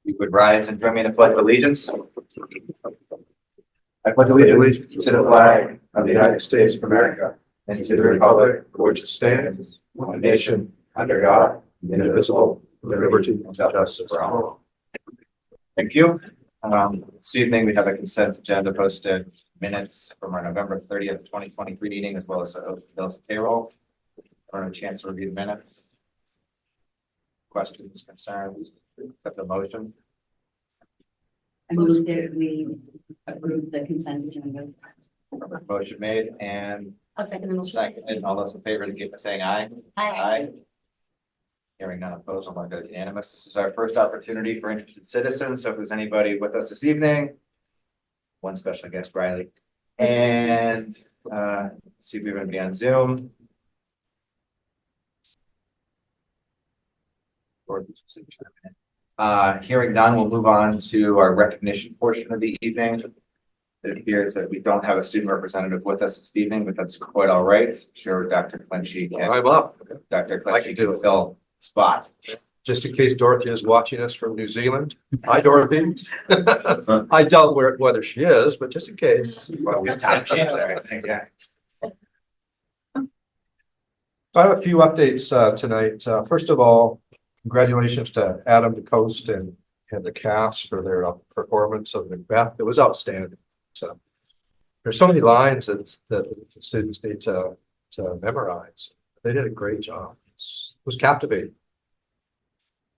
You would rise and join me in a pledge of allegiance. I pledge allegiance to the flag of the United States of America and to the republic for which it stands, one nation, under God, indivisible, with liberty and justice for all. Thank you. This evening we have a consent agenda posted, minutes from our November 30th, 2023 meeting, as well as bills and payroll. Or a chance to review the minutes. Questions, concerns, accept the motion. I move that we approve the consent agenda. Motion made and I'll second the motion. seconded. All those in favor indicate by saying aye. Aye. Hearing none opposed, one goes unanimous. This is our first opportunity for interested citizens. So if there's anybody with us this evening, one special guest, Riley, and see if we're going to be on Zoom. Hearing none, we'll move on to our recognition portion of the evening. It appears that we don't have a student representative with us this evening, but that's quite all right. I'm sure Dr. Clenchey can. I'm up. Dr. Clenchey can fill the spot. Just in case Dorothy is watching us from New Zealand. Hi, Dorothy. I doubt whether she is, but just in case. Well, we have time change there, I think, yeah. I have a few updates tonight. First of all, congratulations to Adam DeCoste and the cast for their performance of Macbeth. It was outstanding. So there's so many lines that the students need to memorize. They did a great job. It was captivating.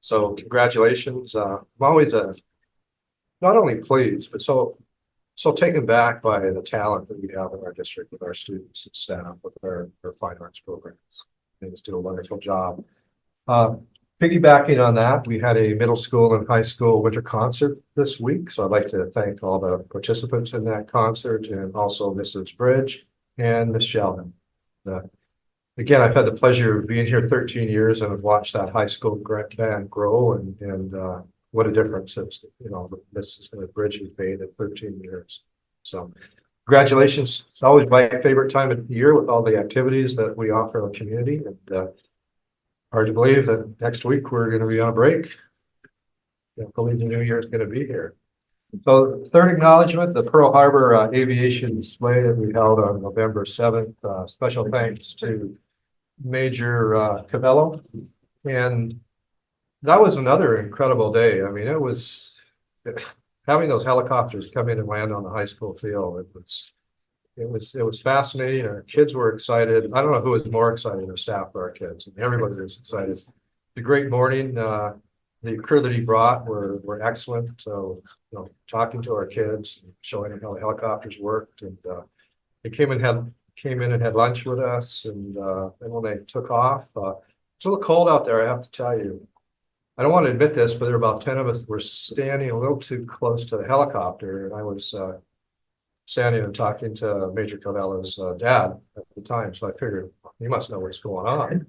So congratulations. I'm always not only pleased, but so taken back by the talent that we have in our district with our students and staff with our fine arts programs. They just do a wonderful job. Piggybacking on that, we had a middle school and high school winter concert this week. So I'd like to thank all the participants in that concert and also Mrs. Bridge and Miss Sheldon. Again, I've had the pleasure of being here 13 years and I've watched that high school band grow and what a difference it's, Mrs. Bridge has made in 13 years. So congratulations. It's always my favorite time of the year with all the activities that we offer the community, and hard to believe that next week we're going to be on break. Can't believe the new year is going to be here. So third acknowledgement, the Pearl Harbor Aviation Display that we held on November 7th. Special thanks to Major Cavello. And that was another incredible day. I mean, it was having those helicopters come in and land on the high school field. It was fascinating. Our kids were excited. I don't know who was more excited, our staff or our kids. I mean, everybody was excited. It's a great morning. The crew that he brought were excellent. So, talking to our kids, showing them how the helicopters worked, and they came in and had lunch with us. And when they took off, it's a little cold out there, I have to tell you. I don't want to admit this, but there were about 10 of us were standing a little too close to the helicopter, and I was standing and talking to Major Cavello's dad at the time. So I figured he must know what's going on.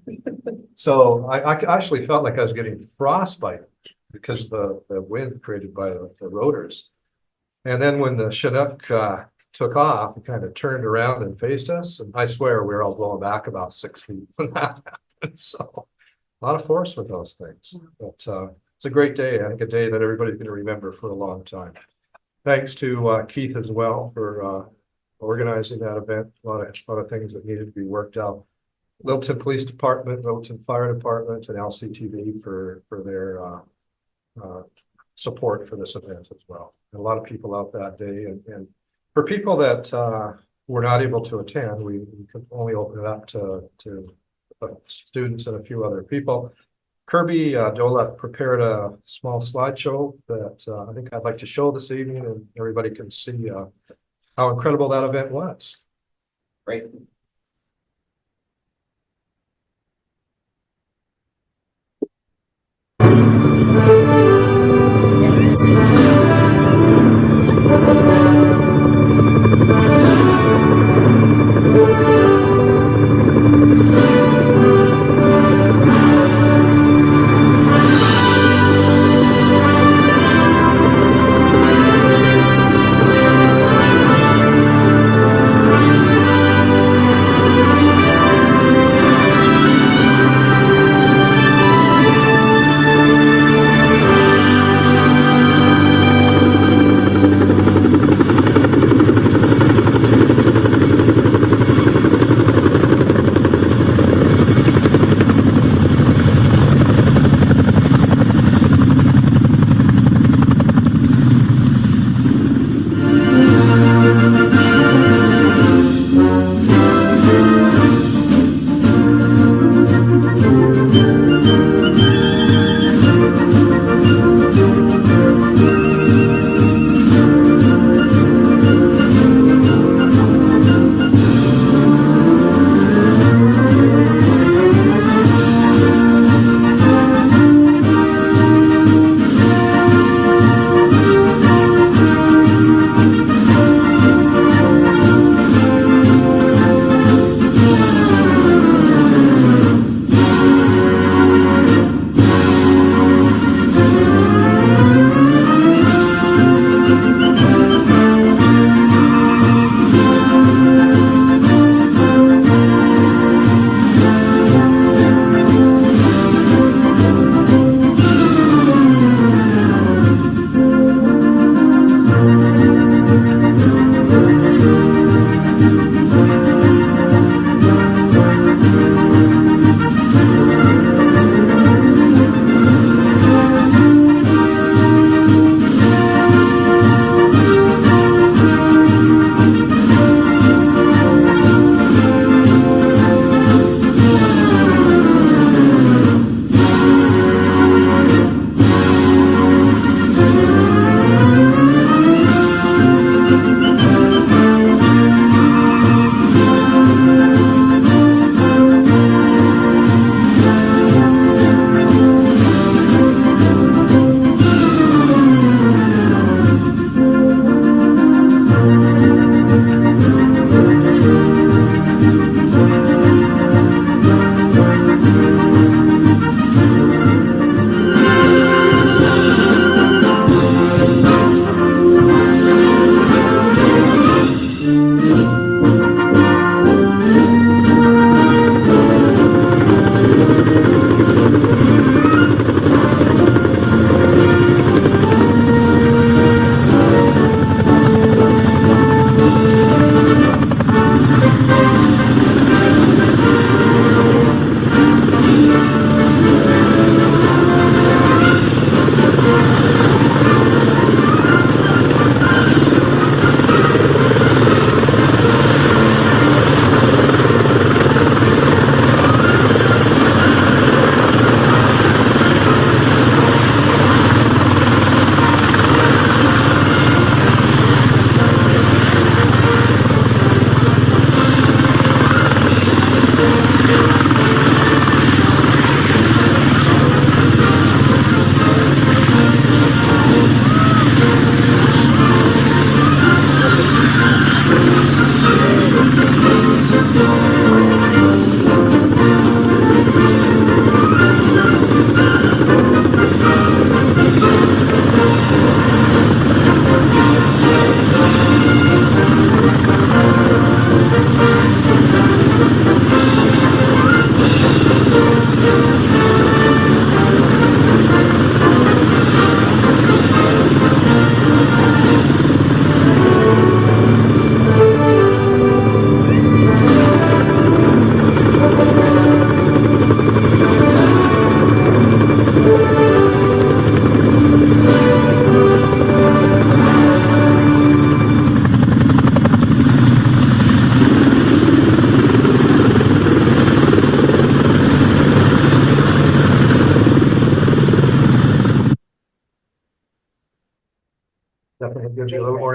So I actually felt like I was getting frostbite because of the wind created by the rotors. And then when the Chinook took off, it kind of turned around and faced us. And I swear we were all blown back about 6 feet when that happened. So a lot of force with those things. But it's a great day. I think a day that everybody's going to remember for a long time. Thanks to Keith as well for organizing that event. A lot of things that needed to be worked out. Littleton Police Department, Littleton Fire Department, and LCTV for their support for this event as well. And a lot of people out that day. And for people that were not able to attend, we could only open it up to students and a few other people. Kirby Dola prepared a small slideshow that I think I'd like to show this evening, and everybody can see how incredible that event was. Great.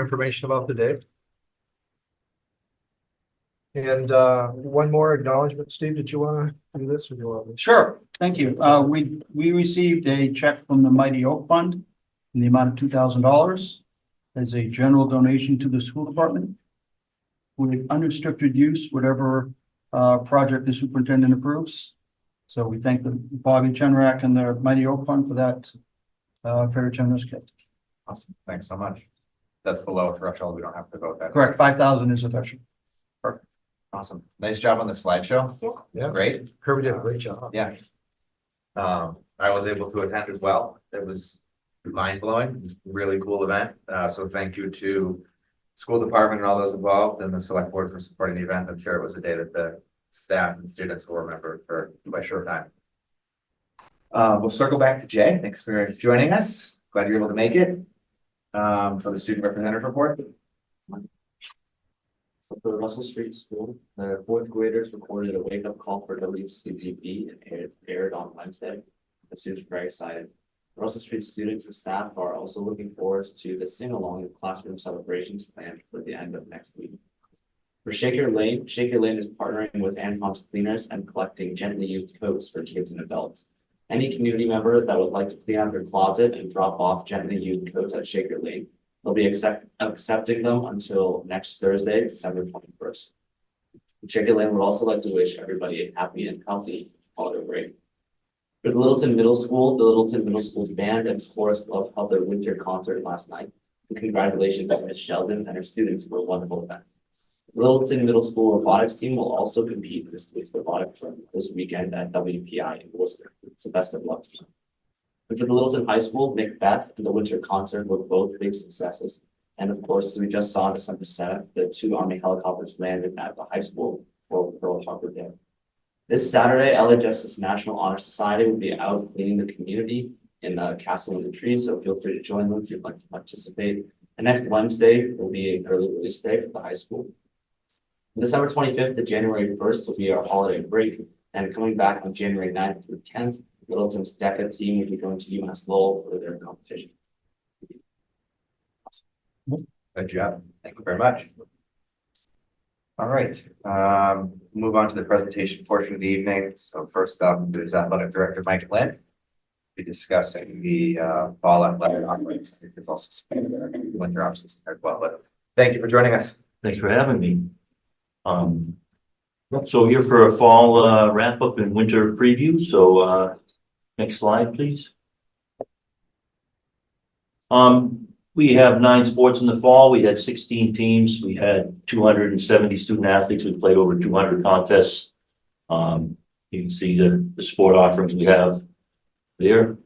information about the day. And one more acknowledgement. Steve, did you want to do this or do you want me? Sure, thank you. We received a check from the Mighty Oak Fund in the amount of $2,000 as a general donation to the school department with unrestricted use, whatever project the superintendent approves. So we thank the Bobby Chenrak and the Mighty Oak Fund for that very generous gift. Awesome. Thanks so much. That's below threshold. We don't have to vote that. Correct, 5,000 is a threshold. Awesome. Nice job on the slideshow. Yeah. Great. Kirby did a great job. Yeah. I was able to attend as well. It was mind blowing, really cool event. So thank you to school department and all those involved and the select board for supporting the event. I'm sure it was a day that the staff and students will remember for quite a short time. We'll circle back to Jay. Thanks for joining us. Glad you're able to make it. For the student representative report. For the Russell Street School, the fourth graders recorded a wake-up call for WCGP and aired on Wednesday. The students were very excited. The Russell Street students and staff are also looking forward to the sing-along and classroom celebrations planned for the end of next week. For Shaker Lane is partnering with Antom's Cleaners and collecting gently used coats for kids and adults. Any community member that would like to clean out their closet and drop off gently used coats at Shaker Lane, they'll be accepting them until next Thursday, December 21st. Shaker Lane would also like to wish everybody a happy and healthy holiday break. For the Littleton Middle School, the Littleton Middle School's band and chorus club held their winter concert last night. And congratulations to Ms. Sheldon and her students for a wonderful event. The Littleton Middle School robotics team will also compete in the state robotics tournament this weekend at WPI in Worcester. So best of luck to them. And for the Littleton High School, Macbeth and the winter concert were both big successes. And of course, as we just saw on December 7th, the 2 Army helicopters landed at the high school for Pearl Harbor Day. This Saturday, LHS's National Honor Society will be out cleaning the community in the castle and the trees, so feel free to join them if you'd like to participate. And next Wednesday will be an early release day for the high school. December 25th to January 1st will be our holiday break, and coming back on January 9th through 10th, Littleton's DECA team will be going to UMass Lowell for their competition. Good job. Thank you very much. All right, move on to the presentation portion of the evening. So first up is Athletic Director Mike Lynn. Be discussing the fall athletic offerings. I think there's also some winter options as well, but thank you for joining us. Thanks for having me. So here for a fall wrap up and winter preview. So next slide, please. We have 9 sports in the fall. We had 16 teams. We had 270 student athletes. We played over 200 contests. You can see the sport offerings we have there.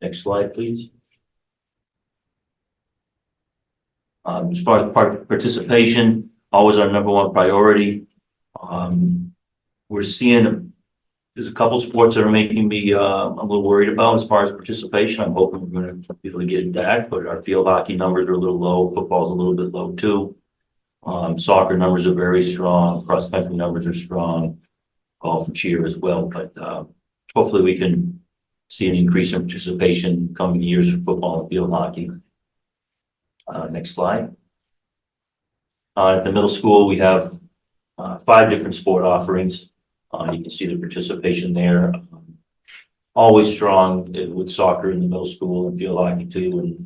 Next slide, please. As far as participation, always our #1 priority. We're seeing there's a couple sports that are making me a little worried about as far as participation. I'm hoping we're going to be able to get it back, but our field hockey numbers are a little low. Football's a little bit low too. Soccer numbers are very strong. Cross country numbers are strong. Golf and cheer as well. But hopefully we can see an increase in participation coming years for football and field hockey. Next slide. At the middle school, we have 5 different sport offerings. You can see the participation there. Always strong with soccer in the middle school and field hockey too.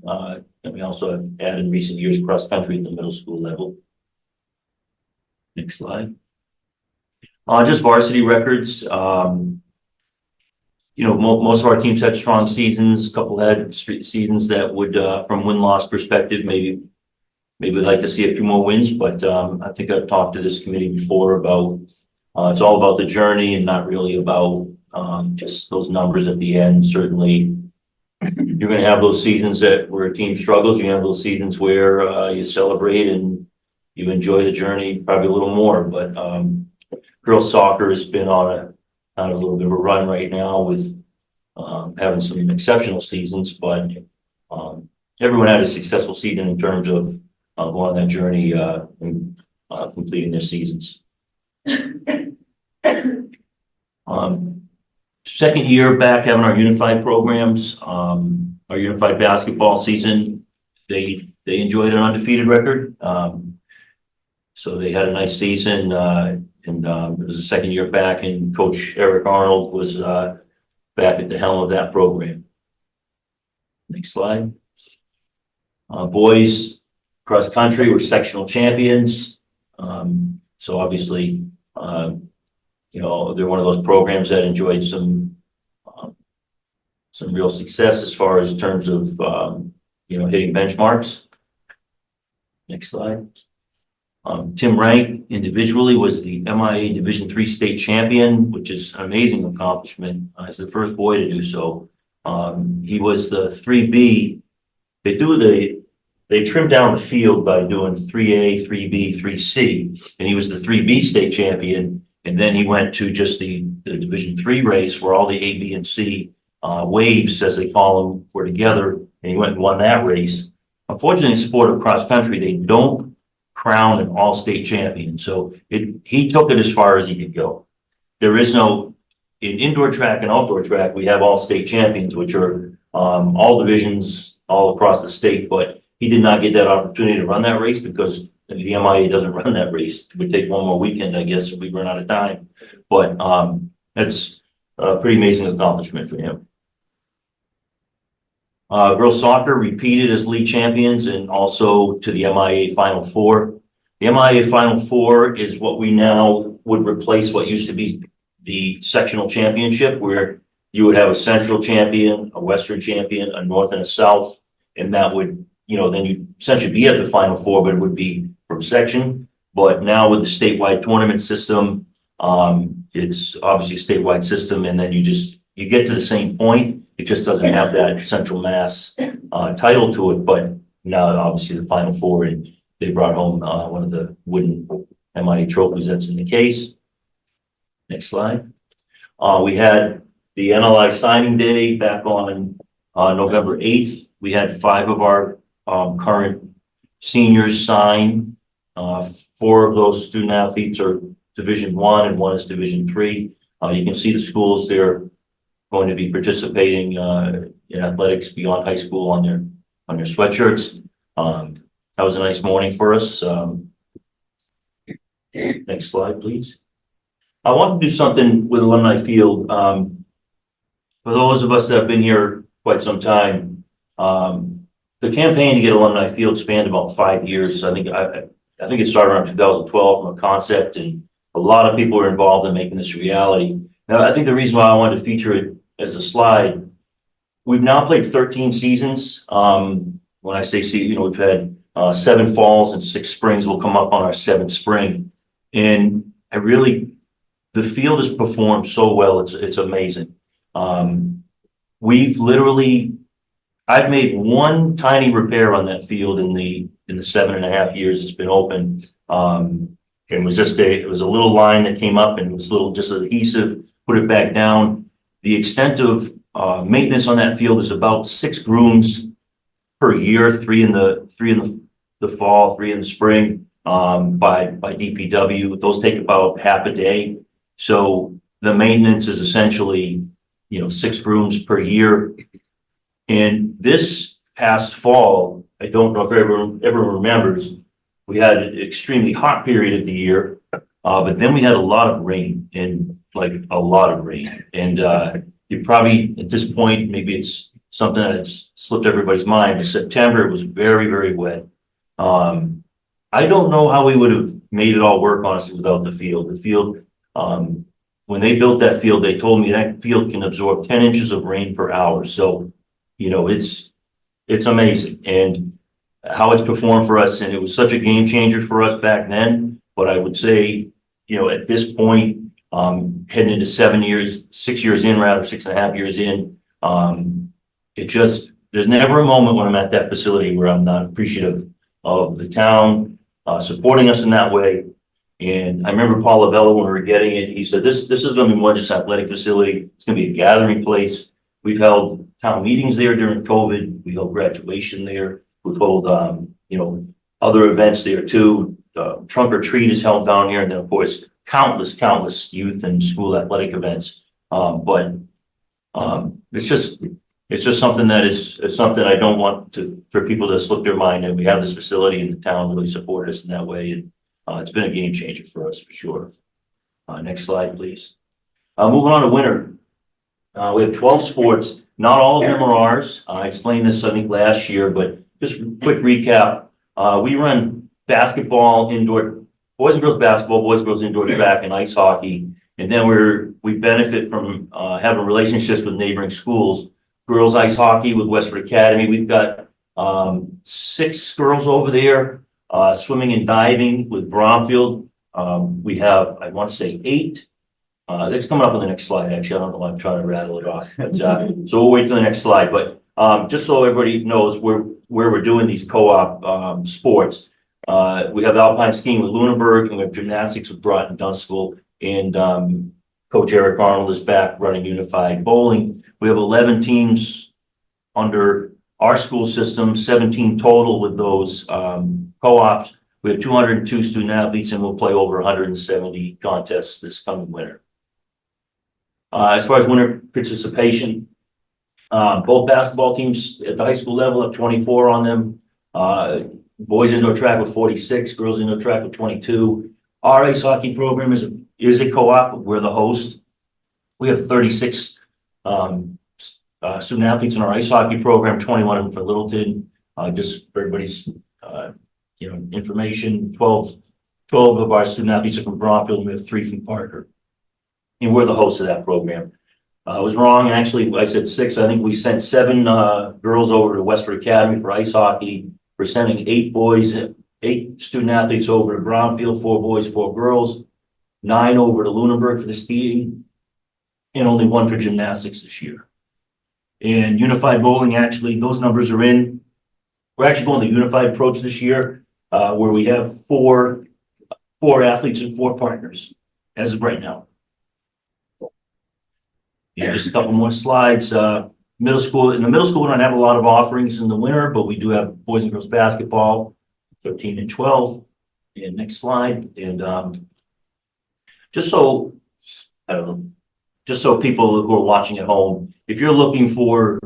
And we also have added in recent years cross country at the middle school level. Next slide. Just varsity records. You know, most of our teams had strong seasons. A couple had seasons that would, from win-loss perspective, maybe we'd like to see a few more wins. But I think I've talked to this committee before about it's all about the journey and not really about just those numbers at the end. Certainly, you're going to have those seasons where a team struggles. You're going to have those seasons where you celebrate and you enjoy the journey probably a little more. But girls soccer has been on a little bit of a run right now with having some exceptional seasons. But everyone had a successful season in terms of going on that journey and completing their seasons. Second year back having our unified programs, our unified basketball season, they they enjoyed an undefeated record. So they had a nice season, and it was the second year back, and Coach Eric Arnold was back at the helm of that program. Next slide. Boys cross country were sectional champions. So obviously, they're one of those programs that enjoyed some real success as far as terms of, hitting benchmarks. Next slide. Tim Rank individually was the MIA Division III state champion, which is an amazing accomplishment. He's the first boy to do so. He was the 3B. They trimmed down the field by doing 3A, 3B, 3C, and he was the 3B state champion. And then he went to just the Division III race where all the A, B, and C waves, as they call them, were together, and he went and won that race. Unfortunately, in the sport of cross country, they don't crown an all-state champion. So he took it as far as he could go. There is no, in indoor track and outdoor track, we have all-state champions, which are all divisions all across the state, but he did not get that opportunity to run that race because the MIA doesn't run that race. It would take one more weekend, I guess, if we run out of time. But that's a pretty amazing accomplishment for him. Girls soccer repeated as league champions and also to the MIA Final Four. The MIA Final Four is what we now would replace what used to be the sectional championship, where you would have a central champion, a western champion, a north and a south, and that would, then you essentially be at the Final Four, but it would be from section. But now with the statewide tournament system, it's obviously a statewide system, and then you get to the same point. It just doesn't have that central mass title to it, but now obviously the Final Four, and they brought home one of the wooden MIA trophies that's in the case. Next slide. We had the NLI signing day back on November 8th. We had 5 of our current seniors sign. 4 of those student athletes are Division I and 1 is Division III. You can see the schools they're going to be participating in athletics beyond high school on their sweatshirts. That was a nice morning for us. Next slide, please. I want to do something with Alumni Field. For those of us that have been here quite some time, the campaign to get Alumni Field spanned about 5 years. I think it started around 2012 from a concept, and a lot of people were involved in making this a reality. Now, I think the reason why I wanted to feature it as a slide, we've now played 13 seasons. When I say season, we've had 7 falls and 6 springs. Will come up on our 7th spring, and the field has performed so well. It's amazing. I've made one tiny repair on that field in the 7.5 years it's been open. It was a little line that came up, and it was just adhesive, put it back down. The extent of maintenance on that field is about 6 grooms per year, 3 in the fall, 3 in the spring, by DPW. Those take about half a day. So the maintenance is essentially, 6 grooms per year. And this past fall, I don't know if everyone remembers, we had an extremely hot period of the year, but then we had a lot of rain, and a lot of rain. And you probably, at this point, maybe it's something that's slipped everybody's mind, but September it was very, very wet. I don't know how we would have made it all work, honestly, without the field. The field, when they built that field, they told me that field can absorb 10 inches of rain per hour. So, it's amazing, and how it's performed for us. And it was such a game changer for us back then. But I would say, at this point, heading into 6 years in, rather 6.5 years in, there's never a moment when I'm at that facility where I'm not appreciative of the town supporting us in that way. And I remember Paul Lavella, when we were getting it, he said, this is going to be more just athletic facility. It's going to be a gathering place. We've held town meetings there during COVID. We held graduation there. We've held, other events there too. Trunk or treat is held down here. And then, of course, countless youth and school athletic events. But it's just It's just something that it's something I don't want for people to slip their mind, and we have this facility in the town really support us in that way, and it's been a game changer for us for sure. Next slide, please. Moving on to winter. We have 12 sports. Not all of them are ours. I explained this, I think, last year, but just a quick recap. We run basketball, indoor, boys and girls basketball, boys and girls indoor track, and ice hockey. And then we benefit from having relationships with neighboring schools. Girls ice hockey with Westford Academy. We've got 6 girls over there. Swimming and diving with Bromfield. We have, I want to say 8. That's coming up on the next slide, actually. I don't know why I'm trying to rattle it off. But, so we'll wait till the next slide. But just so everybody knows where we're doing these co-op sports, we have alpine skiing with Lunenburg, and we have gymnastics with Broughton Dunstable, and Coach Eric Arnold is back running unified bowling. We have 11 teams under our school system, 17 total with those co-ops. We have 202 student athletes, and we'll play over 170 contests this coming winter. As far as winter participation, both basketball teams at the high school level have 24 on them. Boys indoor track with 46, girls indoor track with 22. Our ice hockey program is a co-op. We're the host. We have 36 student athletes in our ice hockey program, 21 of them for Littleton. Just for everybody's information, 12 of our student athletes are from Bromfield, and we have 3 from Parker. And we're the host of that program. I was wrong, actually, I said 6. I think we sent 7 girls over to Westford Academy for ice hockey. We're sending 8 student athletes over to Bromfield, 4 boys, 4 girls, 9 over to Lunenburg for the skiing, and only 1 for gymnastics this year. And unified bowling, actually, those numbers are in. We're actually going the unified approach this year, where we have 4 athletes and 4 partners as of right now. And just a couple more slides. Middle school, in the middle school, we don't have a lot of offerings in the winter, but we do have boys and girls basketball, 13 and 12. And next slide. And just so, I don't know, just so people who are watching at home, if you're looking for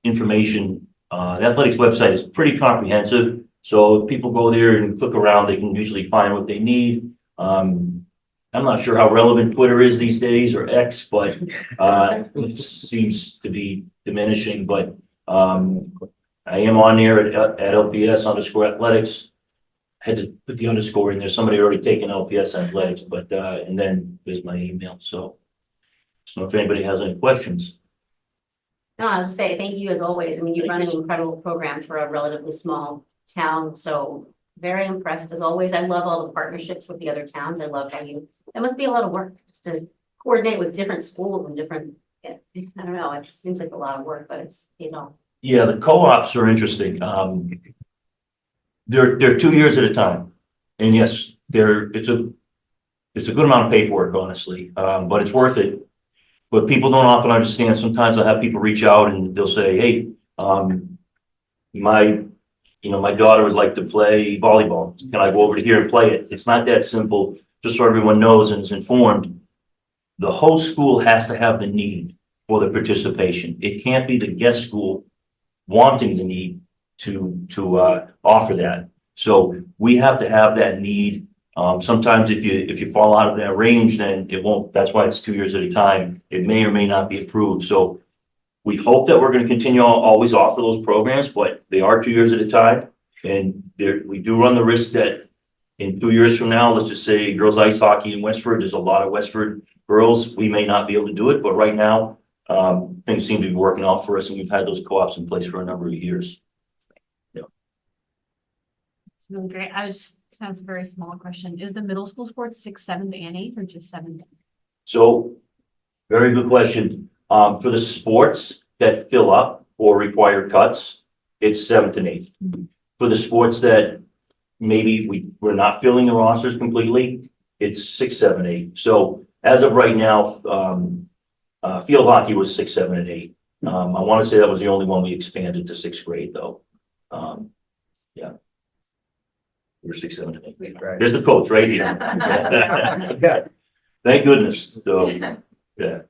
information, the athletics website is pretty comprehensive. So if people go there and click around, they can usually find what they need. I'm not sure how relevant Twitter is these days, or X, but it seems to be diminishing. But I am on there at LPS_athletics. I had to put the underscore in there. Somebody already taken LPS athletics, but and then there's my email. So if anybody has any questions. No, I'll just say thank you as always. I mean, you run an incredible program for a relatively small town, so very impressed as always. I love all the partnerships with the other towns. I love how that must be a lot of work just to coordinate with different schools and different, I don't know, it seems like a lot of work, but it's all. Yeah, the co-ops are interesting. They're 2 years at a time. And yes, it's a good amount of paperwork, honestly, but it's worth it. But people don't often understand. Sometimes I'll have people reach out and they'll say, hey, my daughter would like to play volleyball. Can I go over to here and play it? It's not that simple. Just so everyone knows and is informed, the host school has to have the need for the participation. It can't be the guest school wanting the need to offer that. So we have to have that need. Sometimes if you fall out of that range, then it won't. That's why it's 2 years at a time. It may or may not be approved. So we hope that we're going to continue always offer those programs, but they are 2 years at a time. And we do run the risk that in 2 years from now, let's just say girls ice hockey in Westford, there's a lot of Westford girls. We may not be able to do it, but right now things seem to be working out for us, and we've had those co-ops in place for a number of years. It's really great. That's a very small question. Is the middle school sports 6th, 7th, and 8th, or just 7th? So, very good question. For the sports that fill up or require cuts, it's 7th and 8th. Mm-hmm. For the sports that maybe we're not filling the rosters completely, it's 6, 7, 8. So as of right now, field hockey was 6, 7, and 8. I want to say that was the only one we expanded to 6th grade, though. Yeah. We're 6, 7, and 8. Right. There's the coach right here. Yeah. Thank goodness. So, yeah.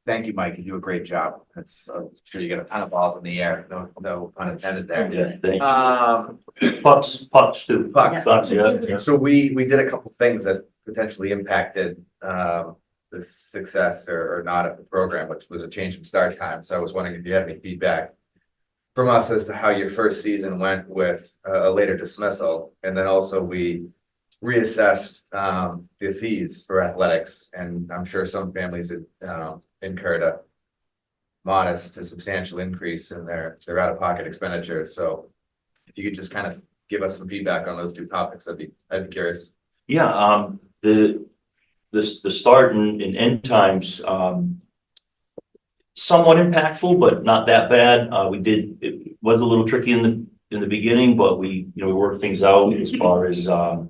Thank you, Mike. You do a great job. That's, I'm sure you get a ton of balls in the air. No pun intended there. Yeah, thank you. Um, Pucks too. Pucks. Yeah. So we did a couple things that potentially impacted the success or not of the program, which was a change in start time. So I was wondering if you had any feedback from us as to how your first season went with a later dismissal, and then also we reassessed the fees for athletics, and I'm sure some families had incurred a modest to substantial increase in their out-of-pocket expenditure. So if you could just kind of give us some feedback on those two topics, I'd be curious. Yeah, the start and end times, somewhat impactful, but not that bad. It was a little tricky in the beginning, but we worked things out as far as, a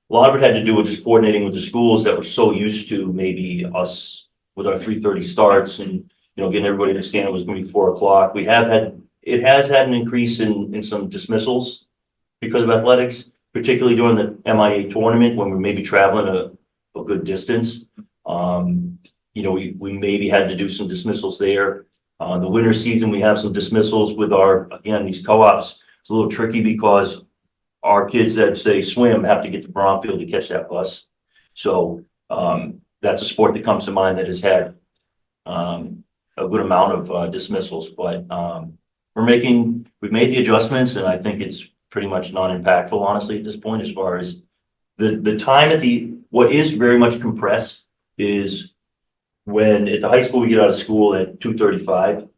lot of it had to do with just coordinating with the schools that were so used to maybe us with our 3:30 starts and, getting everybody to understand it was gonna be 4 o'clock. It has had an increase in some dismissals because of athletics, particularly during the MIA tournament when we may be traveling a good distance. We maybe had to do some dismissals there. The winter season, we have some dismissals with these co-ops. It's a little tricky because our kids that say swim have to get to Bromfield to catch that bus. So, that's a sport that comes to mind that has had, a good amount of dismissals, but, we've made the adjustments and I think it's pretty much non-impactful, honestly, at this point, as far as the time what is very much compressed is when at the high school, we get out of school at 2:35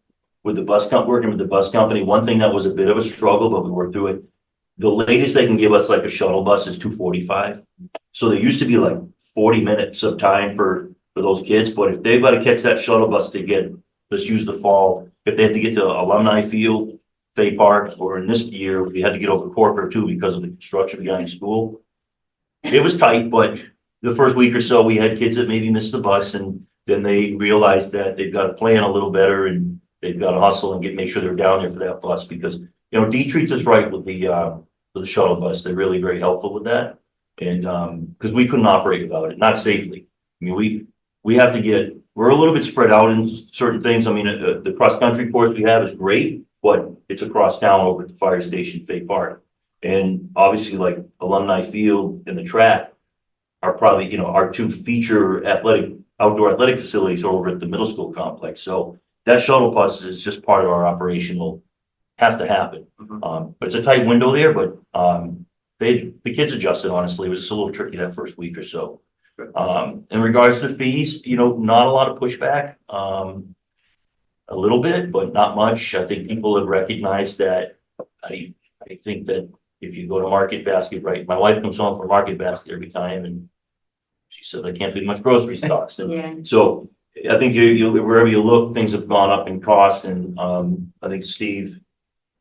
with working with the bus company. One thing that was a bit of a struggle, but we worked through it. The latest they can give us like a shuttle bus is 2:45. So there used to be like 40 minutes of time for those kids, but if they've got to catch that shuttle bus to get, let's use the fall, if they have to get to Alumni Field, Fay Park, or in this year, we had to get over Corporate too because of the construction behind the school. It was tight, but the first week or so, we had kids that maybe missed the bus and then they realized that they've got to plan a little better and they've got to hustle and make sure they're down there for that bus because, D treats us right with the shuttle bus. They're really very helpful with that. And, because we couldn't operate without it, not safely. I mean, we're a little bit spread out in certain things. I mean, the cross-country course we have is great, but it's across town over at the fire station, Fay Park. And obviously like Alumni Field and the track are probably, our two feature outdoor athletic facilities over at the middle school complex. So that shuttle bus is just part of our operational, has to happen. But it's a tight window there, but, the kids adjusted, honestly. It was just a little tricky that first week or so. In regards to fees, not a lot of pushback, a little bit, but not much. I think people have recognized that. I think that if you go to Market Basket, right, my wife comes home from Market Basket every time and she said, I can't do much grocery stocks. Yeah. So I think wherever you look, things have gone up in cost and, I think Steve,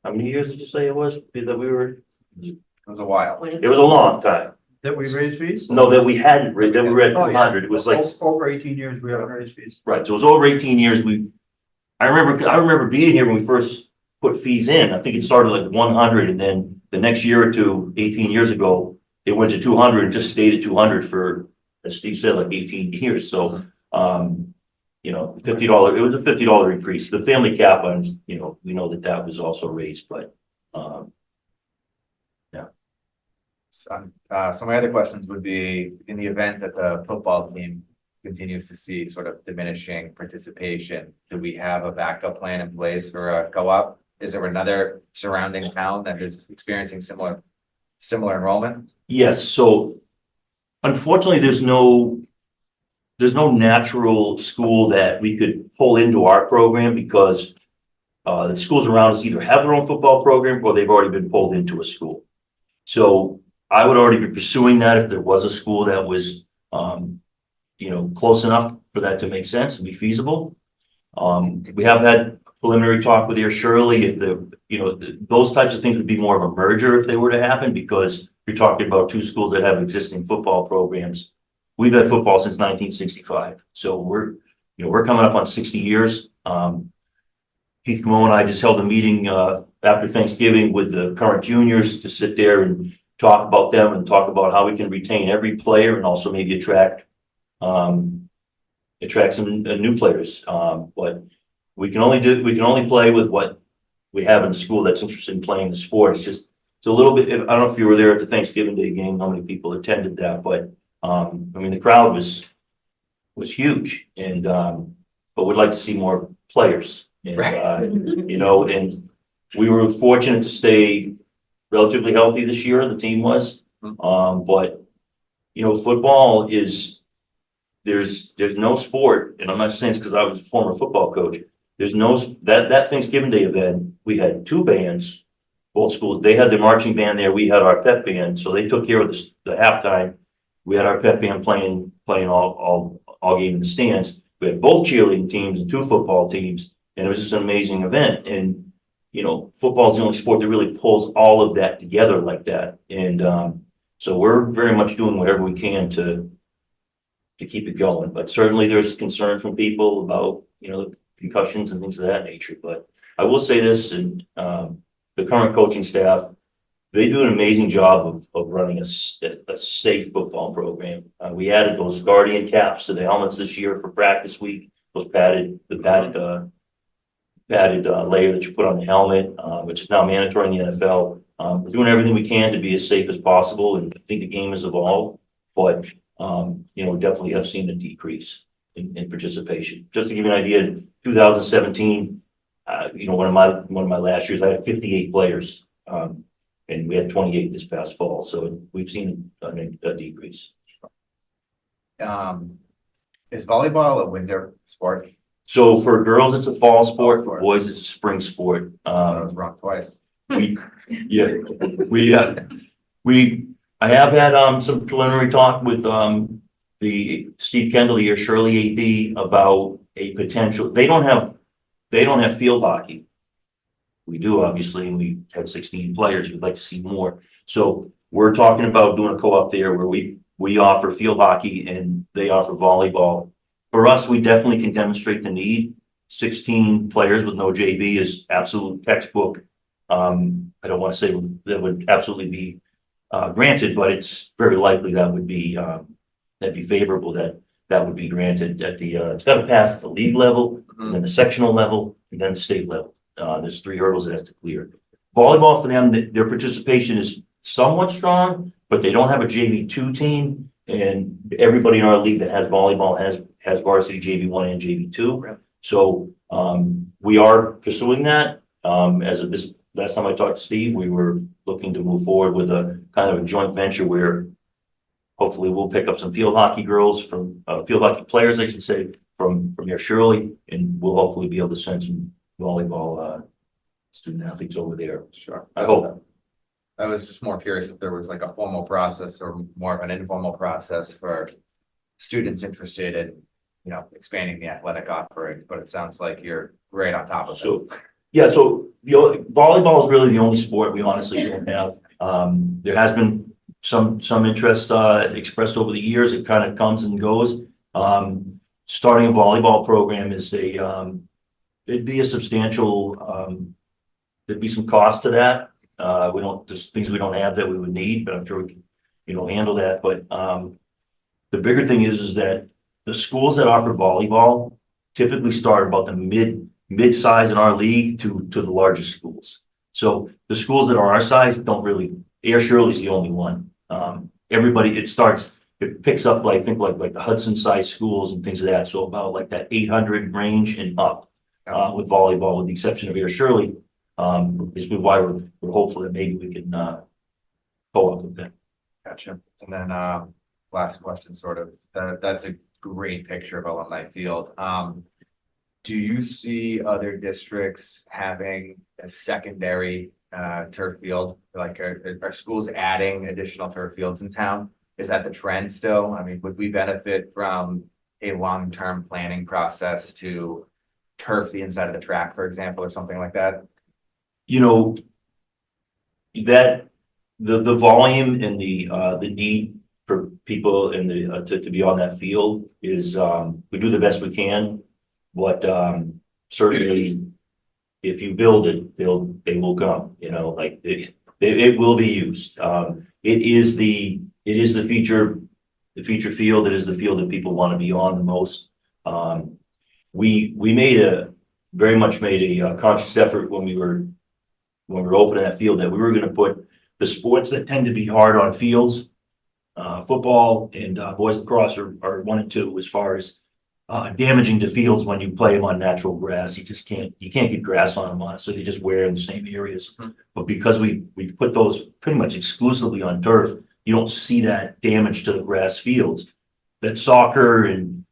how many years did you say it was that we were? It was a while. It was a long time. That we raised fees? No, that we hadn't, that we were at Oh, yeah. 200. It was like, Over 18 years, we haven't raised fees. right, so it was over 18 years. I remember being here when we first put fees in. I think it started like 100 and then the next year or two, 18 years ago, it went to 200 and just stayed at 200 for, as Steve said, like 18 years. So, $50, it was a $50 increase. The family cap, we know that was also raised, but, So my other questions would be, in the event that the football team continues to see sort of diminishing participation, do we have a backup plan in place for a co-op? Is there another surrounding town that is experiencing similar enrollment? yes, so unfortunately, there's no natural school that we could pull into our program because the schools around us either have their own football program or they've already been pulled into a school. So I would already be pursuing that if there was a school that was, close enough for that to make sense and be feasible. We have had preliminary talk with Air Shirley if those types of things would be more of a merger if they were to happen because you're talking about two schools that have existing football programs. We've had football since 1965, so we're coming up on 60 years. Keith Camo and I just held a meeting after Thanksgiving with the current juniors to sit there and talk about them and talk about how we can retain every player and also maybe attract attract some new players. But we can only play with what we have in the school that's interested in playing the sport. It's a little bit, I don't know if you were there at the Thanksgiving Day game, how many people attended that, but, I mean, the crowd was huge and, but we'd like to see more players. And, you know, and we were fortunate to stay relatively healthy this year, the team was. But, you know, football is, there's no sport, and I'm not saying this because I was a former football coach. There's no, that Thanksgiving Day event, we had two bands, both schools, they had the marching band there, we had our pep band, so they took care of the halftime. We had our pep band playing all game in the stands. We had both cheerleading teams and two football teams, and it was just an amazing event. And, you know, football is the only sport that really pulls all of that together like that. And, so we're very much doing whatever we can to keep it going. But certainly there's concern from people about, you know, concussions and things of that nature. But I will say this, and the current coaching staff, they do an amazing job of running a safe football program. We added those Guardian caps to the helmets this year for practice week, those padded layer that you put on the helmet, which is now mandatory in the NFL. We're doing everything we can to be as safe as possible, and I think the game has evolved, but you know, definitely have seen a decrease in participation. Just to give you an idea, in 2017, you know, one of my last years, I had 58 players, and we had 28 this past fall, so we've seen a decrease. Is volleyball a winter sport? So for girls, it's a fall sport. For boys, it's a spring sport. I was wrong twice. I have had some preliminary talk with the Steve Kendall here, Shirley AD, about a potential. They don't have field hockey. We do, obviously, and we have 16 players. We'd like to see more. So we're talking about doing a co-op there where we offer field hockey and they offer volleyball. For us, we definitely can demonstrate the need. 16 players with no JV is absolute textbook. I don't want to say that would absolutely be granted, but it's very likely that would be that'd be favorable, that would be granted at the it's got to pass at the league level, and then the sectional level, and then the state level. There's 3 hurdles it has to clear. Volleyball for them, their participation is somewhat strong, but they don't have a JV2 team, and everybody in our league that has volleyball has varsity JV1 and JV2. So we are pursuing that. As of this last time I talked to Steve, we were looking to move forward with a kind of a joint venture where hopefully we'll pick up some field hockey girls from field hockey players, I should say, from near Shirley, and we'll hopefully be able to send some volleyball student athletes over there. Sure. I hope. I was just more curious if there was like a formal process or more of an informal process for students interested in, you know, expanding the athletic offering, but it sounds like you're right on top of it. So, yeah, so volleyball is really the only sport we honestly don't have. There has been some interest expressed over the years. It kind of comes and goes. Starting a volleyball program is it'd be a substantial, there'd be some cost to that. There's things we don't have that we would need, but I'm sure we can, you know, handle that. But the bigger thing is that the schools that offer volleyball typically start about the mid-size in our league to the largest schools. So the schools that are our size don't really, Air Shirley's the only one. Everybody, it picks up like, I think like the Hudson size schools and things of that. So about like that 800 range and up with volleyball, with the exception of Air Shirley, is why we're hopeful that maybe we can co-op with that. Gotcha. And then last question, sort of, that's a great picture of alumni field. Do you see other districts having a secondary turf field? Like are schools adding additional turf fields in town? Is that the trend still? I mean, would we benefit from a long-term planning process to turf the inside of the track, for example, or something like that? You know, that the volume and the need for people in the to be on that field is we do the best we can, but certainly if you build it, they will come. You know, like it will be used. It is the feature field. It is the field that people want to be on the most. We very much made a conscious effort when we were opening that field, that we were gonna put the sports that tend to be hard on fields. Football and boys lacrosse are 1 and 2 as far as damaging to fields when you play them on natural grass. You can't get grass on them, so they just wear in the same areas. But because we put those pretty much exclusively on turf, you don't see that damage to the grass fields. That soccer and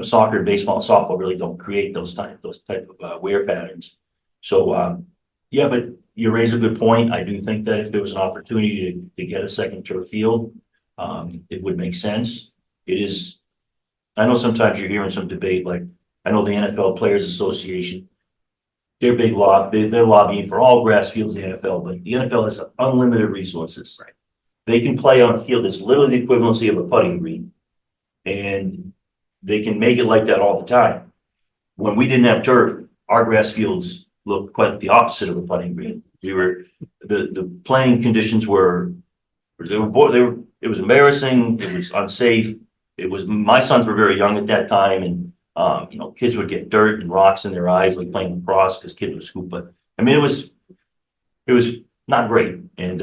soccer and baseball and softball really don't create those type of wear patterns. So yeah, but you raise a good point. I do think that if there was an opportunity to get a second turf field, it would make sense. It is, I know sometimes you're hearing some debate, like, I know the NFL Players Association, they're lobbying for all grass fields in the NFL, but the NFL has unlimited resources. Right. They can play on a field that's literally the equivalency of a putting green, and they can make it like that all the time. When we didn't have turf, our grass fields looked quite the opposite of a putting green. The playing conditions were, it was embarrassing, it was unsafe. My sons were very young at that time, and kids would get dirt and rocks in their eyes, like playing lacrosse, because kids would scoop. But I mean, it was not great. And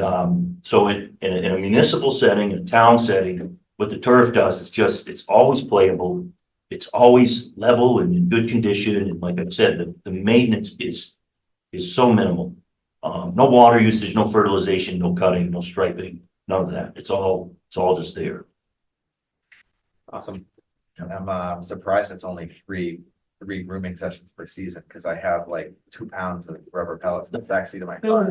so in a municipal setting, in a town setting, what the turf does is it's always playable. It's always level and in good condition. And like I said, the maintenance is so minimal. No water usage, no fertilization, no cutting, no striping, none of that. It's all just there. Awesome. And I'm surprised it's only three grooming sessions per season, because I have like 2 pounds of rubber pellets in the backseat of my car.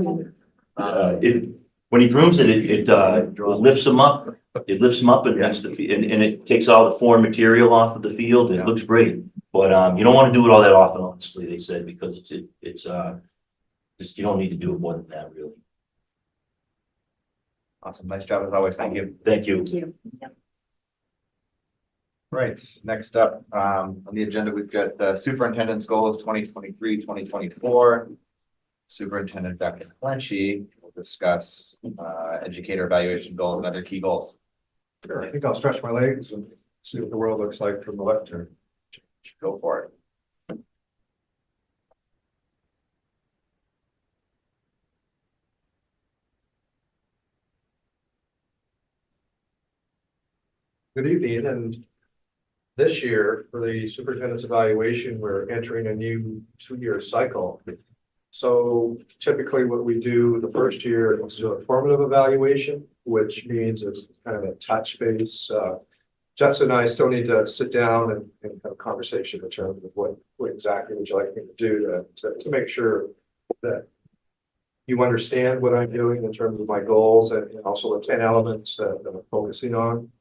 When he grooms it lifts them up. It lifts them up and makes and it takes all the foreign material off of the field. It looks great, but you don't want to do it all that often, honestly. They said, because it's just, you don't need to do it more than that, really. Awesome. Nice job as always. Thank you. Thank you. Thank you. Yep. Right, next up, on the agenda, we've got the superintendent's goals 2023, 2024. Superintendent Dr. Clenchey will discuss educator evaluation goals and other key goals. Sure, I think I'll stretch my legs and see what the world looks like from the left turn. Go for it. Good evening, and this year for the superintendent's evaluation, we're entering a new 2-year cycle. So typically what we do the first year is do a formative evaluation, which means it's kind of a touch base. Jess and I still need to sit down and have a conversation in terms of what exactly would you like me to do to make sure that you understand what I'm doing in terms of my goals, and also the 10 elements that I'm focusing on.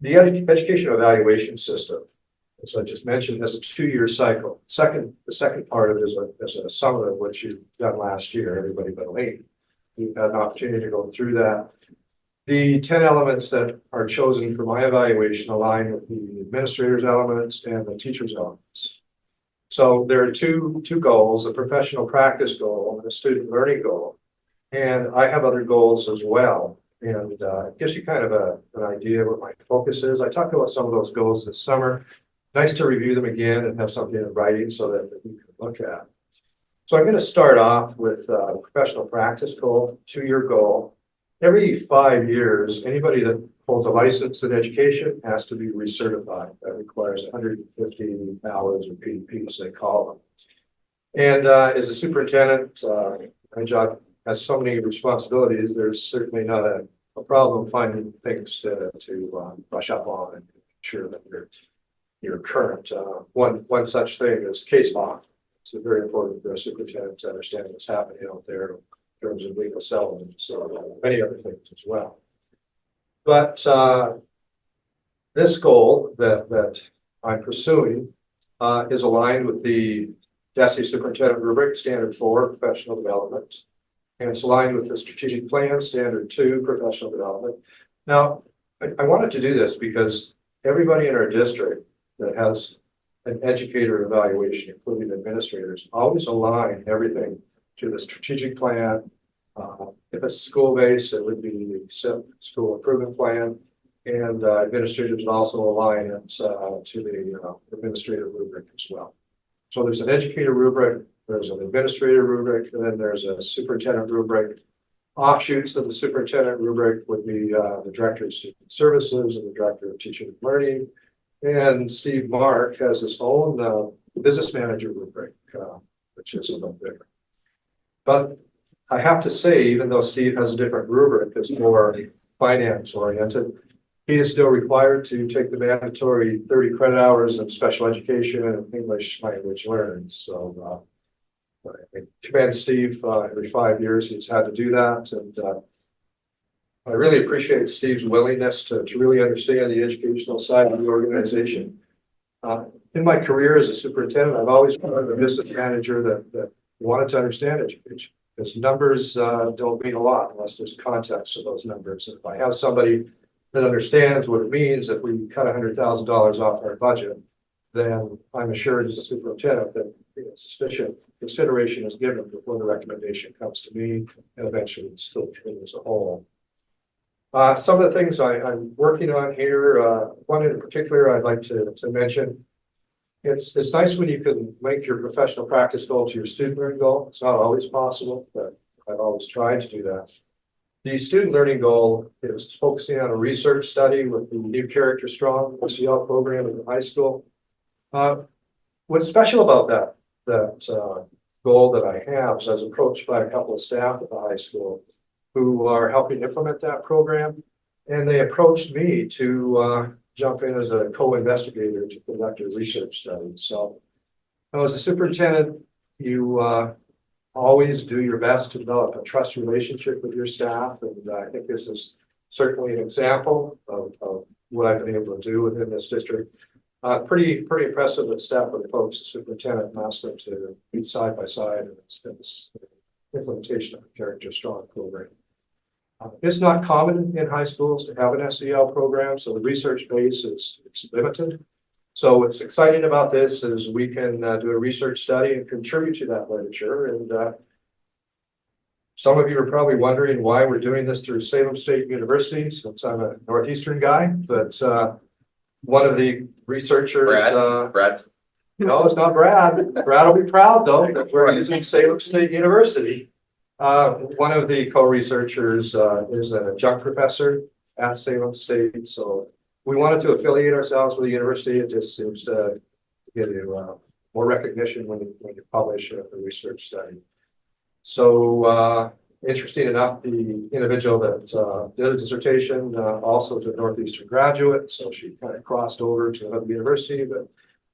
The education evaluation system, as I just mentioned, has a 2-year cycle. The second part of it is a summary of what you've done last year, everybody but Elaine. You've had an opportunity to go through that. The 10 elements that are chosen for my evaluation align with the administrator's elements and the teacher's elements. So there are two goals, a professional practice goal and a student learning goal. And I have other goals as well. And it gives you kind of an idea of what my focus is. I talked about some of those goals this summer. Nice to review them again and have something in writing so that you can look at. So I'm going to start off with a professional practice goal, 2-year goal. Every 5 years, anybody that holds a license in education has to be recertified. That requires 150 hours of PDP, as they call them. And as a superintendent, my job has so many responsibilities. There's certainly not a problem finding things to brush up on and ensure that you're current. One such thing is case law. It's very important for a superintendent to understand what's happening out there in terms of legal settlements, so many other things as well. But this goal that I'm pursuing is aligned with the DESE Superintendent Rubric Standard 4, Professional Development. And it's aligned with the Strategic Plan Standard 2, Professional Development. Now, I wanted to do this because everybody in our district that has an educator evaluation, including administrators, always align everything to the strategic plan. If it's school-based, it would be the SIP, School Improvement Plan. And administrators would also align it to the administrative rubric as well. So there's an educator rubric, there's an administrator rubric, and then there's a superintendent rubric. Offshoots of the superintendent rubric would be the director of student services and the director of teaching and learning. And Steve Mark has his own business manager rubric, which is a little different. But I have to say, even though Steve has a different rubric that's more finance oriented, he is still required to take the mandatory 30 credit hours in special education and English language learning. So I commend Steve every 5 years he's had to do that. And I really appreciate Steve's willingness to really understand the educational side of the organization. In my career as a superintendent, I've always been a business manager that wanted to understand education, because numbers don't mean a lot unless there's context to those numbers. And if I have somebody that understands what it means if we cut $100,000 off our budget, then I'm assured as a superintendent that sufficient consideration is given before the recommendation comes to me and eventually the school committee as a whole. Some of the things I'm working on here, one in particular I'd like to mention. It's nice when you can link your professional practice goal to your student learning goal. It's not always possible, but I've always tried to do that. The student learning goal is focusing on a research study with the new Character Strong SEL program in the high school. What's special about that goal that I have is I was approached by a couple of staff at the high school who are helping implement that program, and they approached me to jump in as a co-investigator to conduct a research study. So, as a superintendent, you always do your best to develop a trust relationship with your staff, and I think this is certainly an example of what I've been able to do within this district. Pretty impressive that staff would approach the superintendent and ask them to meet side by side in this implementation of the Character Strong program. It's not common in high schools to have an SEL program, so the research base is limited. So what's exciting about this is we can do a research study and contribute to that literature. And some of you are probably wondering why we're doing this through Salem State University, since I'm a Northeastern guy. But one of the researchers, Brad. No, it's not Brad. Brad will be proud though that we're using Salem State University. One of the co-researchers is an adjunct professor at Salem State. So we wanted to affiliate ourselves with the university. It just seems to get you more recognition when you publish a research study. So interesting enough, the individual that did a dissertation also is a Northeastern graduate. So she kind of crossed over to another university, but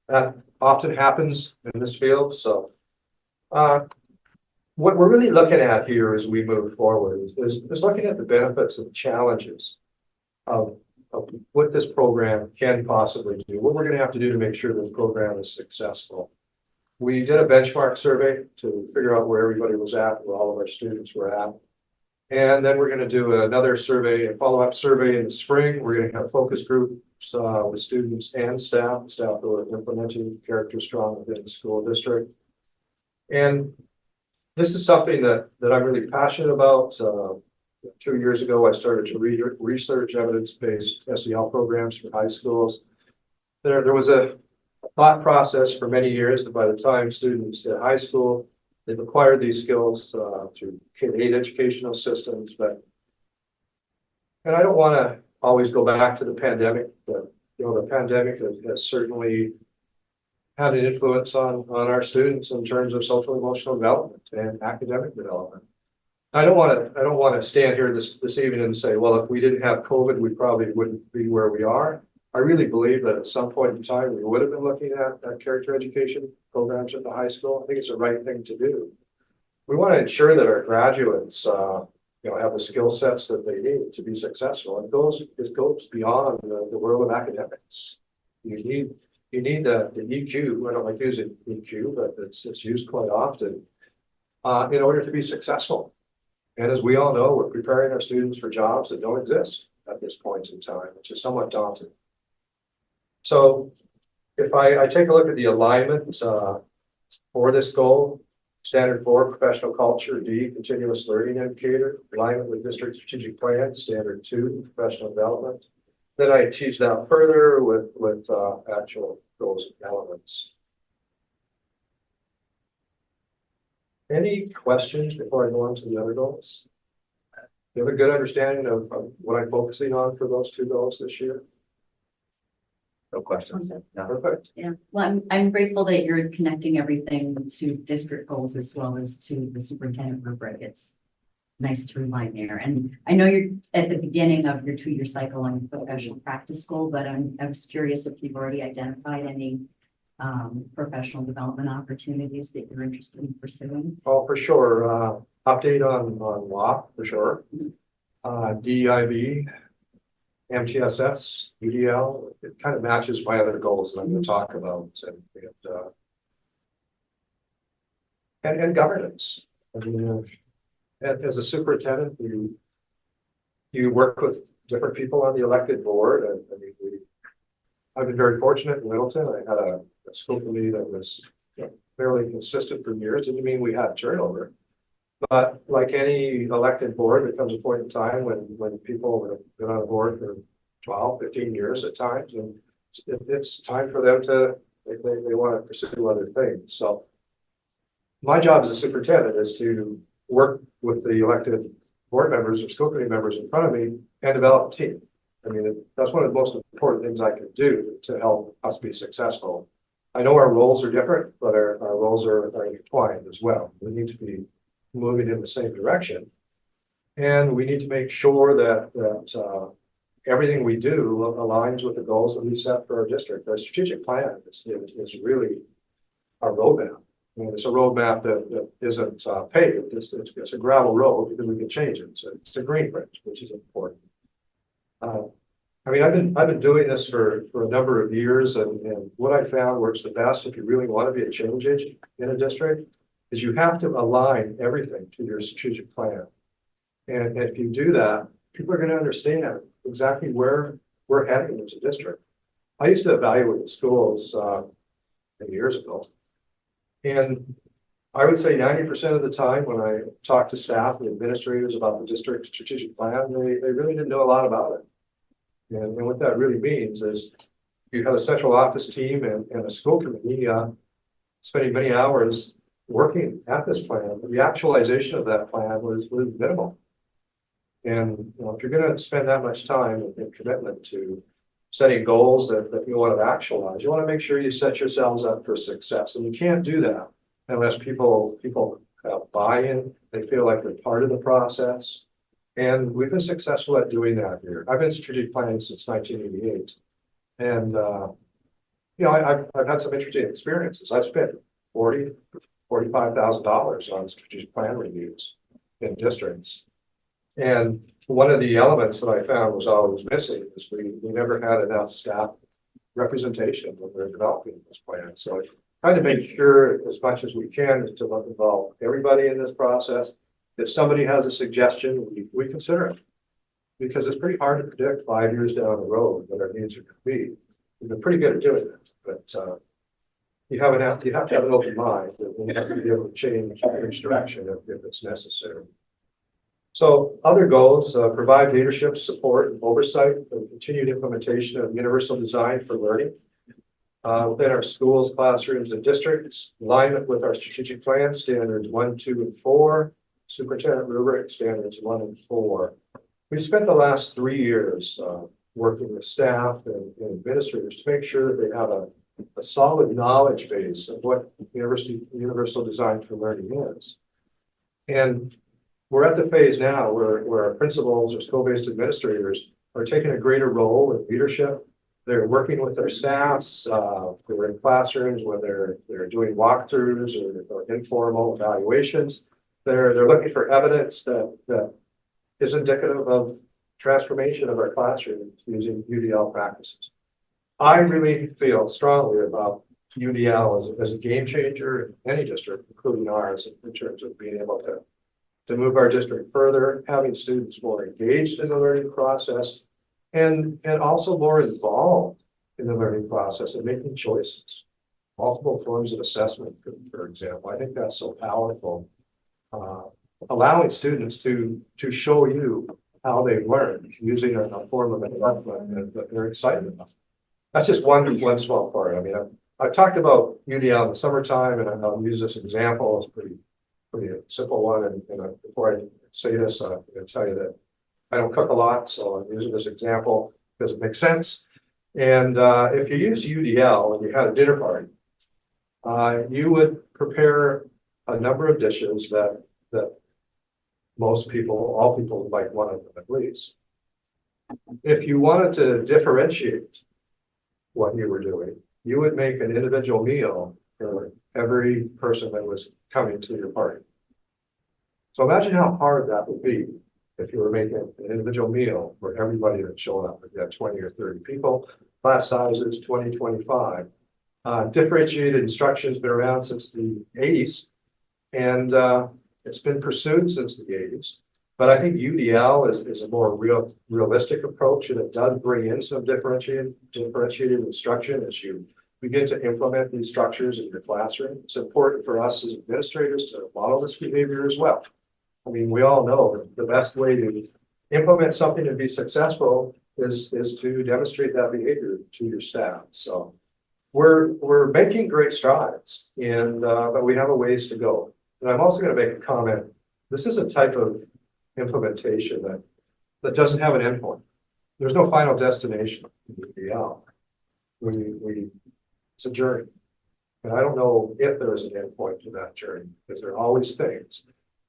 that often happens in this field. So what we're really looking at here as we move forward is looking at the benefits and the challenges of what this program can possibly do, what we're going to have to do to make sure this program is successful. We did a benchmark survey to figure out where everybody was at, where all of our students were at. And then we're going to do another survey, a follow-up survey in the spring. We're going to have focus groups with students and staff who are implementing Character Strong within the school district. And this is something that I'm really passionate about. 2 years ago, I started to research evidence-based SEL programs for high schools. There was a thought process for many years that by the time students at high school, they've acquired these skills through K-8 educational systems. And I don't want to always go back to the pandemic, but the pandemic has certainly had an influence on our students in terms of social emotional development and academic development. I don't want to stand here this evening and say, well, if we didn't have COVID, we probably wouldn't be where we are. I really believe that at some point in time, we would have been looking at character education programs at the high school. I think it's the right thing to do. We want to ensure that our graduates, have the skill sets that they need to be successful. And it goes beyond the world of academics. You need the EQ. I don't like using EQ, but it's used quite often in order to be successful. And as we all know, we're preparing our students for jobs that don't exist at this point in time, which is somewhat daunting. So if I take a look at the alignment for this goal, standard 4, professional culture, D, continuous learning indicator, alignment with district strategic plan, standard 2, professional development, then I teased out further with actual goals and elements. Any questions before I go on to the other goals? You have a good understanding of what I'm focusing on for those two goals this year? No questions. Perfect. Yeah, well, I'm grateful that you're connecting everything to district goals as well as to the superintendent rubric. It's nice to remind there. And I know you're at the beginning of your 2-year cycle on professional practice goal, but I was curious if you've already identified any professional development opportunities that you're interested in pursuing. Oh, for sure. Update on law, for sure. DEIB, MTSS, UDL, it kind of matches my other goals that I'm going to talk about. And governance. I mean, as a superintendent, you work with different people on the elected board. And I mean, I've been very fortunate in Middleton. I had a school committee that was fairly consistent for years. Didn't mean we had turnover. But like any elected board, there comes a point in time when people have been on board for 12, 15 years at times, and it's time for them to, they want to pursue other things. So my job as a superintendent is to work with the elected board members or school committee members in front of me and develop a team. I mean, that's one of the most important things I can do to help us be successful. I know our roles are different, but our roles are intertwined as well. We need to be moving in the same direction. And we need to make sure that everything we do aligns with the goals that we set for our district. Our strategic plan is really our roadmap. I mean, it's a roadmap that isn't paved. It's a gravel road because we can change it. So it's a green bridge, which is important. I mean, I've been doing this for a number of years, and what I found works the best if you really want to be a change agent in a district is you have to align everything to your strategic plan. And if you do that, people are going to understand exactly where we're heading as a district. I used to evaluate schools many years ago. And I would say 90% of the time when I talk to staff and administrators about the district strategic plan, they really didn't know a lot about it. And what that really means is you have a central office team and a school committee spending many hours working at this plan, but the actualization of that plan was minimal. And if you're going to spend that much time and commitment to setting goals that you want to actualize, you want to make sure you set yourselves up for success. And you can't do that unless people have buy-in, they feel like they're part of the process. And we've been successful at doing that here. I've been strategic planning since 1988. And I've had some interesting experiences. I've spent $45,000 on strategic plan reviews in districts. And one of the elements that I found was always missing is we never had enough staff representation when we were developing this plan. So trying to make sure as much as we can to involve everybody in this process. If somebody has a suggestion, we consider it. Because it's pretty hard to predict 5 years down the road what our needs are going to be. We've been pretty good at doing that, but you have to have an open mind and you have to be able to change direction if it's necessary. So other goals, provide leadership, support, and oversight for the continued implementation of universal design for learning within our schools, classrooms, and districts, alignment with our strategic plan standards 1, 2, and 4, superintendent rubric standards 1 and 4. We spent the last 3 years working with staff and administrators to make sure that they have a solid knowledge base of what universal design for learning is. And we're at the phase now where our principals or school-based administrators are taking a greater role in leadership. They're working with their staffs, they're in classrooms where they're doing walkthroughs or informal evaluations. They're looking for evidence that is indicative of transformation of our classrooms using UDL practices. I really feel strongly about UDL as a game changer in any district, including ours, in terms of being able to move our district further, having students more engaged in the learning process, and also more involved in the learning process and making choices. Multiple forms of assessment, for example. I think that's so powerful. Allowing students to show you how they've learned using a form of assessment that they're excited about. That's just one small part. I mean, I've talked about UDL in the summertime, and I'll use this example. It's pretty simple one. And before I say this, I'm going to tell you that I don't cook a lot, so I'm using this example because it makes sense. And if you use UDL and you had a dinner party, you would prepare a number of dishes that most people, all people would like one of them at least. If you wanted to differentiate what you were doing, you would make an individual meal for every person that was coming to your party. So imagine how hard that would be if you were making an individual meal for everybody that showed up. If you had 20 or 30 people, class sizes 20, 25. Differentiated instruction's been around since the 80s, and it's been pursued since the 80s. But I think UDL is a more realistic approach, and it does bring in some differentiated instruction as you begin to implement these structures in your classroom. It's important for us as administrators to model this behavior as well. I mean, we all know that the best way to implement something and be successful is to demonstrate that behavior to your staff. So we're making great strides, and but we have a ways to go. And I'm also going to make a comment. This is a type of implementation that doesn't have an endpoint. There's no final destination in UDL. It's a journey. And I don't know if there is an endpoint to that journey, because there are always things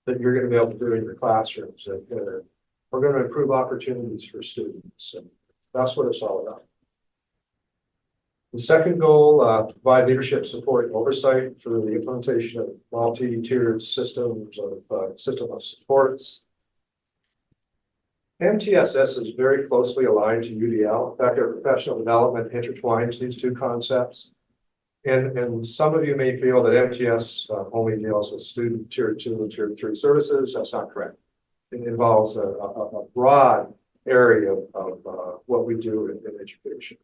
that you're going to be able to do in your classrooms that are going to improve opportunities for students. And that's what it's all about. The second goal, provide leadership support and oversight for the implementation of multi-tiered systems of supports. MTSS is very closely aligned to UDL. In fact, our professional development intertwines these two concepts. And some of you may feel that MTS only deals with student tier 2 and tier 3 services. That's not correct. It involves a broad area of what we do in education.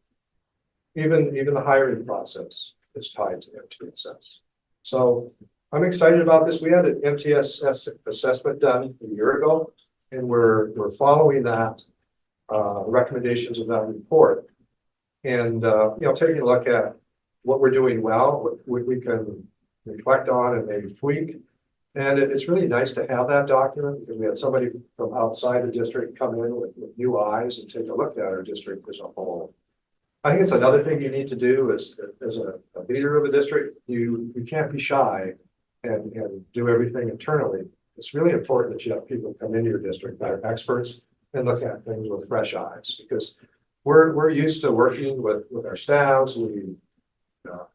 Even the hiring process is tied to MTSS. So I'm excited about this. We had an MTSS assessment done a year ago, and we're following that recommendations of that report, and taking a look at what we're doing well, what we can reflect on and maybe tweak. And it's really nice to have that document, because we had somebody from outside the district come in with new eyes and take a look at our district as a whole. I think it's another thing you need to do as a leader of a district. You can't be shy and do everything internally. It's really important that you have people come into your district that are experts and look at things with fresh eyes, because we're used to working with our staffs. We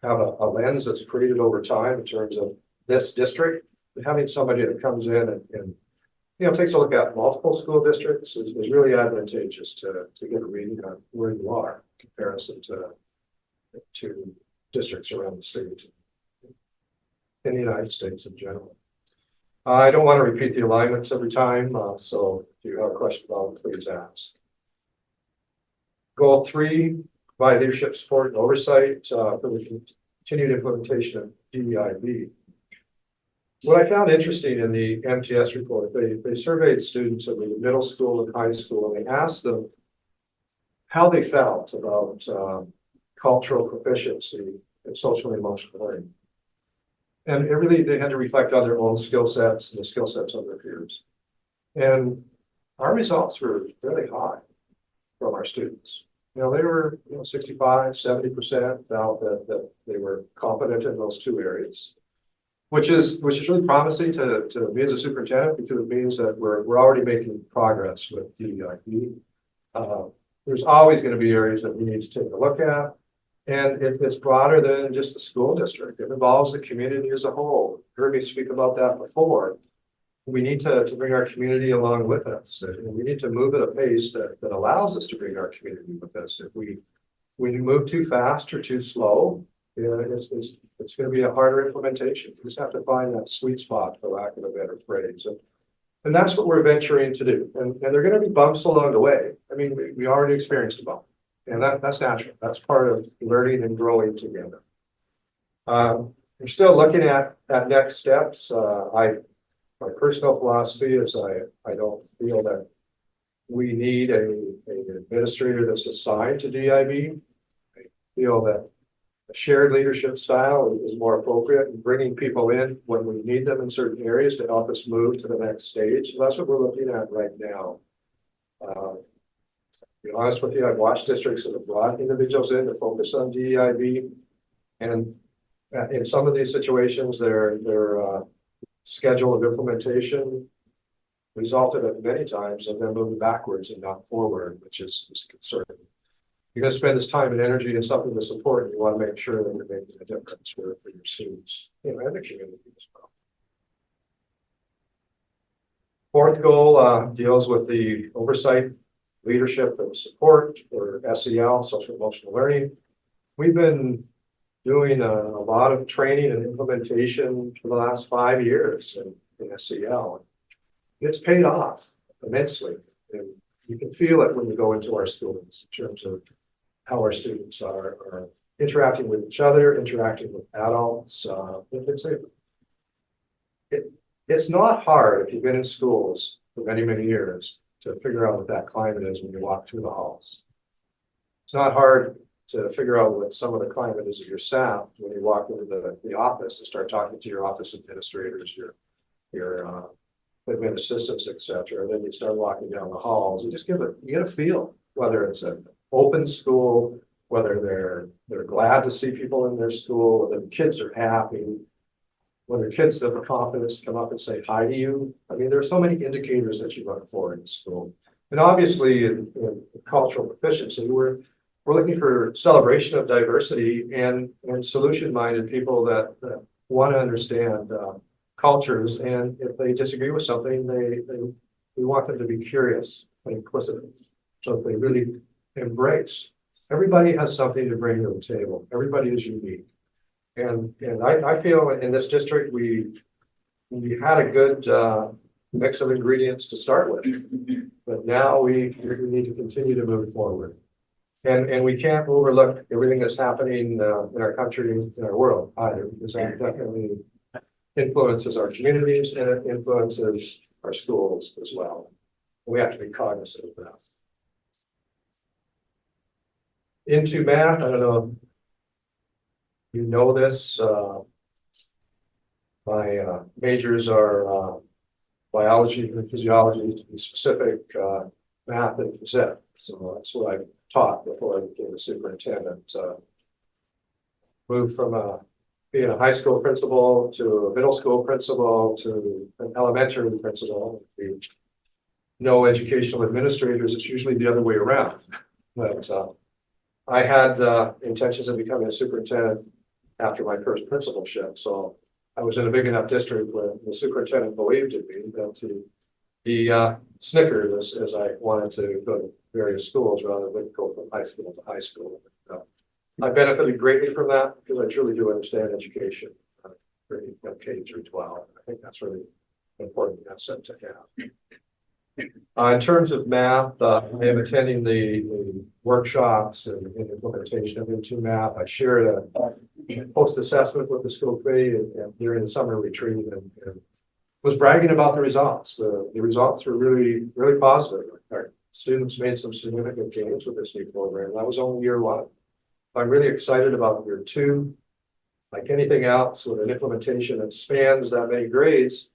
have a lens that's created over time in terms of this district. But having somebody that comes in and takes a look at multiple school districts is really advantageous to get a reading on where you are in comparison to districts around the state, in the United States in general. I don't want to repeat the alignments every time, so if you have a question about it, please ask. Goal 3, provide leadership support and oversight for the continued implementation of DEIB. What I found interesting in the MTS report, they surveyed students in the middle school and high school, and they asked them how they felt about cultural proficiency and social and emotional learning. And they had to reflect on their own skill sets and the skill sets of their peers. And our results were really high from our students. They were 65, 70% felt that they were competent in those two areas, which is really promising to me as a superintendent, because it means that we're already making progress with DEIB. There's always going to be areas that we need to take a look at. And it's broader than just the school district. It involves the community as a whole. You heard me speak about that before. We need to bring our community along with us. And we need to move at a pace that allows us to bring our community with us. If we move too fast or too slow, it's going to be a harder implementation. We just have to find that sweet spot, for lack of a better phrase. And that's what we're venturing to do. And there are going to be bumps along the way. I mean, we already experienced a bump. And that's natural. That's part of learning and growing together. We're still looking at next steps. My personal philosophy is I don't feel that we need an administrator that's assigned to DIB. I feel that a shared leadership style is more appropriate in bringing people in when we need them in certain areas to help us move to the next stage. So that's what we're looking at right now. To be honest with you, I've watched districts that have brought individuals in to focus on DEIB. And in some of these situations, their schedule of implementation resulted in many times of them moving backwards and not forward, which is concerning. You're going to spend this time and energy in something to support, and you want to make sure that you're making a difference for your students, and the community as well. Fourth goal deals with the oversight, leadership, and support for SEL, social emotional learning. We've been doing a lot of training and implementation for the last 5 years in SEL. It's paid off immensely, and you can feel it when you go into our schools in terms of how our students are interacting with each other, interacting with adults. It's not hard if you've been in schools for many, many years to figure out what that climate is when you walk through the halls. It's not hard to figure out what some of the climate is of your staff when you walk into the office and start talking to your office administrators, your admin assistants, etc. Then you start walking down the halls. You get a feel whether it's an open school, whether they're glad to see people in their school, whether the kids are happy, whether kids have the confidence to come up and say hi to you. I mean, there are so many indicators that you look for in school. And obviously in cultural proficiency, we're looking for celebration of diversity and solution-minded people that want to understand cultures. And if they disagree with something, we want them to be curious and inquisitive. So if they really embrace, everybody has something to bring to the table. Everybody is unique. And I feel in this district, we had a good mix of ingredients to start with, but now we need to continue to move forward. And we can't overlook everything that's happening in our country, in our world either, because that definitely influences our communities and it influences our schools as well. We have to be cognizant of that. Into math, I don't know if you know this, my majors are biology and physiology, to be specific, math and phys ed. So that's what I taught before I became a superintendent. Moved from being a high school principal to a middle school principal to an elementary principal. No educational administrators, it's usually the other way around. But I had intentions of becoming a superintendent after my first principalship. So I was in a big enough district where the superintendent believed in me that he snickered as I wanted to go to various schools rather than go from high school to high school. I benefited greatly from that because I truly do understand education, K through 12. I think that's really important asset to have. In terms of math, I am attending the workshops and implementation of Into Math. I shared a post-assessment with the school committee and during the summer retreat and was bragging about the results. The results were really, really positive. Our students made some significant gains with this new program. That was only year one. I'm really excited about year two. Like anything else with an implementation that spans that many grades,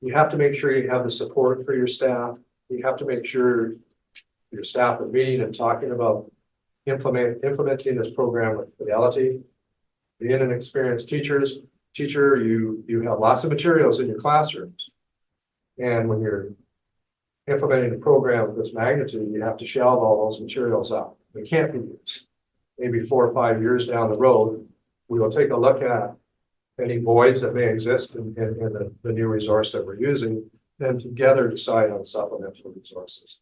you have to make sure you have the support for your staff. You have to make sure your staff are meeting and talking about implementing this program with fidelity. Being an experienced teacher, you have lots of materials in your classrooms. And when you're implementing a program of this magnitude, you have to shelve all those materials out. They can't be used. Maybe 4 or 5 years down the road, we will take a look at any voids that may exist in the new resource that we're using, then together decide on supplemental resources.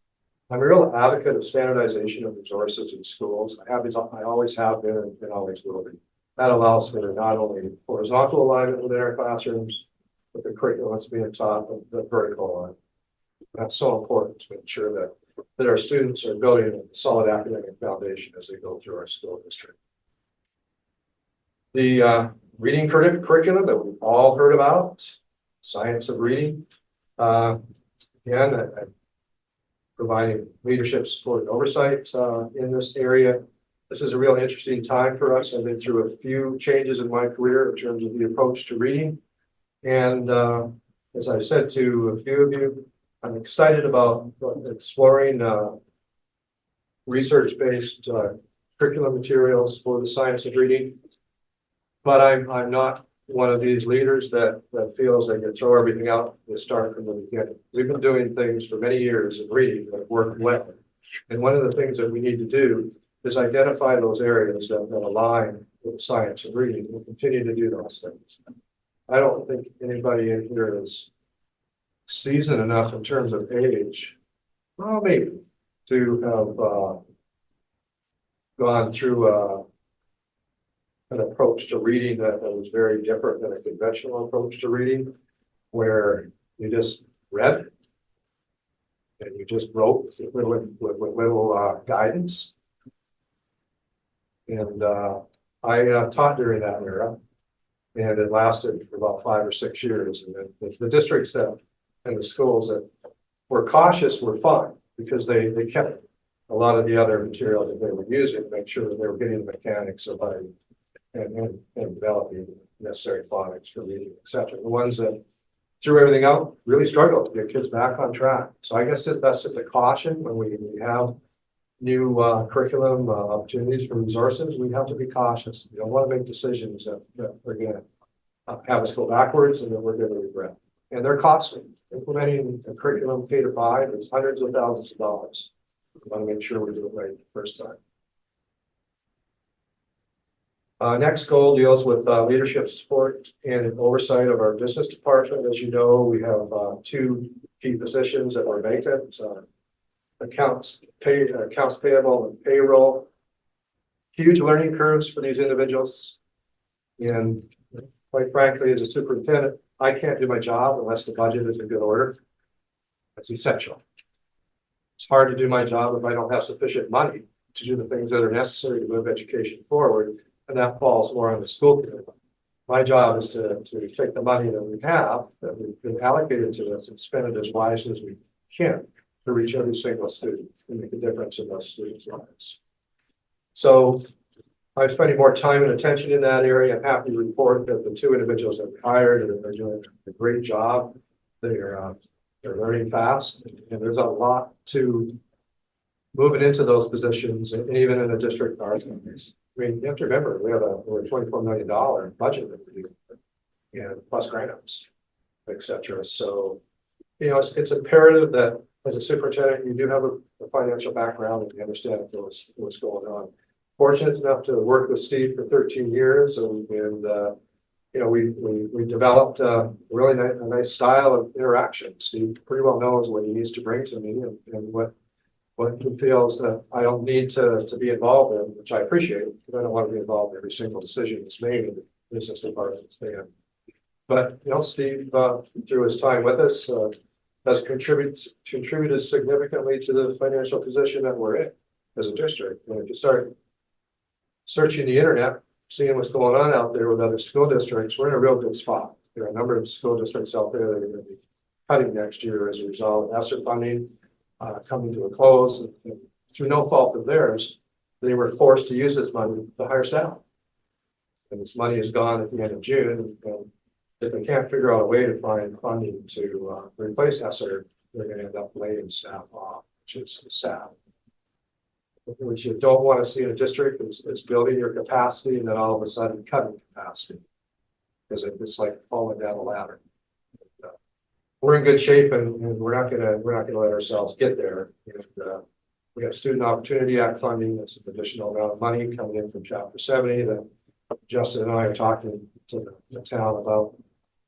I'm a real advocate of standardization of resources in schools. I always have been and always will be. That allows for not only horizontal alignment within our classrooms, but the curriculum that's being taught, the vertical alignment. That's so important to ensure that our students are building a solid academic foundation as they go through our school district. The reading curriculum that we've all heard about, science of reading. Again, providing leadership support and oversight in this area. This is a real interesting time for us. I've been through a few changes in my career in terms of the approach to reading. And as I said to a few of you, I'm excited about exploring research-based curriculum materials for the science of reading. But I'm not one of these leaders that feels they can throw everything out and start from the beginning. We've been doing things for many years in reading that work well. And one of the things that we need to do is identify those areas that align with the science of reading. We'll continue to do those things. I don't think anybody in here is seasoned enough in terms of age, well, maybe, to have gone through an approach to reading that was very different than a conventional approach to reading, where you just read and you just wrote with little guidance. And I taught during that era, and it lasted for about 5 or 6 years. And then the districts that and the schools that were cautious were fine, because they kept a lot of the other material that they were using to make sure that they were getting the mechanics of writing and developing necessary phonics for reading, etc. The ones that threw everything out really struggled to get kids back on track. So I guess that's just a caution when we have new curriculum opportunities for resources. We have to be cautious. We don't want to make decisions that are going to have us go backwards and that we're going to regret. And they're costly. Implementing a curriculum K to 5 is hundreds of thousands of dollars. We want to make sure we do it right the first time. Next goal deals with leadership support and oversight of our business department. As you know, we have 2 key positions that we're vacant: accounts payable and payroll. Huge learning curves for these individuals, and quite frankly, as a superintendent, I can't do my job unless the budget is in good order. That's essential. It's hard to do my job if I don't have sufficient money to do the things that are necessary to move education forward. And that falls more on the school committee. My job is to take the money that we have, that we've been allocated to us, and spend it as wisely as we can to reach every single student and make a difference in those students' lives. So I'm spending more time and attention in that area. I'm happy to report that the 2 individuals that we hired are doing a great job. They're learning fast, and there's a lot to moving into those positions, and even in the district our companies. I mean, you have to remember, we have over $24 million budget that we do, and plus grants, et cetera. So, you know, it's imperative that as a superintendent, you do have a financial background and you understand what's going on. Fortunate enough to work with Steve for 13 years, and you know, we developed a really nice style of interaction. Steve pretty well knows what he needs to bring to me and what he feels that I don't need to be involved in, which I appreciate, because I don't want to be involved in every single decision that's made in the business department. But, you know, Steve, through his time with us, has contributed significantly to the financial position that we're in as a district. And if you start searching the internet, seeing what's going on out there with other school districts, we're in a real good spot. There are a number of school districts out there that are going to be cutting next year as a result of ESSER funding coming to a close. And through no fault of theirs, they were forced to use this money to hire staff. And this money is gone at the end of June. And if they can't figure out a way to find funding to replace ESSER, they're going to end up laying staff off, which is sad. What you don't want to see in a district is building your capacity and then all of a sudden cutting capacity, because it's like falling down a ladder. We're in good shape, and we're not gonna let ourselves get there. And, we have Student Opportunity Act funding. That's an additional amount of money coming in from Chapter 70 that Justin and I are talking to the town about.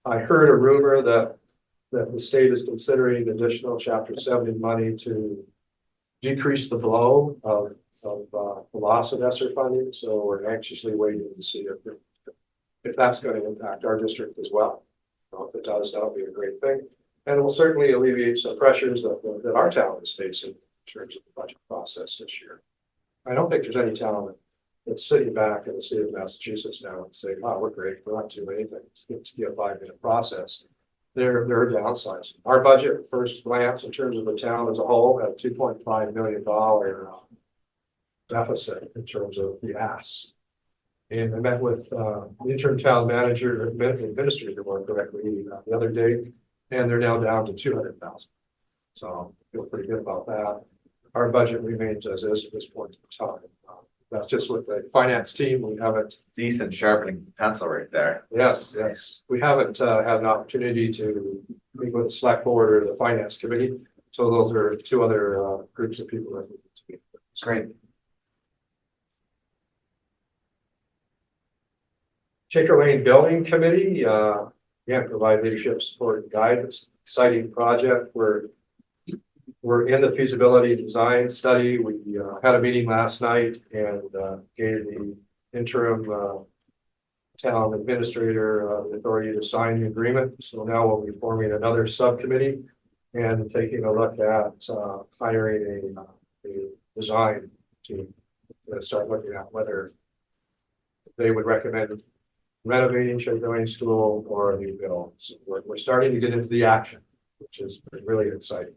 I heard a rumor that the state is considering additional Chapter 70 money to decrease the blow of the loss of ESSER funding. So we're anxiously waiting to see if that's going to impact our district as well. If it does, that'll be a great thing. And it will certainly alleviate some pressures that our town is facing in terms of the budget process this year. I don't think there's any town that's sitting back in the state of Massachusetts now and saying, "Oh, we're great. We're not doing anything. It's going to be a 5-minute process." they're downsizing. Our budget at first glance in terms of the town as a whole had $2.5 million deficit in terms of the ask. And I met with the interim town manager, administrator more correctly, the other day, and they're now down to 200,000. So I feel pretty good about that. Our budget remains as is at this point in time. That's just with the finance team. We haven't. Decent sharpening pencil right there. Yes. We haven't had an opportunity to meet with the select board or the finance committee. So those are two other groups of people that we need to meet with. It's great. Shaker Lane Building Committee, provide leadership, support, and guidance. Exciting project. We're in the feasibility design study. We had a meeting last night and gave the interim town administrator the authority to sign the agreement. So now we'll be forming another subcommittee and taking a look at hiring a design team to start looking at whether they would recommend renovating Shaker Lane School or a new build. So we're starting to get into the action, which is really exciting.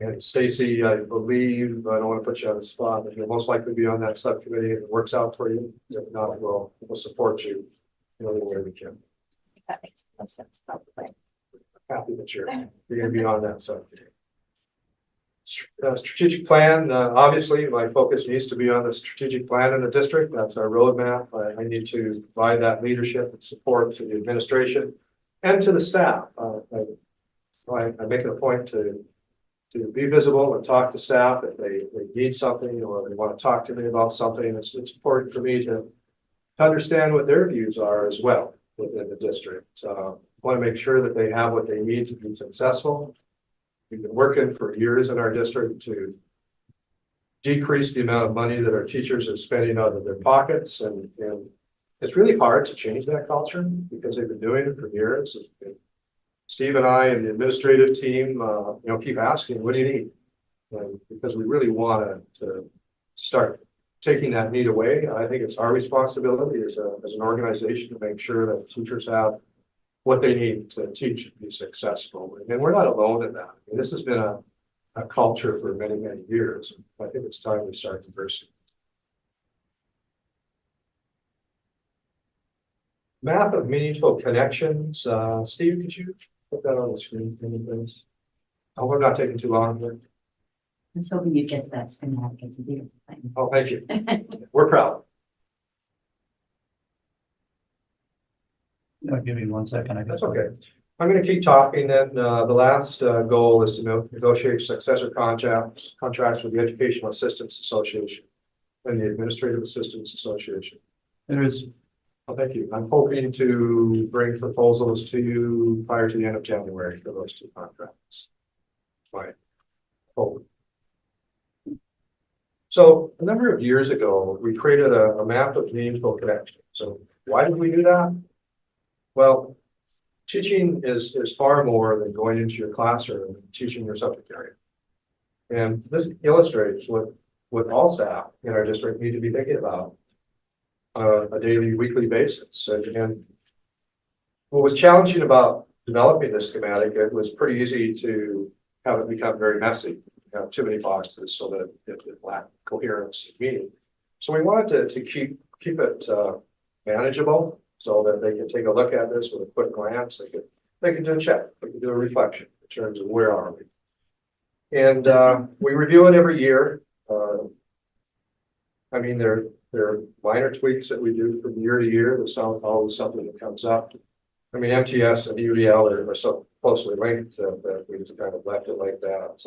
And Stacy, I believe, I don't want to put you on the spot, but you'll most likely be on that subcommittee if it works out for you. If not, we'll support you in any way we can. That makes no sense, probably. Happy that you're going to be on that subcommittee. Strategic plan, obviously, my focus needs to be on the strategic plan in the district. That's our roadmap. I need to provide that leadership and support to the administration and to the staff. I make it a point to be visible and talk to staff if they need something or they want to talk to me about something. It's important for me to understand what their views are as well within the district. I want to make sure that they have what they need to be successful. We've been working for years in our district to decrease the amount of money that our teachers are spending out of their pockets. And it's really hard to change that culture because they've been doing it for years. Steve and I and the administrative team, keep asking, what do you need? And because we really want to start taking that need away. I think it's our responsibility as an organization to make sure that teachers have what they need to teach and be successful. And we're not alone in that. I mean, this has been a culture for many, many years. I think it's time we start reversing. Map of meaningful connections. Steve, could you put that on the screen, please? Oh, we're not taking too long here. I was hoping you'd get to that schematic. It's a beautiful thing. Oh, thank you. We're proud. Give me 1 second. I guess. That's okay. I'm going to keep talking then. The last goal is to negotiate successor contracts with the Educational Assistants Association and the Administrative Assistants Association. There is. Well, thank you. I'm hoping to bring proposals to you prior to the end of January for those two contracts. My hope. So a number of years ago, we created a map of meaningful connections. So why did we do that? Well, teaching is far more than going into your classroom and teaching your subject area. And this illustrates what all staff in our district need to be thinking about on a daily, weekly basis. And what was challenging about developing this schematic, it was pretty easy to have it become very messy. You have too many boxes so that it lacked coherence and meaning. So we wanted to keep it manageable so that they can take a look at this with a quick glance. They can do a check, they can do a reflection in terms of where are we. And we review it every year. There are minor tweaks that we do from year to year. There's always something that comes up. MTS and UDL are so closely linked that we just kind of left it like that.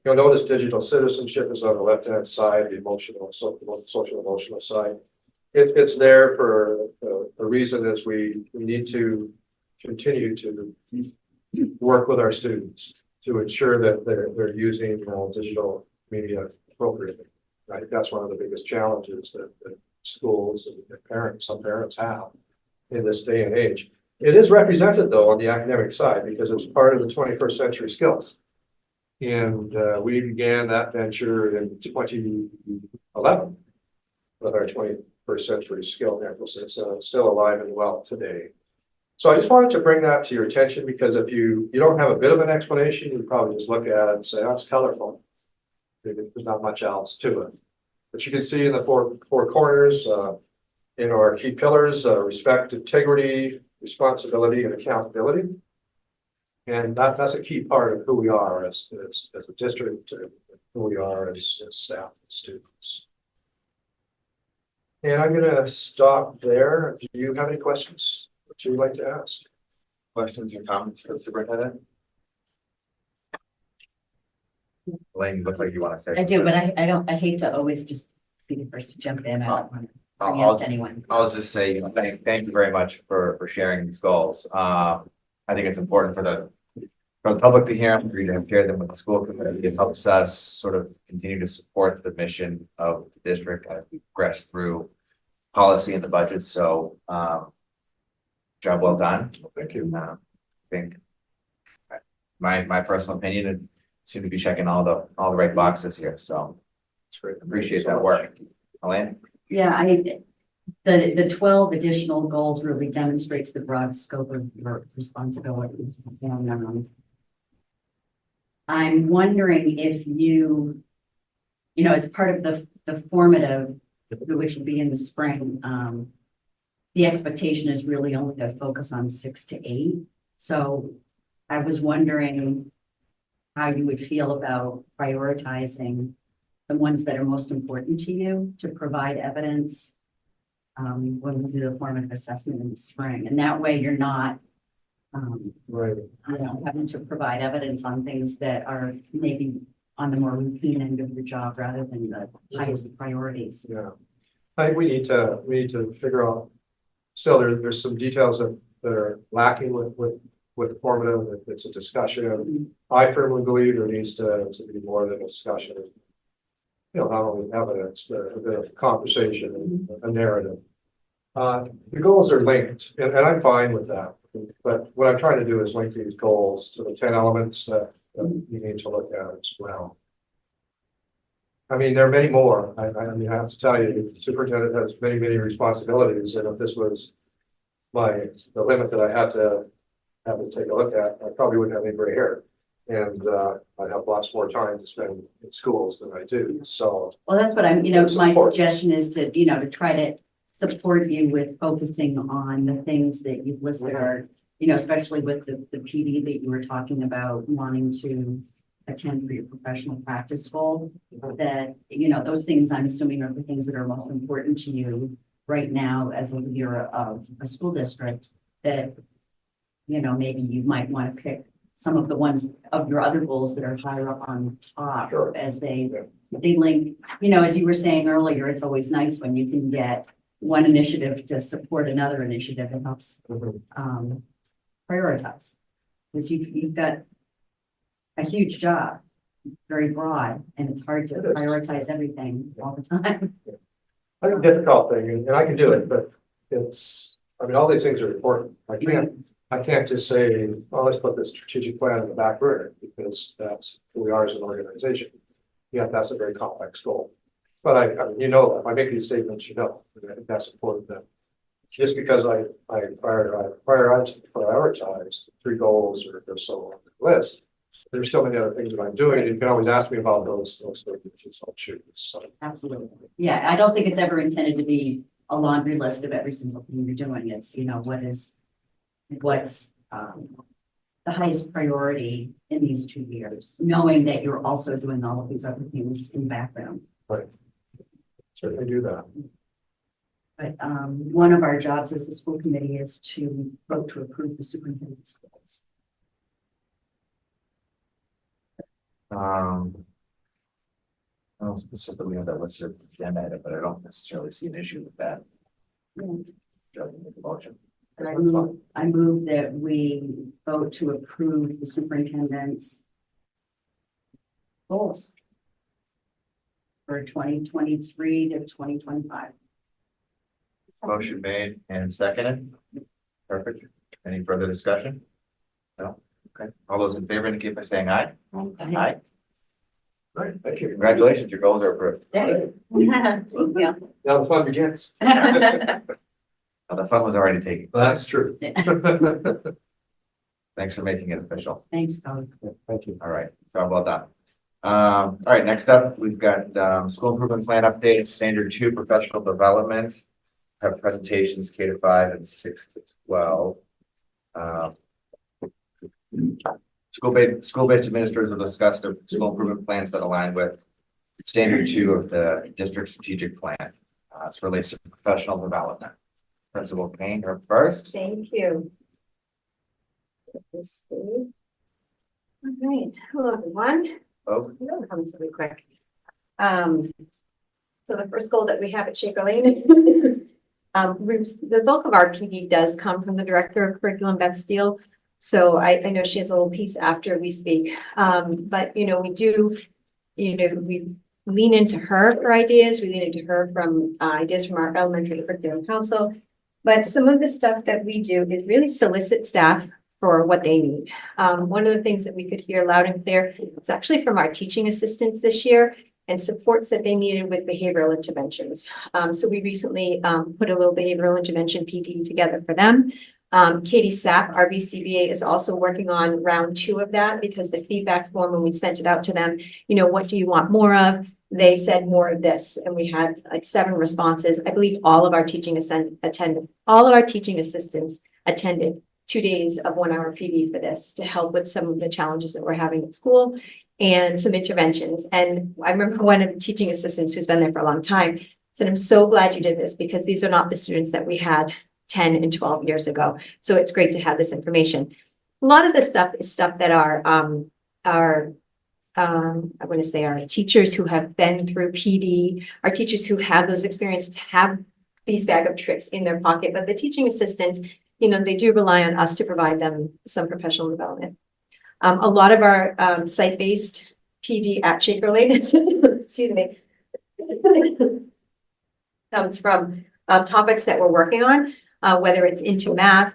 You'll notice digital citizenship is on the left-hand side, the social emotional side. It's there for a reason is we need to continue to work with our students to ensure that they're using digital media appropriately. I think that's one of the biggest challenges that schools and some parents have in this day and age. It is represented though on the academic side because it's part of the 21st century skills. And we began that venture in 2011 with our 21st century skill emphasis. It's still alive and well today. So I just wanted to bring that to your attention because if you don't have a bit of an explanation, you probably just look at it and say, oh, it's colorful. There's not much else to it. But you can see in the four corners, in our key pillars, respect, integrity, responsibility, and accountability. And that's a key part of who we are as a district, who we are as staff and students. And I'm gonna stop there. Do you have any questions that you would like to ask? Questions or comments for the superintendent? Elaine, you look like you want to say. I do, but I hate to always just be the first to jump in. I don't want to bring I'll- up to anyone. I'll just say, thank you very much for sharing these goals. I think it's important for the public to hear them, for you to share them with the school committee. It helps us sort of continue to support the mission of the district as we progress through policy and the budget. So, job well done. Thank you. I think my personal opinion, it seemed to be checking all the right boxes here. So It's great. appreciate that work. Elaine? Yeah, the 12 additional goals really demonstrates the broad scope of your responsibilities. And, I'm wondering if you know, as part of the formative, which will be in the spring, the expectation is really only to focus on 6 to 8. So I was wondering how you would feel about prioritizing the ones that are most important to you to provide evidence when we do the formative assessment in the spring. And that way you're not Right. having to provide evidence on things that are maybe on the more routine end of your job rather than the highest priorities. Yeah. I think we need to figure out, still there's some details that are lacking with formative. It's a discussion. I firmly believe there needs to be more than a discussion. You know, not only evidence, but a bit of conversation, a narrative. The goals are linked, and I'm fine with that. But what I'm trying to do is link these goals to the 10 elements that you need to look at as well. I mean, there are many more. I mean, I have to tell you, the superintendent has many responsibilities, and if this was the limit that I had to take a look at, I probably wouldn't have any gray hair. And I'd have lots more time to spend in schools than I do. So, Well, that's what my Support. suggestion is to try to support you with focusing on the things that you've listed are, especially with the PD that you were talking about wanting to attend for your professional practice goal, that, those things I'm assuming are the things that are most important to you right now as a leader of a school district that, maybe you might want to pick some of the ones of your other goals that are higher up on top Sure. as they link, as you were saying earlier, it's always nice when you can get one initiative to support another initiative. It helps prioritize. Because you've got a huge job, very broad, and it's hard to It is. prioritize everything all the time. I think difficult thing, and I can do it, but all these things are important. I can't just say, oh, let's put this strategic plan in the back burner because that's who we are as an organization. Yeah, that's a very complex goal. But if I make these statements, and I think that's important that just because I prioritize 3 goals or so on the list, there's still many other things that I'm doing. You can always ask me about those things, I'll choose. So, Absolutely. Yeah, I don't think it's ever intended to be a laundry list of every single thing you're doing. It's, what's the highest priority in these 2 years, knowing that you're also doing all of these other things in the background. certainly do that. But one of our jobs as a school committee is to vote to approve the superintendent's goals. I don't specifically have that listed agenda item, but I don't necessarily see an issue with that. Joe, you make a motion. And I move that we vote to approve the superintendent's goals for 2023 to 2025. Motion made and seconded. Perfect. Any further discussion? No? Okay. All those in favor indicate by saying aye. Aye. All right, thank you. Congratulations, your goals are approved. Yeah. Now the fun begins. The fun was already taken. That's true. Thanks for making it official. Thanks, Cody. Thank you. All right, job well done. All right, next up, we've got school improvement plan update, standard 2 professional development. Have presentations K-5 and 6-12. School-based administrators will discuss their school improvement plans that align with standard 2 of the district strategic plan. It relates to professional development. Principal Payne, you're up first. Thank you. Let's see. All right, hello, everyone. Oh, It'll come really quick. So the first goal that we have at Shaker Lane, the bulk of our PD does come from the Director of Curriculum, Beth Steele. So I know she has a little piece after we speak. But, we do, we lean into her for ideas. We lean into her from ideas from our elementary curriculum council. But some of the stuff that we do is really solicit staff for what they need. One of the things that we could hear loud and clear was actually from our teaching assistants this year and supports that they needed with behavioral interventions. So we recently put a little behavioral intervention PD together for them. Katie Sapp, our BCBA, is also working on round 2 of that because the feedback form, when we sent it out to them, what do you want more of? They said more of this, and we had like 7 responses. I believe all of our teaching assistants attended 2 days of 1-hour PD for this to help with some of the challenges that we're having at school and some interventions. And I remember one of the teaching assistants who's been there for a long time said, I'm so glad you did this because these are not the students that we had 10 and 12 years ago. So it's great to have this information. A lot of this stuff is stuff that I'm going to say our teachers who have been through PD, our teachers who have those experiences have these bag of tricks in their pocket, but the teaching assistants, they do rely on us to provide them some professional development. A lot of our site-based PD at Shaker Lane, excuse me, comes from topics that we're working on, whether it's into math,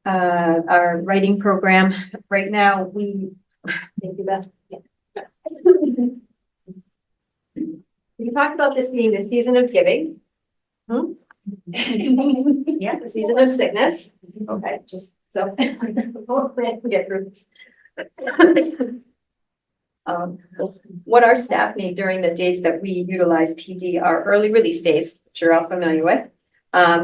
our writing program. Right now, thank you, Beth. We talked about this being the season of giving. Yeah, the season of sickness. Okay, just so get through this. What our staff need during the days that we utilize PD are early release days, which you're all familiar with.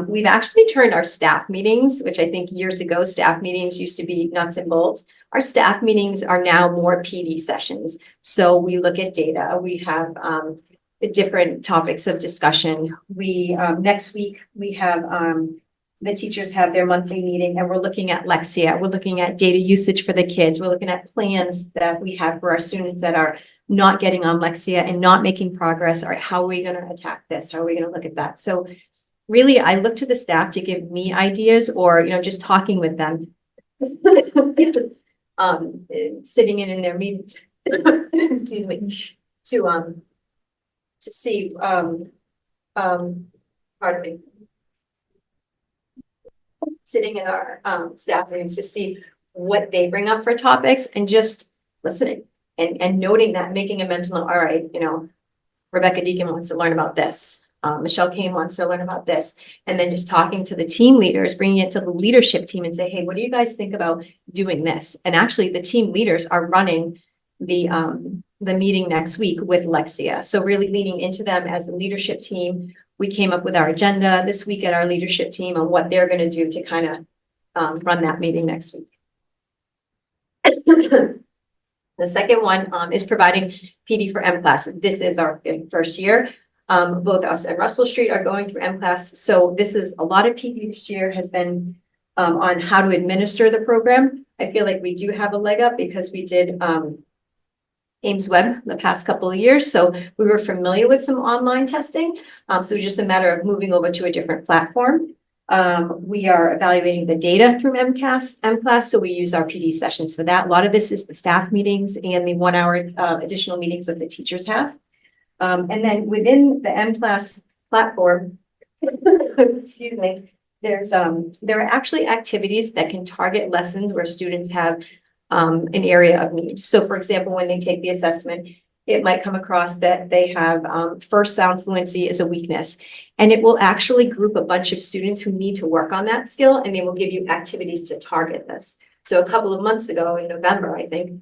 We've actually turned our staff meetings, which I think years ago, staff meetings used to be nuts and bolts. Our staff meetings are now more PD sessions. So we look at data. We have different topics of discussion. We next week, we have the teachers have their monthly meeting and we're looking at Lexia. We're looking at data usage for the kids. We're looking at plans that we have for our students that are not getting on Lexia and not making progress. Or how are we going to attack this? How are we going to look at that? So really, I look to the staff to give me ideas or, just talking with them, sitting in their meetings, excuse me, to see, pardon me, sitting in our staff meetings to see what they bring up for topics and just listening and noting that, making a mental note. All right, Rebecca Deacon wants to learn about this. Michelle Kane wants to learn about this, and then just talking to the team leaders, bringing it to the leadership team and say, hey, what do you guys think about doing this? And actually the team leaders are running the meeting next week with Lexia. So really leaning into them as the leadership team. We came up with our agenda this week at our leadership team on what they're going to do to kind of run that meeting next week. The second one is providing PD for M-Class. This is our first year. Both us and Russell Street are going through M-Class. So this is a lot of PD this year has been on how to administer the program. I feel like we do have a leg up because we did Ames Web the past couple of years. So we were familiar with some online testing. So it's just a matter of moving over to a different platform. We are evaluating the data through M-Class. So we use our PD sessions for that. A lot of this is the staff meetings and the 1-hour additional meetings that the teachers have. And then within the M-Class platform, excuse me, there are actually activities that can target lessons where students have an area of need. So for example, when they take the assessment, it might come across that they have first sound fluency is a weakness. And it will actually group a bunch of students who need to work on that skill, and they will give you activities to target this. So a couple of months ago, in November, I think,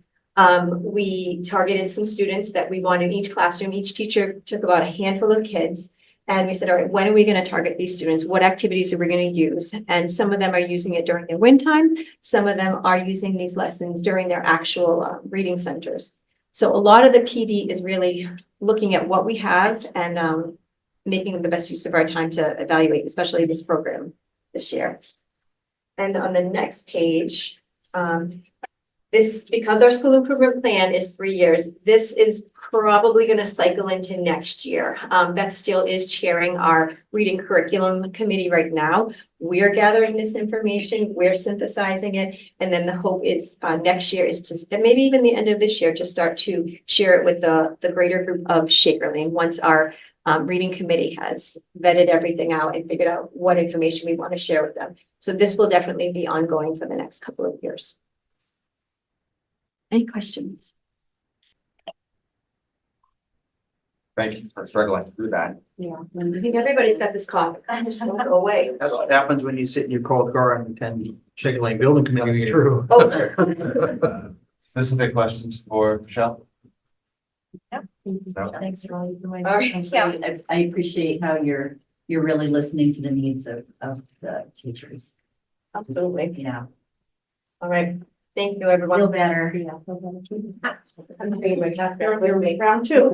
we targeted some students that we wanted in each classroom. Each teacher took about a handful of kids. And we said, all right, when are we going to target these students? What activities are we going to use? And some of them are using it during their win time. Some of them are using these lessons during their actual reading centers. So a lot of the PD is really looking at what we have and making the best use of our time to evaluate, especially this program this year. And on the next page, because our school improvement plan is 3 years, this is probably going to cycle into next year. Beth Steele is chairing our reading curriculum committee right now. We're gathering this information, we're synthesizing it, and then the hope is next year is to, and maybe even the end of this year, to start to share it with the greater group of Shaker Lane once our reading committee has vetted everything out and figured out what information we want to share with them. So this will definitely be ongoing for the next couple of years. Any questions? Thank you for struggling through that. Yeah, I think everybody's got this cough. I just won't go away. That's what happens when you sit in your cold car and attend Shaker Lane Building Committee meeting. True. Oh, Specific questions for Michelle? No? Thanks, Ronnie, for my. All right, yeah. I appreciate how you're really listening to the needs of the teachers. absolutely. Yeah. All right. Thank you, Feel everyone. better. I'm taking my cat there. We'll make round two.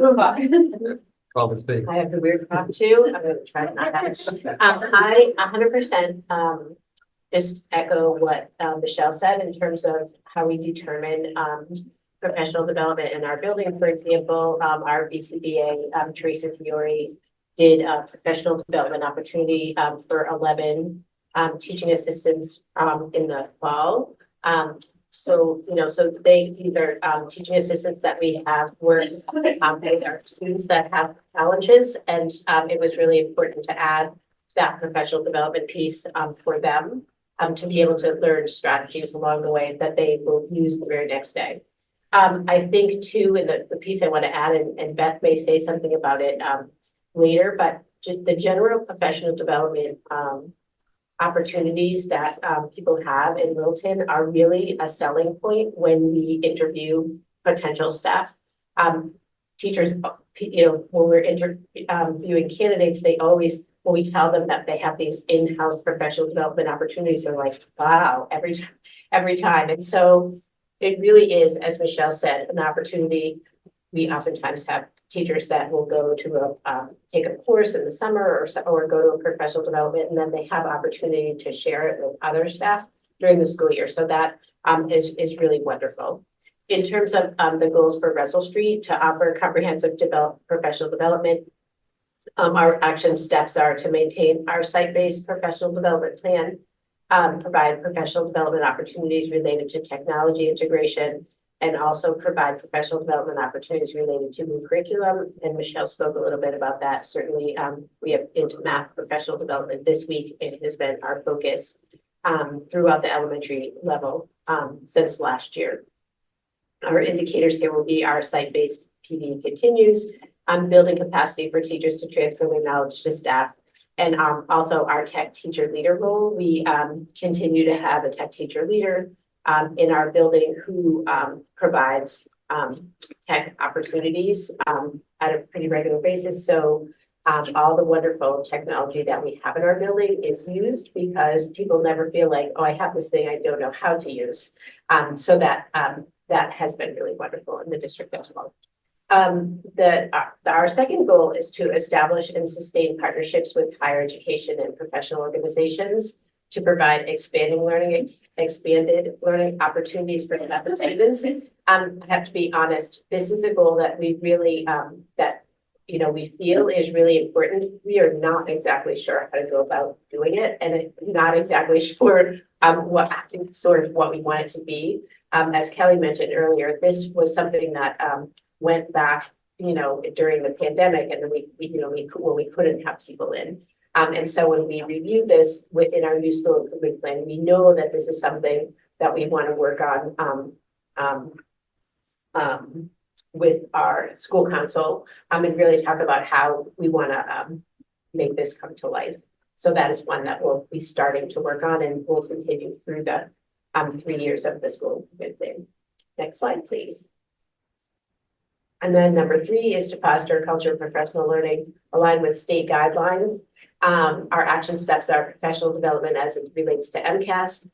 Probably big. I have the weird cough too. I'm gonna try to not have it. I 100% just echo what Michelle said in terms of how we determine professional development in our building. For example, our BCBA, Teresa Fiore, did a professional development opportunity for 11 teaching assistants in the fall. So, so these are teaching assistants that we have work with our students that have challenges. And it was really important to add that professional development piece for them to be able to learn strategies along the way that they will use the very next day. I think too, in the piece I want to add, and Beth may say something about it later, but the general professional development opportunities that people have in Littleton are really a selling point when we interview potential staff. Teachers, when we're interviewing candidates, they always, when we tell them that they have these in-house professional development opportunities, they're like, wow, every time. And so it really is, as Michelle said, an opportunity. We oftentimes have teachers that will go to take a course in the summer or go to a professional development, and then they have opportunity to share it with other staff during the school year. So that is really wonderful. In terms of the goals for Russell Street to offer comprehensive professional development, our action steps are to maintain our site-based professional development plan, provide professional development opportunities related to technology integration, and also provide professional development opportunities related to new curriculum. And Michelle spoke a little bit about that. Certainly, we have into math professional development this week. It has been our focus throughout the elementary level since last year. Our indicators here will be our site-based PD continues, building capacity for teachers to transfer their knowledge to staff, and also our tech teacher leader role. We continue to have a tech teacher leader in our building who provides tech opportunities at a pretty regular basis. So all the wonderful technology that we have in our building is used because people never feel like, oh, I have this thing I don't know how to use. So that has been really wonderful in the district as well. Our second goal is to establish and sustain partnerships with higher education and professional organizations to provide expanded learning opportunities for the students. I have to be honest, this is a goal that we really, we feel is really important. We are not exactly sure how to go about doing it, and not exactly sure what we want it to be. As Kelly mentioned earlier, this was something that went back, during the pandemic, and then when we couldn't have people in. And so when we review this within our new school improvement plan, we know that this is something that we want to work on with our school council, and really talk about how we want to, make this come to life. So that is one that we'll be starting to work on and will continue through the, 3 years of the school good thing. Next slide, please. And then number 3 is to foster a culture of professional learning aligned with state guidelines. Our action steps are professional development as it relates to MCAS.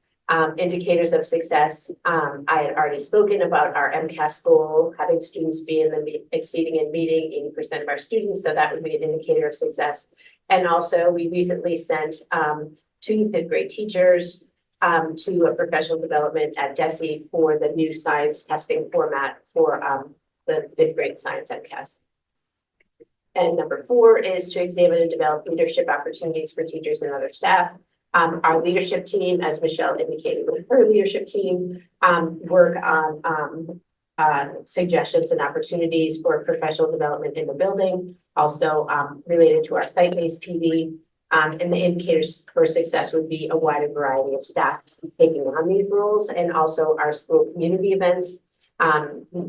Indicators of success. I had already spoken about our MCAS goal, having students be in the exceeding and meeting 80% of our students. So that would be an indicator of success. And also we recently sent 2 5th grade teachers to a professional development at DESE for the new science testing format for the 5th grade science MCAS. And number 4 is to examine and develop leadership opportunities for teachers and other staff. Our leadership team, as Michelle indicated with her leadership team, work on suggestions and opportunities for professional development in the building, also related to our site-based PD. And the indicators for success would be a wider variety of staff taking on these roles, and also our school community events,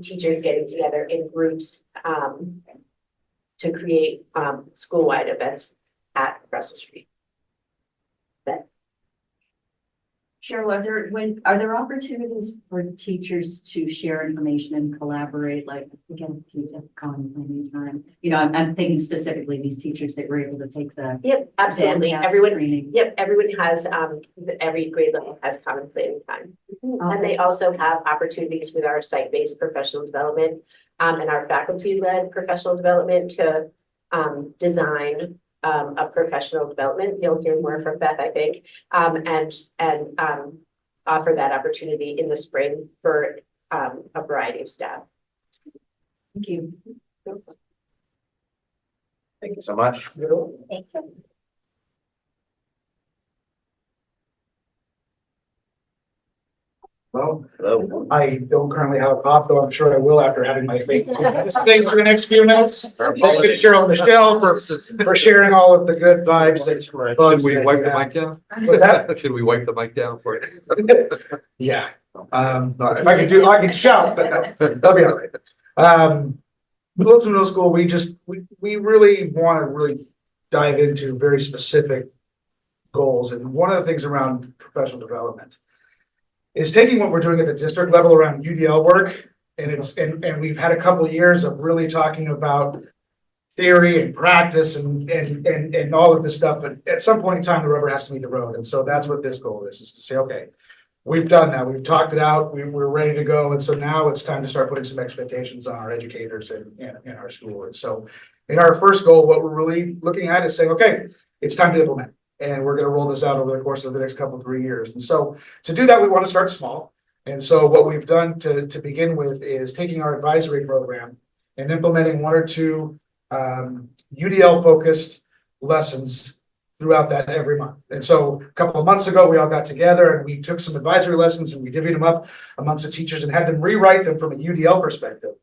teachers getting together in groups to create school-wide events at Russell Street. Cheryl, are there opportunities for teachers to share information and collaborate, like, again, if you have common planning time? You know, I'm thinking specifically these teachers that were able to take the. Yep, absolutely. MCAS Everyone, training. yep, everyone has, every grade level has common planning time. And they also have opportunities with our site-based professional development, and our faculty-led professional development to design a professional development. You'll hear more from Beth, I think, and offer that opportunity in the spring for a variety of staff. Thank you. Thank you so much. Thank you. Well, Hello. I don't currently have a cough, though I'm sure I will after having my face. Stay for the next few minutes. Thank you to Cheryl and Michelle for sharing all of the good vibes. Should we wipe the mic down? What's that? Should we wipe the mic down for you? Yeah. If I can shout, but that'll be all right. Littleton Middle School, we really want to really dive into very specific goals. And one of the things around professional development is taking what we're doing at the district level around UDL work. And we've had a couple of years of really talking about theory and practice and all of this stuff. But at some point in time, the rubber has to meet the road. And so that's what this goal is to say, okay, we've done that. We've talked it out. We're ready to go. And so now it's time to start putting some expectations on our educators and our school. And so in our first goal, what we're really looking at is saying, okay, it's time to implement. And we're going to roll this out over the course of the next couple of 3 years. And so to do that, we want to start small. And so what we've done to begin with is taking our advisory program and implementing 1 or 2 UDL focused lessons throughout that every month. And so a couple of months ago, we all got together and we took some advisory lessons and we divvied them up amongst the teachers and had them rewrite them from a UDL perspective.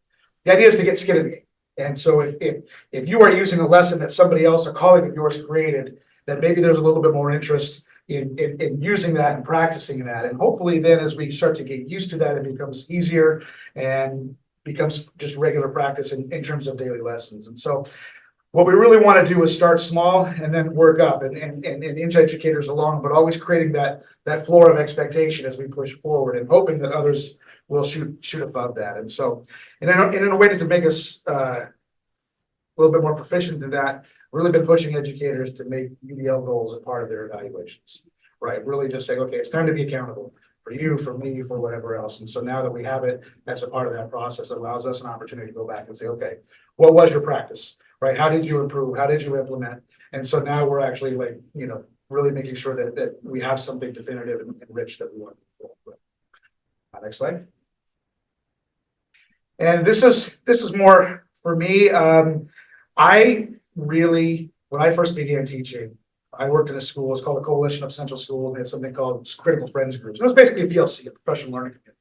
The idea is to get skin in the game. And so if you are using a lesson that somebody else, a colleague of yours created, that maybe there's a little bit more interest in using that and practicing that. And hopefully then as we start to get used to that, it becomes easier and becomes just regular practice in terms of daily lessons. And so what we really want to do is start small and then work up and inch educators along, but always creating that floor of expectation as we push forward and hoping that others will shoot above that. And so, and in a way to make us a little bit more proficient in that, really been pushing educators to make UDL goals a part of their evaluations, right? Really just saying, okay, it's time to be accountable for you, for me, for whatever else. And so now that we have it as a part of that process, it allows us an opportunity to go back and say, okay, what was your practice, right? How did you improve? How did you implement? And so now we're actually really making sure that we have something definitive and rich that we want to move forward with. Next slide. And this is more for me. When I first began teaching, I worked in a school. It's called a Coalition of Central Schools. They had something called Critical Friends Groups. It was basically a PLC, a professional learning community.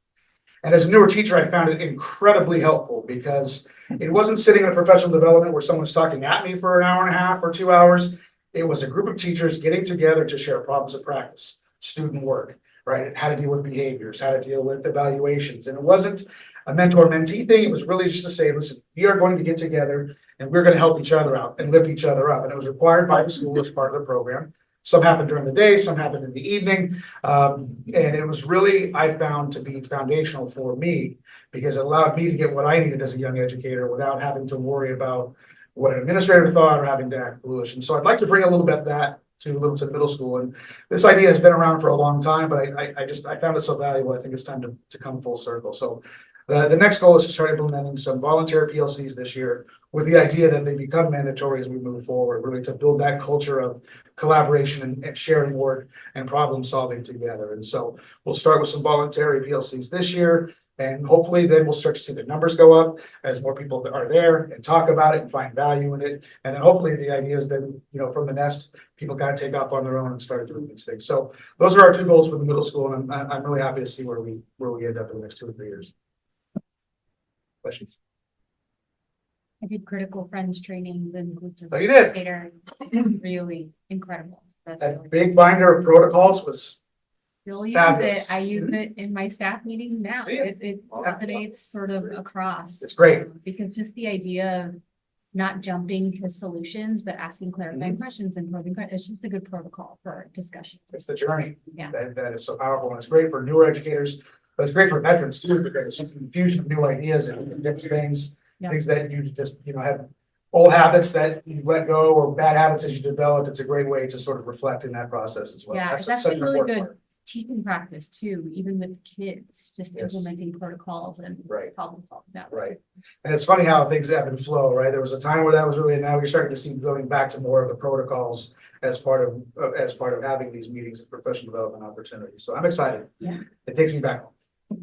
And as a newer teacher, I found it incredibly helpful because it wasn't sitting in a professional development where someone's talking at me for an hour and a half or 2 hours. It was a group of teachers getting together to share problems of practice, student work, right? How to deal with behaviors, how to deal with evaluations. And it wasn't a mentor-mentee thing. It was really just to say, listen, we are going to get together and we're going to help each other out and lift each other up. And it was required by the school as part of the program. Some happened during the day, some happened in the evening. And it was really, I found, to be foundational for me because it allowed me to get what I needed as a young educator without having to worry about what an administrator thought or having to act foolish. And so I'd like to bring a little bit of that to Littleton Middle School. And this idea has been around for a long time, but I found it so valuable. I think it's time to come full circle. So the next goal is to start implementing some volunteer PLCs this year with the idea that they become mandatory as we move forward, really to build that culture of collaboration and sharing work and problem solving together. And so we'll start with some voluntary PLCs this year. And hopefully then we'll start to see the numbers go up as more people are there and talk about it and find value in it. And then hopefully the idea is that, you know, from the nest, people kind of take off on their own and start doing these things. So those are our two goals for the middle school. And I'm really happy to see where we end up in the next 2 or 3 years. Questions? I did critical friends training, then. Oh, you did? Later, really incredible. That's That really big binder of protocols was still use fabulous. it. I use it in my staff meetings now. Yeah. It resonates sort of across. It's great. Because just the idea of not jumping to solutions, but asking clarifying questions and probing questions, it's just a good protocol for discussion. It's the journey. Yeah. That is so powerful. And it's great for newer educators, but it's great for veterans too, because it's just an infusion of new ideas and different things. Yeah. Things that you just, you know, have old habits that you let go or bad habits that you developed. It's a great way to sort of reflect in that process as well. Yeah, That's it's actually such an really important good part. teaching practice too, even with kids, just Yes. implementing protocols and Right. problem solving that way. Right. And it's funny how things ebb and flow, right? There was a time where that was really, and now you're starting to see going back to more of the protocols as part of having these meetings and professional development opportunities. So I'm excited. Yeah. It takes me back home.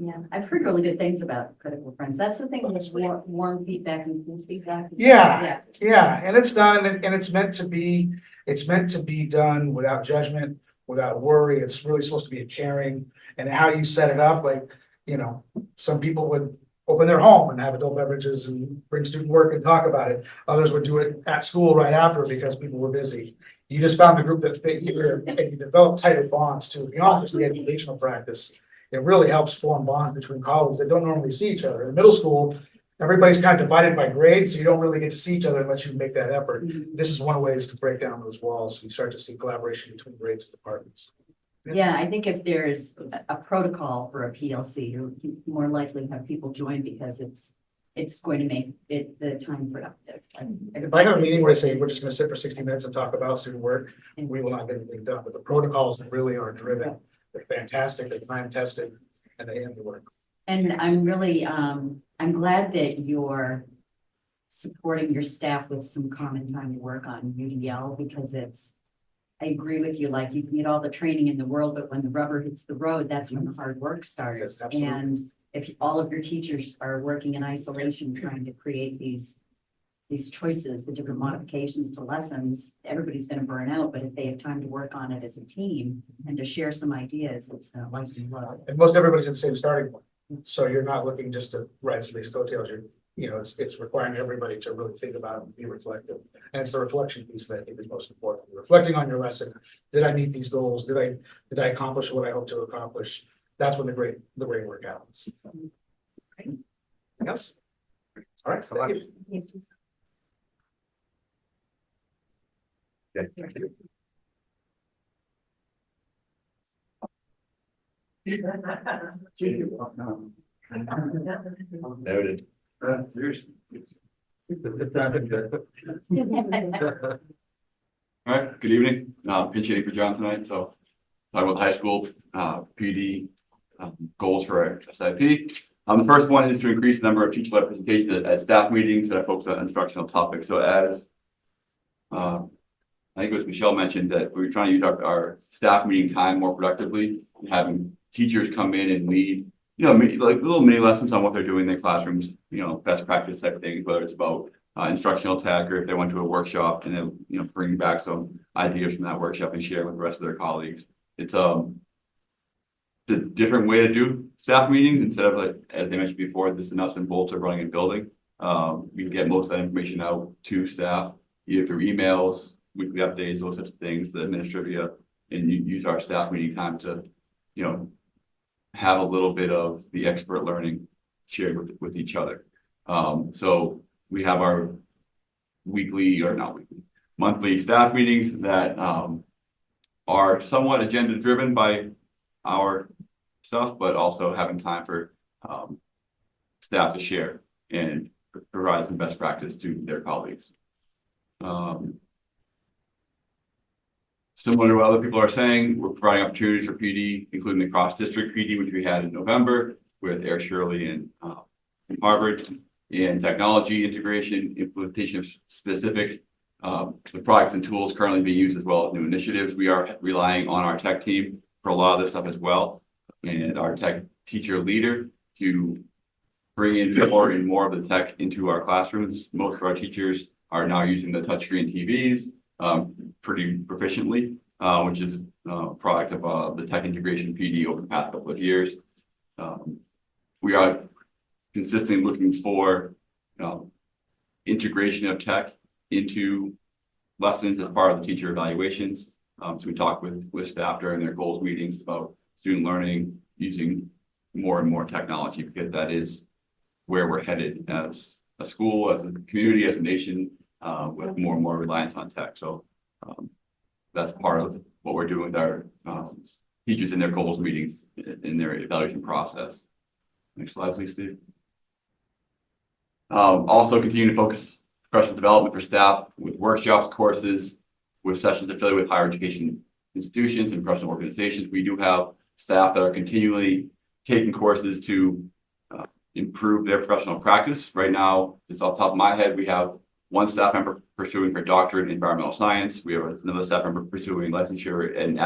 Yeah, I've heard really good things about Critical Friends. That's the thing that's warm feedback and cool feedback. Yeah. Yeah, and it's done, and it's meant to be done without judgment, without worry. It's really supposed to be a caring, and how you set it up, like, you know, some people would open their home and have adult beverages and bring student work and talk about it. Others would do it at school right after because people were busy. You just found the group that fit you, and you develop tighter bonds too, beyond just the educational practice. It really helps form bonds between colleagues that don't normally see each other. In middle school, everybody's kind of divided by grades, so you don't really get to see each other unless you make that effort. This is one of the ways to break down those walls. You start to see collaboration between grades and departments. Yeah, I think if there's a protocol for a PLC, you more likely have people join because it's going to make the time productive. If I have a meeting where I say, we're just gonna sit for 60 minutes and talk about student work, we will not get anything done, but the protocols really are driven. They're fantastic, they're time tested, and they end the work. And I'm really, I'm glad that you're supporting your staff with some common time to work on UDL because I agree with you, like you can get all the training in the world, but when the rubber hits the road, that's when the hard work starts. Yes, absolutely. And if all of your teachers are working in isolation, trying to create these choices, the different modifications to lessons, everybody's gonna burn out, but if they have time to work on it as a team and to share some ideas, it's gonna lighten the load. And most everybody's at the same starting point. So you're not looking just to ride somebody's coattails, it's requiring everybody to really think about it and be reflective. And it's the reflection piece that I think is most important. Reflecting on your lesson. Did I meet these goals? Did I accomplish what I hope to accomplish? That's when the great work happens. Anything else? All right, so thank you. Okay, thank you. Noted. Seriously. All right, good evening. Pinch hitting for John tonight, so talk about the high school PD goals for our SIP. The first one is to increase the number of teacher-led presentations at staff meetings that focus on instructional topics. So as I think it was Michelle mentioned that we were trying to use our staff meeting time more productively, having teachers come in and lead, like little mini lessons on what they're doing in their classrooms, best practice type of things, whether it's about instructional tech or if they went to a workshop and then, bring back some ideas from that workshop and share with the rest of their colleagues. It's a different way to do staff meetings instead of, like, as they mentioned before, this is nuts and bolts of running and building. We can get most of that information out to staff, either through emails, weekly updates, those types of things, the administrivia, and you use our staff meeting time to, have a little bit of the expert learning shared with each other. So we have our weekly, or not weekly, monthly staff meetings that are somewhat agenda driven by our stuff, but also having time for staff to share and provide some best practice to their colleagues. Similar to what other people are saying, we're providing opportunities for PD, including the cross-district PD, which we had in November with Air Shirley and Harvard, and technology integration, implementation of specific the products and tools currently being used, as well as new initiatives. We are relying on our tech team for a lot of this stuff as well, and our tech teacher leader to bring in more and more of the tech into our classrooms. Most of our teachers are now using the touchscreen TVs pretty proficiently, which is a product of the tech integration PD over the past couple of years. We are consistently looking for integration of tech into lessons as part of the teacher evaluations. So we talk with staff during their goals meetings about student learning using more and more technology, because that is where we're headed as a school, as a community, as a nation, with more and more reliance on tech. So that's part of what we're doing with our teachers in their goals meetings, in their evaluation process. Next slide, please, Steve. Also continue to focus professional development for staff with workshops, courses, with sessions affiliated with higher education institutions and professional organizations. We do have staff that are continually taking courses to improve their professional practice. Right now, just off the top of my head, we have one staff member pursuing her doctorate in environmental science. We have another staff member pursuing licensure in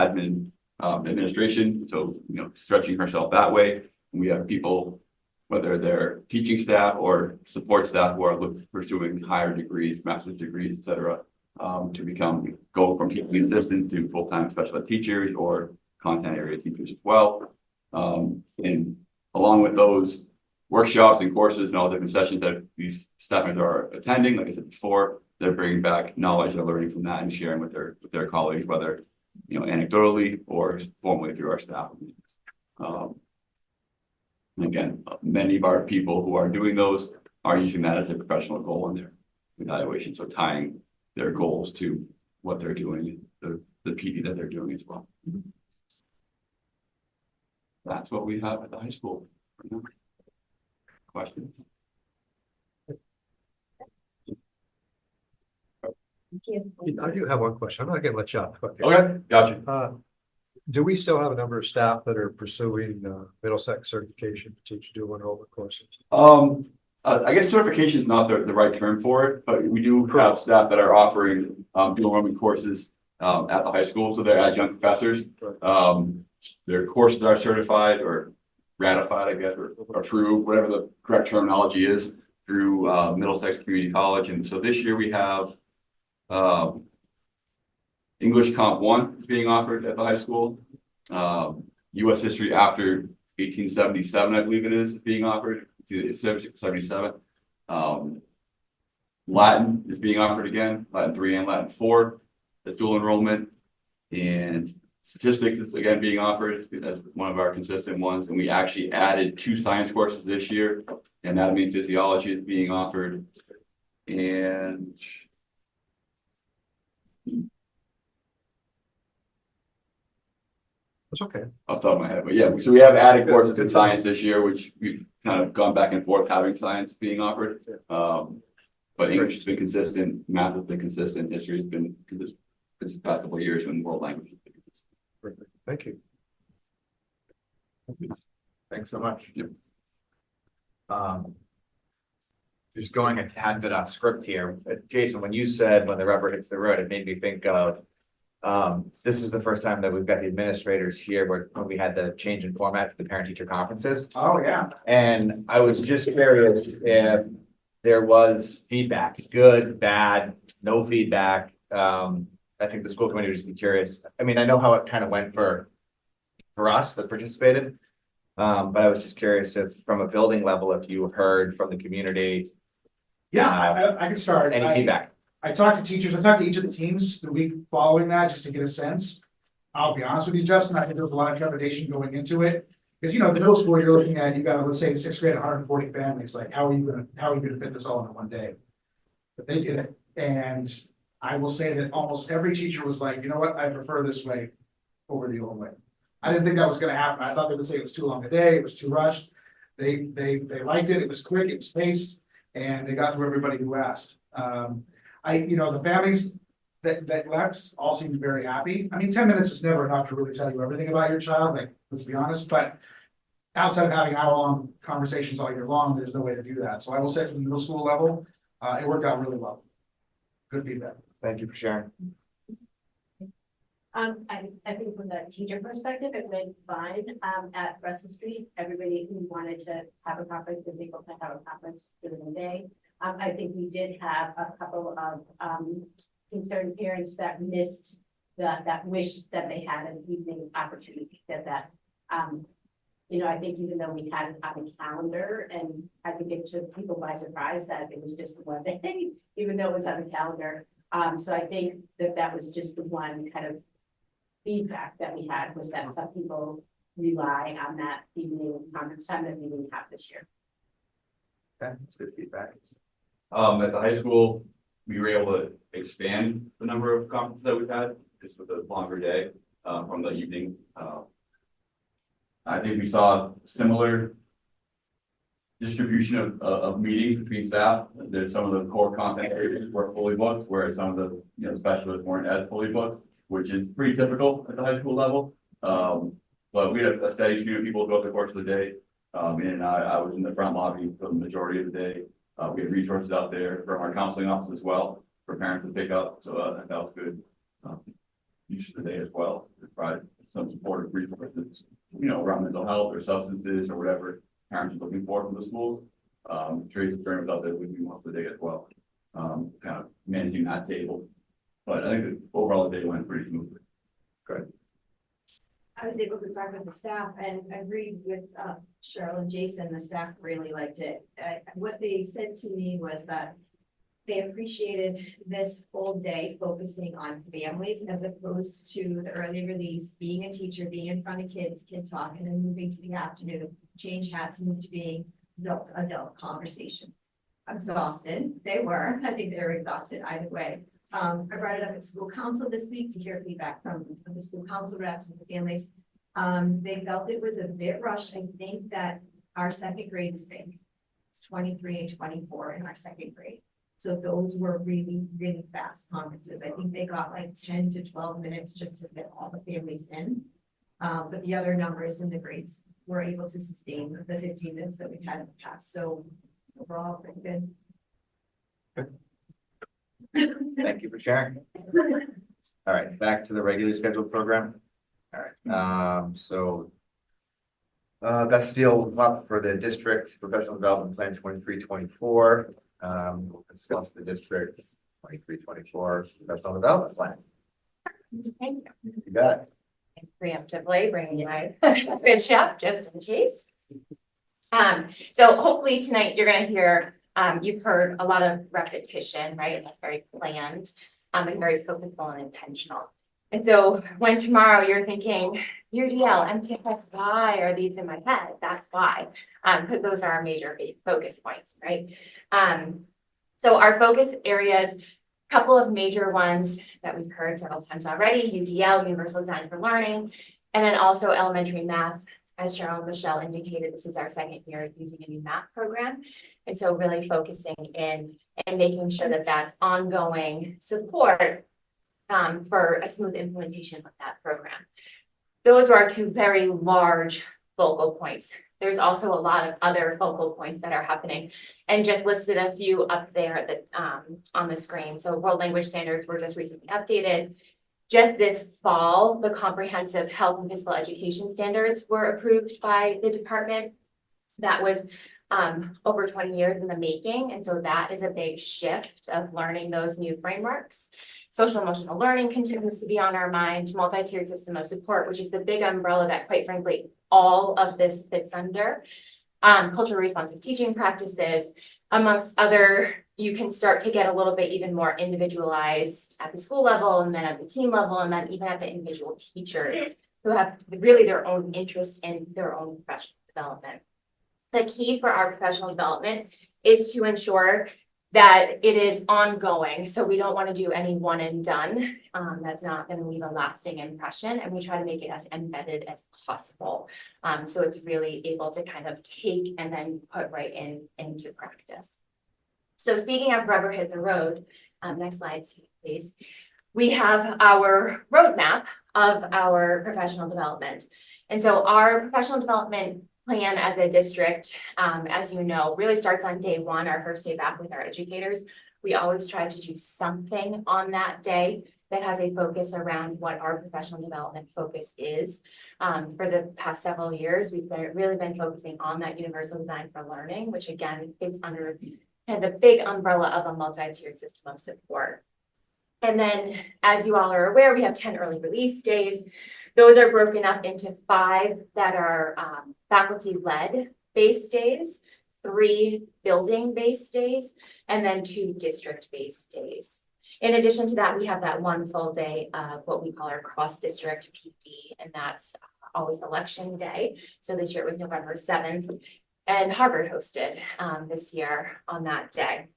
administration. So, stretching herself that way. We have people, whether they're teaching staff or support staff, who are pursuing higher degrees, master's degrees, et cetera, to go from teaching assistants to full-time special ed teachers or content area teachers as well. And along with those workshops and courses and all different sessions that these staff members are attending, like I said before, they're bringing back knowledge they're learning from that and sharing with their colleagues, whether anecdotally or formally through our staff meetings. Again, many of our people who are doing those are using that as a professional goal in their evaluation. So tying their goals to what they're doing, the PD that they're doing as well. That's what we have at the high school. Questions? I do have one question. I'm not gonna let you off. Okay, gotcha. Do we still have a number of staff that are pursuing Middlesex certification to teach dual enrollment courses? I guess certification is not the right term for it, but we do have staff that are offering dual enrollment courses at the high school. So they're adjunct professors. Their courses are certified or ratified, I guess, or approved, whatever the correct terminology is, through Middlesex Community College. And so this year we have English Comp 1 is being offered at the high school. U.S. History after 1877, I believe it is being offered. It's 77. Latin is being offered again, Latin 3 and Latin 4 as dual enrollment. And statistics is again being offered as one of our consistent ones. And we actually added 2 science courses this year. Anatomy and physiology is being offered. And That's okay. off the top of my head, but yeah, so we have added courses in science this year, which we've kind of gone back and forth having science being offered. But English has been consistent, math has been consistent, history has been consistent this past couple of years, when world language has been consistent. Perfect. Thank you. Thanks so much. Yep. Just going a tad bit off script here, Jason, when you said when the rubber hits the road, it made me think of this is the first time that we've got the administrators here when we had the change in format for the parent teacher conferences. Oh, yeah. And I was just curious if there was feedback, good, bad, no feedback. I think the school committee would just be curious. I mean, I know how it kind of went for us that participated. But I was just curious if from a building level, if you heard from the community. Yeah, I can start. Any feedback? I talked to teachers, I talked to each of the teams the week following that, just to get a sense. I'll be honest with you, Justin, I think there was a lot of trepidation going into it. Because, you know, the middle school, you're looking at, you got, let's say, sixth grade, 140 families, like, how are you gonna fit this all in one day? But they did it, and I will say that almost every teacher was like, you know what, I prefer this way over the old way. I didn't think that was gonna happen. I thought they would say it was too long a day, it was too rushed. They liked it, it was quick, it was paced, and they got through everybody who asked. You know, the families that left all seemed very happy. I mean, 10 minutes is never enough to really tell you everything about your child, like, let's be honest, but outside of having hour-long conversations all year long, there's no way to do that. So I will say from the middle school level, it worked out really well. Good feedback. Thank you for sharing. I think from the teacher perspective, it went fine, at Russell Street. Everybody who wanted to have a conference was able to have a conference during the day. I think we did have a couple of, concerned parents that missed that wish that they had an evening opportunity, that, you know, I think even though we had it on the calendar, and I think it took people by surprise that it was just one day, even though it was on the calendar. So I think that was just the one kind of feedback that we had, was that some people rely on that evening conference time that we didn't have this year. Okay, that's good feedback. At the high school, we were able to expand the number of conferences that we've had, just with a longer day, from the evening. I think we saw similar distribution of meetings between staff. There's some of the core content areas were fully booked, whereas some of the, you know, specialists weren't as fully booked, which is pretty typical at the high school level. But we had a steady stream of people throughout the course of the day. And I was in the front lobby for the majority of the day. We had resources out there from our counseling office as well, for parents to pick up, so that was good. Use of the day as well, to provide some supportive resources, you know, around mental health or substances or whatever parents are looking for from the schools. Tracy Turner was out there with me most of the day as well, kind of managing that table. But I think that overall the day went pretty smoothly. Good. I was able to talk with the staff and agreed with Cheryl and Jason. The staff really liked it. What they said to me was that they appreciated this full day focusing on families as opposed to the early release, being a teacher, being in front of kids, kid talk, and then moving to the afternoon, change hats, move to being adult conversation. Exhausted, they were. I think they were exhausted either way. I brought it up at school council this week to hear feedback from the school council reps and the families. They felt it was a bit rushed. I think that our second grade is big. It's 23 and 24 in our second grade. So those were really, really fast conferences. I think they got like 10 to 12 minutes just to fit all the families in. But the other numbers in the grades were able to sustain the 15 minutes that we've had in the past. So overall, pretty good. Thank you for sharing. All right, back to the regularly scheduled program. All right, Beth Steele up for the district professional development plan 23-24. We'll discuss the district 23-24 professional development plan. Thank You got it. Preemptively bringing my good chef just in case. So hopefully tonight you're gonna hear, you've heard a lot of repetition, right? That's very planned, and very purposeful and intentional. And so when tomorrow you're thinking, UDL, MTFS, why are these in my head? That's why, because those are our major focus points, right? So our focus areas, couple of major ones that we've heard several times already, UDL, Universal Design for Learning, and then also elementary math. As Cheryl and Michelle indicated, this is our second year using a new math program. And so really focusing in and making sure that that's ongoing support for a smooth implementation of that program. Those are our two very large focal points. There's also a lot of other focal points that are happening, and just listed a few up there that on the screen. So world language standards were just recently updated. Just this fall, the comprehensive health and physical education standards were approved by the department. That was over 20 years in the making. And so that is a big shift of learning those new frameworks. Social emotional learning continues to be on our mind, multi-tiered system of support, which is the big umbrella that quite frankly, all of this fits under. Culturally responsive teaching practices, amongst other, you can start to get a little bit even more individualized at the school level and then at the team level and then even at the individual teacher who have really their own interest in their own professional development. The key for our professional development is to ensure that it is ongoing. So we don't want to do any one and done. That's not going to leave a lasting impression, and we try to make it as embedded as possible. So it's really able to kind of take and then put right into practice. So speaking of rubber hit the road, next slide, please. We have our roadmap of our professional development. And so our professional development plan as a district, as you know, really starts on day one, our first day back with our educators. We always try to do something on that day that has a focus around what our professional development focus is. For the past several years, we've really been focusing on that universal design for learning, which again fits under kind of the big umbrella of a multi-tiered system of support. And then, as you all are aware, we have 10 early release days. Those are broken up into 5 that are faculty-led based days, 3 building-based days, and then 2 district-based days. In addition to that, we have that 1 full day of what we call our cross-district PD, and that's always election day. So this year it was November 7th, and Harvard hosted this year on that day.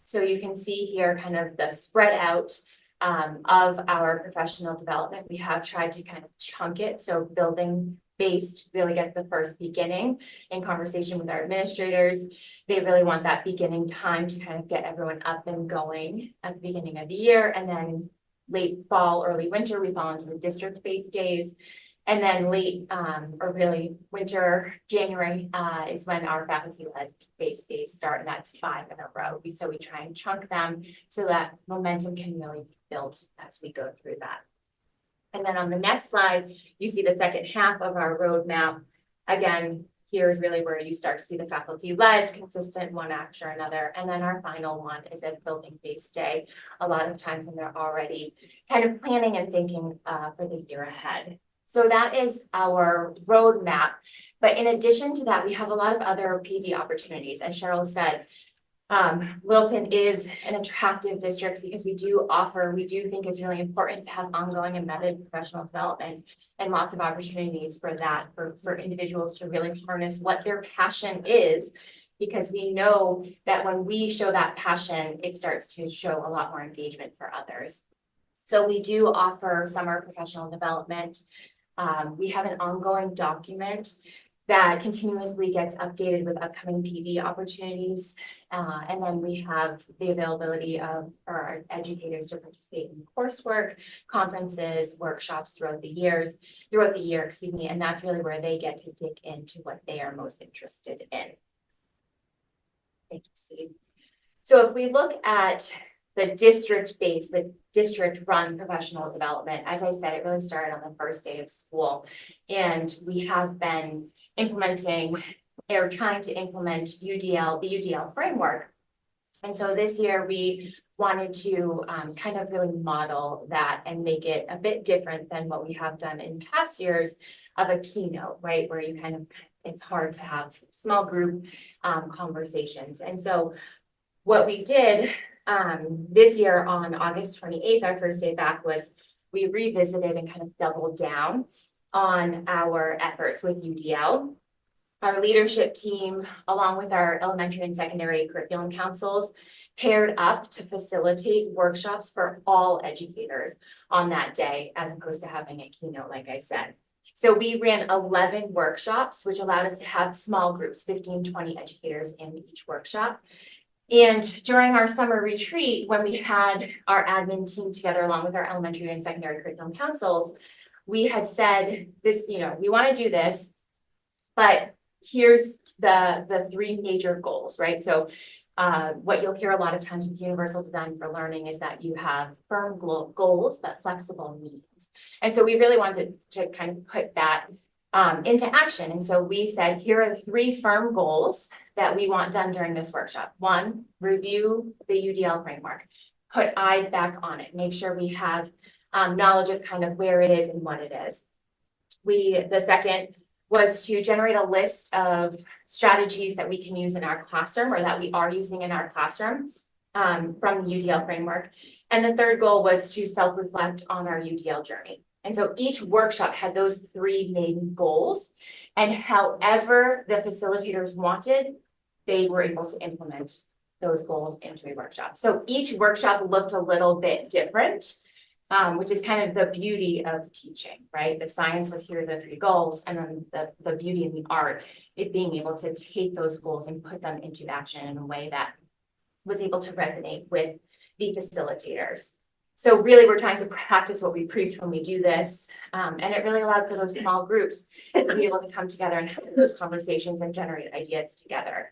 So you can see here kind of the spread out of our professional development. We have tried to kind of chunk it. So building based really gets the first beginning in conversation with our administrators. They really want that beginning time to kind of get everyone up and going at the beginning of the year. And then late fall, early winter, we fall into the district-based days. And then late or really winter, January is when our faculty-led based days start, and that's 5 in a row. So we try and chunk them so that momentum can really be built as we go through that. And then on the next slide, you see the second half of our roadmap. Again, here's really where you start to see the faculty-led, consistent one after another. And then our final one is a building-based day, a lot of times when they're already kind of planning and thinking for the year ahead. So that is our roadmap. But in addition to that, we have a lot of other PD opportunities. As Cheryl said, Littleton is an attractive district because we do think it's really important to have ongoing embedded professional development and lots of opportunities for that, for individuals to really harness what their passion is, because we know that when we show that passion, it starts to show a lot more engagement for others. So we do offer summer professional development. We have an ongoing document that continuously gets updated with upcoming PD opportunities. And then we have the availability of our educators to participate in coursework, conferences, workshops throughout the year, and that's really where they get to dig into what they are most interested in. Thank you, Steve. So if we look at the district-based, the district-run professional development, as I said, it really started on the first day of school. And we have been implementing or trying to implement the UDL framework. And so this year we wanted to kind of really model that and make it a bit different than what we have done in past years of a keynote, right? Where you kind of, it's hard to have small group conversations. And so what we did this year on August 28th, our first day back, was we revisited and kind of doubled down on our efforts with UDL. Our leadership team, along with our elementary and secondary curriculum councils, paired up to facilitate workshops for all educators on that day, as opposed to having a keynote, like I said. So we ran 11 workshops, which allowed us to have small groups, 15, 20 educators in each workshop. And during our summer retreat, when we had our admin team together along with our elementary and secondary curriculum councils, we had said this, we want to do this, but here's the 3 major goals, right? So what you'll hear a lot of times with universal design for learning is that you have firm goals, but flexible needs. And so we really wanted to kind of put that into action. And so we said, here are 3 firm goals that we want done during this workshop. 1, review the UDL framework, put eyes back on it, make sure we have knowledge of kind of where it is and what it is. The second was to generate a list of strategies that we can use in our classroom, or that we are using in our classroom from the UDL framework. And the third goal was to self-reflect on our UDL journey. And so each workshop had those three main goals. And however the facilitators wanted, they were able to implement those goals into a workshop. So each workshop looked a little bit different, which is kind of the beauty of teaching, right? The science was here, the three goals, and then the beauty and the art is being able to take those goals and put them into action in a way that was able to resonate with the facilitators. So really, we're trying to practice what we preach when we do this. And it really allowed for those small groups to be able to come together and have those conversations and generate ideas together.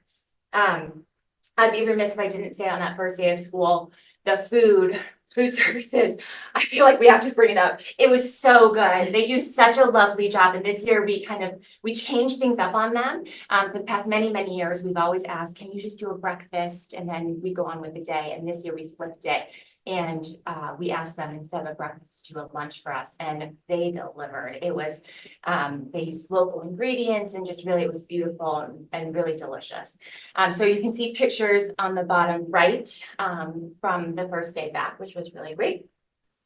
I'd be remiss if I didn't say on that first day of school, the food services, I feel like we have to bring it up. It was so good. They do such a lovely job. And this year we changed things up on them. For the past many, many years, we've always asked, can you just do a breakfast? And then we go on with the day. And this year we flipped it. And we asked them instead of a breakfast to do a lunch for us, and they delivered. It was, they used local ingredients, and just really, it was beautiful and really delicious. So you can see pictures on the bottom right from the first day back, which was really great.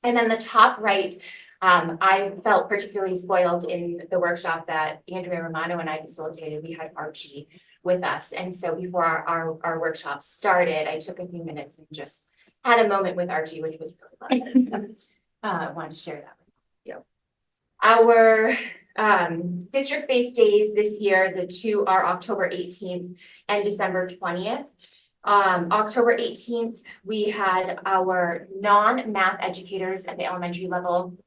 And then the top right, I felt particularly spoiled in the workshop that Andrea Romano and I facilitated. We had Archie with us. And so before our workshop started, I took a few minutes and just had a moment with Archie, which was really fun. I wanted to share that with you. Our district-based days this year, the two are October 18th and December 20th. October 18th, we had our non-math educators at the elementary level,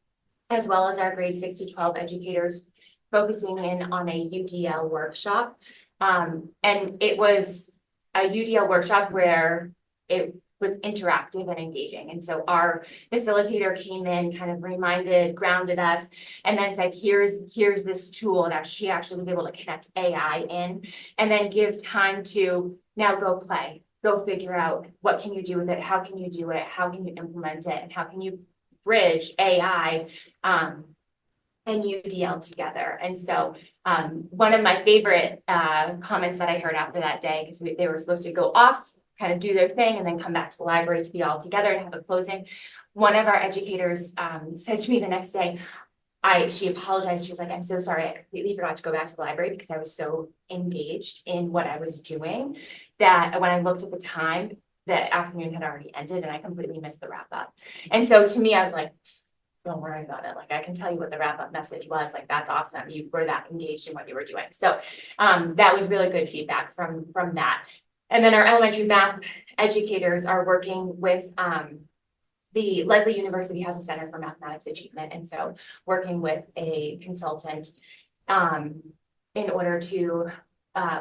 as well as our grade 6 to 12 educators, focusing in on a UDL workshop. And it was a UDL workshop where it was interactive and engaging. And so our facilitator came in, kind of grounded us, and then said, here's this tool that she actually was able to connect AI in, and then give time to now go play, go figure out what can you do with it, how can you do it, how can you implement it, and how can you bridge AI and UDL together. And so one of my favorite comments that I heard after that day, because they were supposed to go off, kind of do their thing, and then come back to the library to be all together and have a closing. One of our educators said to me the next day, she apologized. She was like, I'm so sorry. I completely forgot to go back to the library because I was so engaged in what I was doing that when I looked at the time, the afternoon had already ended and I completely missed the wrap up. And so to me, I was like, don't worry about it. Like, I can tell you what the wrap up message was. Like, that's awesome. You were that engaged in what you were doing. So that was really good feedback from that. And then our elementary math educators are working with the Lesley University has a Center for Mathematics Achievement. And so working with a consultant in order to,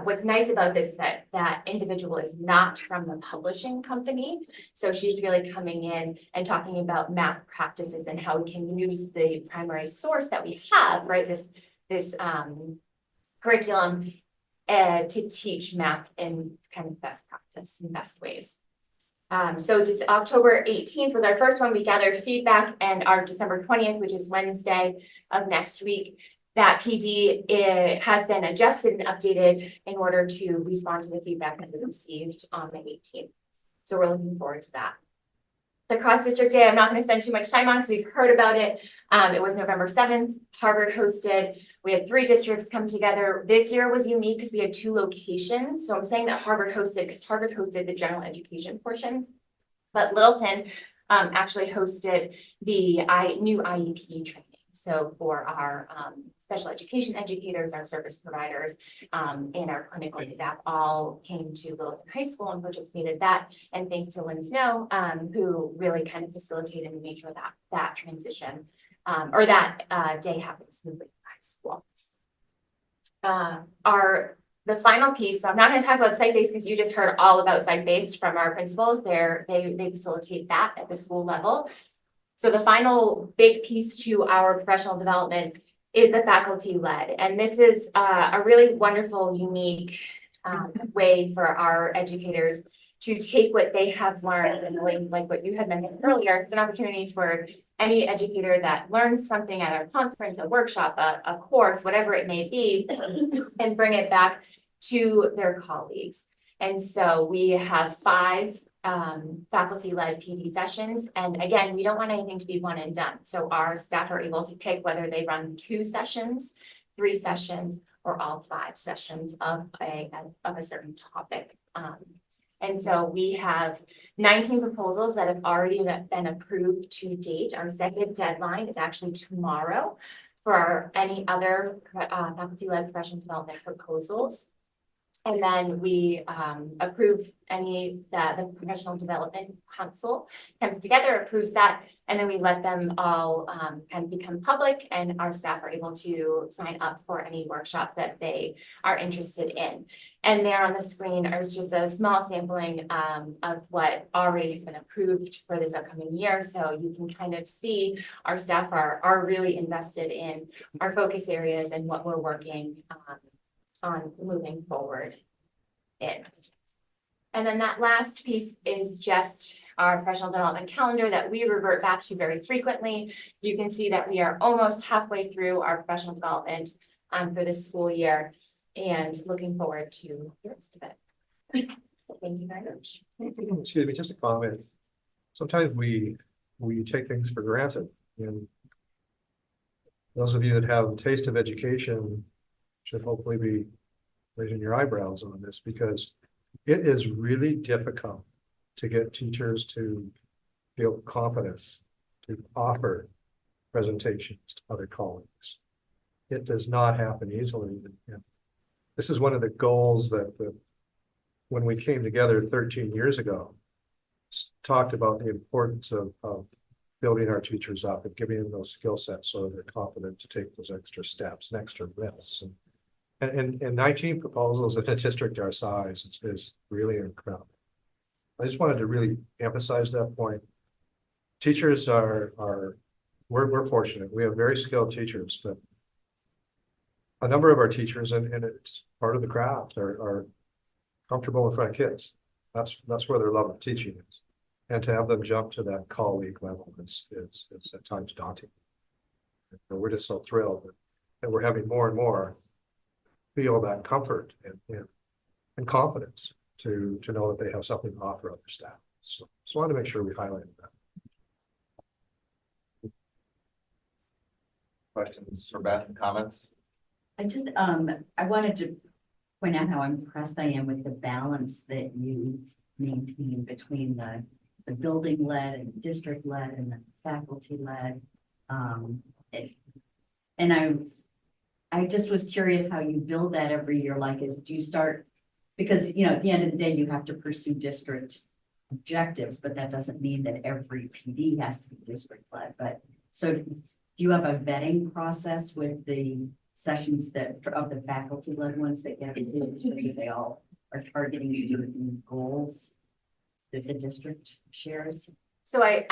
what's nice about this is that individual is not from the publishing company. So she's really coming in and talking about math practices and how we can use the primary source that we have, right? This curriculum to teach math in kind of best practice and best ways. So just October 18th was our first one. We gathered feedback, and our December 20th, which is Wednesday of next week, that PD has been adjusted and updated in order to respond to the feedback that we received on the 18th. So we're looking forward to that. The cross-district day, I'm not going to spend too much time on because we've heard about it. It was November 7th, Harvard hosted. We had 3 districts come together. This year was unique because we had 2 locations. So I'm saying that Harvard hosted because Harvard hosted the general education portion, but Littleton actually hosted the new IEP training. So for our special education educators, our service providers, and our clinical staff all came to Littleton High School and participated that. And thanks to Lynn Snow, who really kind of facilitated and made sure that transition or that day happened smoothly in high school. The final piece, so I'm not going to talk about site-based because you just heard all about site-based from our principals. They facilitate that at the school level. So the final big piece to our professional development is the faculty-led. And this is a really wonderful, unique way for our educators to take what they have learned and like what you had mentioned earlier. It's an opportunity for any educator that learns something at a conference, a workshop, a course, whatever it may be, and bring it back to their colleagues. And so we have 5 faculty-led PD sessions. And again, we don't want anything to be one and done. So our staff are able to pick whether they run 2 sessions, 3 sessions, or all 5 sessions of a certain topic. And so we have 19 proposals that have already been approved to date. Our second deadline is actually tomorrow for any other faculty-led professional development proposals. And then we approve the professional development council comes together, approves that, and then we let them all kind of become public, and our staff are able to sign up for any workshop that they are interested in. And there on the screen is just a small sampling of what already has been approved for this upcoming year. So you can kind of see our staff are really invested in our focus areas and what we're working on moving forward in. And then that last piece is just our professional development calendar that we revert back to very frequently. You can see that we are almost halfway through our professional development for this school year and looking forward to the rest of it. Thank you very much. Excuse me, just a comment. Sometimes we take things for granted, and those of you that have a taste of education should hopefully be raising your eyebrows on this, because it is really difficult to get teachers to feel confident to offer presentations to other colleagues. It does not happen easily. And this is one of the goals that when we came together 13 years ago, talked about the importance of building our teachers up and giving them those skill sets so they're confident to take those extra steps and extra risks. And 19 proposals in a district our size is really incredible. I just wanted to really emphasize that point. Teachers we're fortunate. We have very skilled teachers, but a number of our teachers, and it's part of the craft, are comfortable in front of kids. That's where their love of teaching is. And to have them jump to that colleague level is at times daunting. And we're just so thrilled that we're having more and more feel that comfort and confidence to know that they have something to offer other staff. So I wanted to make sure we highlighted that. Questions for Beth, comments? I wanted to point out how impressed I am with the balance that you maintain between the building led and district led and the faculty led. And I just was curious how you build that every year. Like, do you start, because, you know, at the end of the day, you have to pursue district objectives, but that doesn't mean that every PD has to be district led. But so do you have a vetting process with the sessions of the faculty led ones that get approved, so that they all are targeting certain goals that the district shares? So I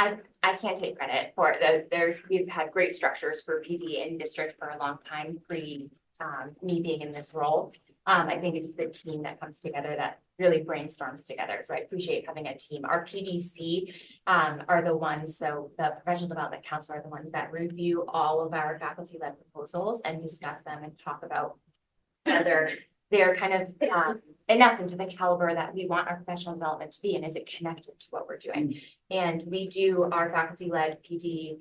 can't take credit for it. We've had great structures for PD in district for a long time, pre me being in this role. I think it's the team that comes together that really brainstorms together. So I appreciate having a team. Our PDC are the ones, so the Professional Development Council are the ones that review all of our faculty-led proposals and discuss them and talk about whether they're kind of enough into the caliber that we want our professional development to be, and is it connected to what we're doing? And we do our faculty-led PD.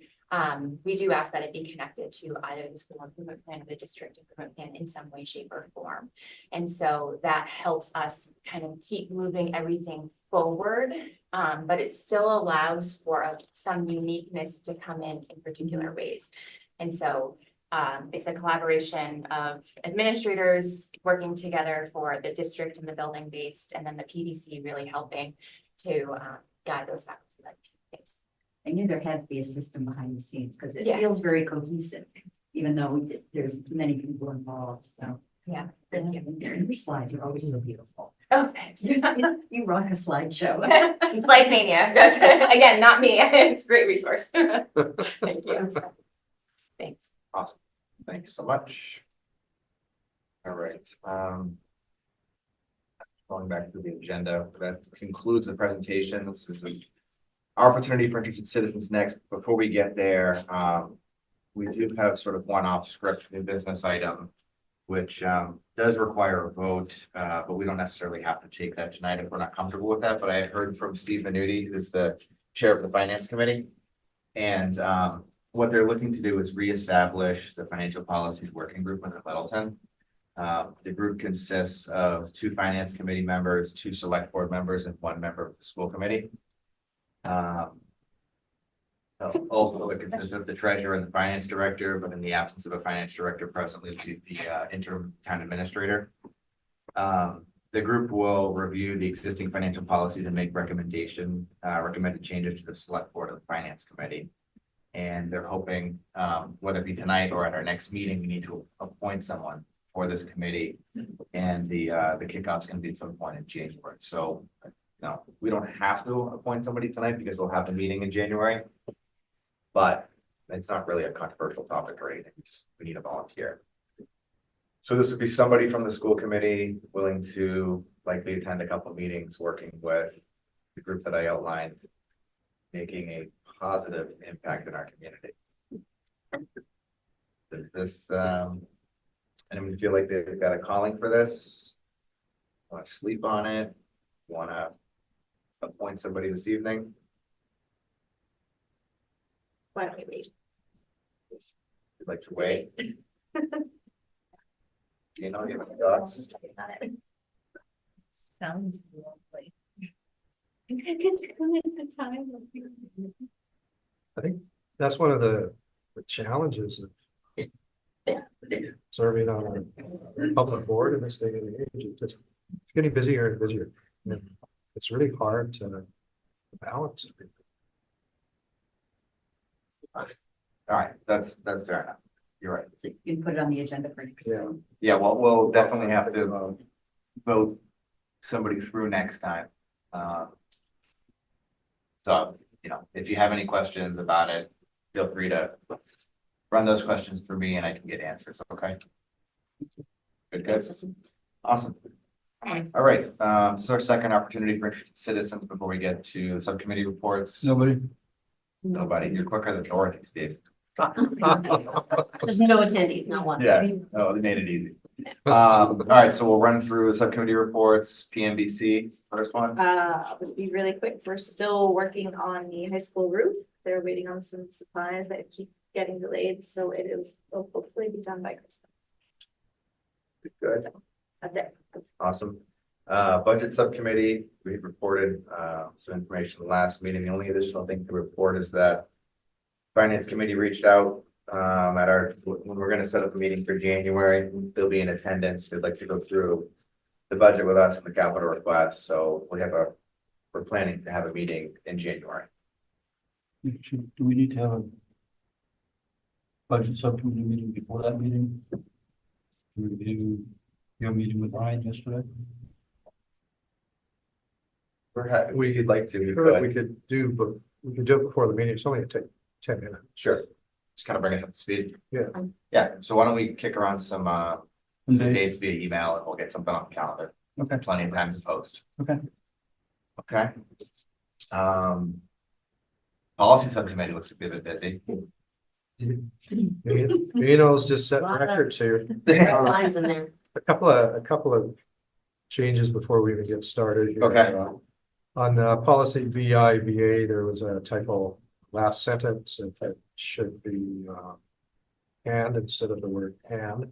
We do ask that it be connected to either the school improvement plan or the district improvement plan in some way, shape, or form. And so that helps us kind of keep moving everything forward, but it still allows for some uniqueness to come in particular ways. And so it's a collaboration of administrators working together for the district and the building based, and then the PDC really helping to guide those faculty-led things. I knew there had to be a system behind the scenes, because it Yeah. feels very cohesive, even though there's many people involved. So Yeah, thank you. your slides are always so beautiful. Oh, thanks. You rock a slideshow. It's like mania. Again, not me. It's a great resource. Thank you. Thanks. Awesome. Thank you so much. All right. Going back to the agenda, that concludes the presentation. This is an opportunity for interested citizens next. Before we get there, we do have sort of one-off script new business item, which does require a vote, but we don't necessarily have to take that tonight if we're not comfortable with that. But I heard from Steve Venuti, who's the chair of the finance committee. And what they're looking to do is reestablish the financial policies working group within Littleton. The group consists of 2 finance committee members, 2 select board members, and 1 member of the school committee. Also, it consists of the treasurer and the finance director, but in the absence of a finance director presently, the interim town administrator. The group will review the existing financial policies and make recommended changes to the select board of the finance committee. And they're hoping, whether it be tonight or at our next meeting, we need to appoint someone for this committee. And the kickoff's gonna be at some point in January. So, no, we don't have to appoint somebody tonight because we'll have the meeting in January. But it's not really a controversial topic or anything. We need a volunteer. So this would be somebody from the school committee willing to likely attend a couple of meetings, working with the group that I outlined, making a positive impact in our community. Does this, anyone feel like they've got a calling for this? Want to sleep on it? Want to appoint somebody this evening? Why don't we wait? You'd like to wait? You know, you have any thoughts? Sounds lovely. I think I could come in the time. I think that's one of the challenges of serving on a public board in this day and age. It's getting busier and busier. And it's really hard to balance everything. All right, that's fair enough. You're right. So you can put it on the agenda for next Yeah. time. Yeah, well, we'll definitely have to vote somebody through next time. So, you know, if you have any questions about it, feel free to run those questions through me and I can get answers, okay? Good. Awesome. All right, so our second opportunity for citizens before we get to subcommittee reports. Nobody? Nobody, you're quicker than Dorothy, Steve. There's no attendees, not one. Yeah, oh, they made it easy. All right, so we'll run through the subcommittee reports, PMBC, first one. Let's be really quick. We're still working on the high school roof. They're waiting on some supplies that keep getting delayed, so will hopefully be done by Christmas. Good, That's it. awesome. Budget subcommittee, we reported some information in the last meeting. The only additional thing to report is that finance committee reached out when we're gonna set up a meeting for January. They'll be in attendance. They'd like to go through the budget with us and the capital request. So we're planning to have a meeting in January. Do we need to have a budget subcommittee meeting before that meeting? Do we do your meeting with Ryan yesterday? We're happy, we could like to, we Sure, could. we could do, but we could do it before the meeting. It's only take 10 minutes. Sure. Just kind of bring us up to speed. Yeah. Yeah, so why don't we kick around some Okay. dates via email and we'll get something on the calendar. Okay. Plenty of time to post. Okay. Okay. Policy subcommittee looks to be a bit busy. Vino's just setting records here. Lines in there. A couple of changes before we even get started here. Okay. On policy VIVA, there was a typo last sentence. It should be and instead of the word and.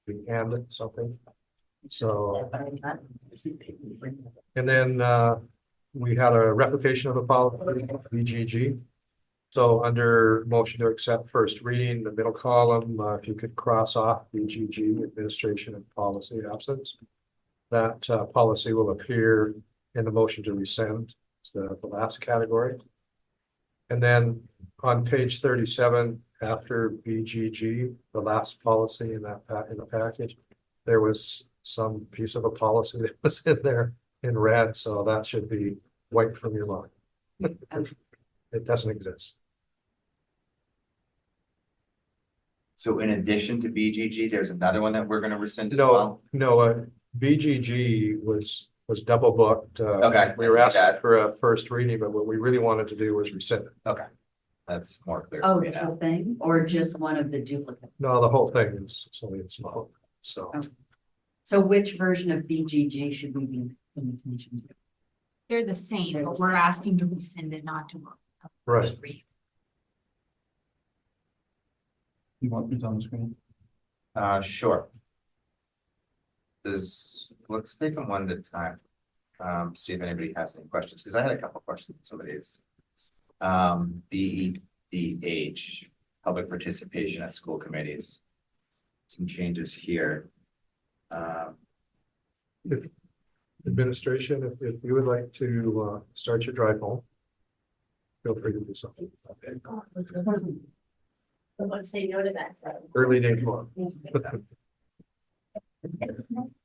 Be and something. So, and then we had a replication of a policy, VGG. So under motion to accept first reading, the middle column, if you could cross off VGG, administration and policy absence. That policy will appear in the motion to rescind, it's the last category. And then on page 37, after BGG, the last policy in that in the package, there was some piece of a policy that was in there in red, so that should be wiped from your mind. It doesn't exist. So in addition to BGG, there's another one that we're gonna rescind as well? No, BGG was double booked. Okay, We were I see asking that. for a first reading, but what we really wanted to do was rescind it. Okay, that's more clear. Oh, for me the now. whole thing, or just one of the duplicates? No, the whole thing is, it's only a small. So, So which version of BGG should we be paying attention to? They're the same, but we're asking to rescind it, not to. right. You want these on the screen? Sure. Let's take them one at a time. See if anybody has any questions, because I had a couple questions, somebody's. BEDH, public participation at school committees. Some changes here. Administration, if you would like to start your drive home, feel free to do something. Let's say no to that. Early day tomorrow.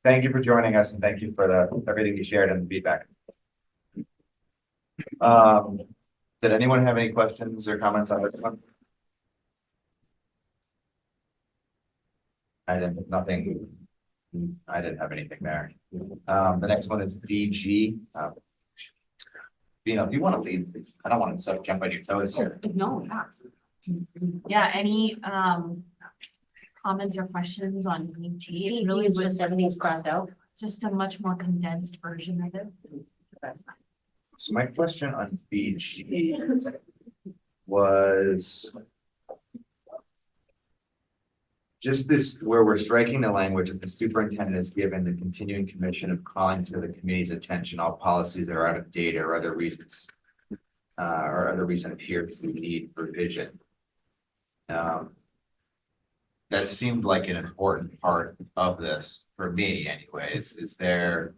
Thank you for joining us and thank you for everything you shared and the feedback. Did anyone have any questions or comments on this one? I didn't have anything there. The next one is BG. Bino, do you want to lead? I don't want to jump on your toes here. No, yeah. Yeah, any comments or questions on BG? It really is just everything's crossed out. Just a much more condensed version of it. That's fine. So my question on BG was just this, where we're striking the language that the superintendent is given the continuing commission of calling to the committee's attention all policies that are out of date or other reasons appear to need revision. That seemed like an important part of this for me anyways. Is there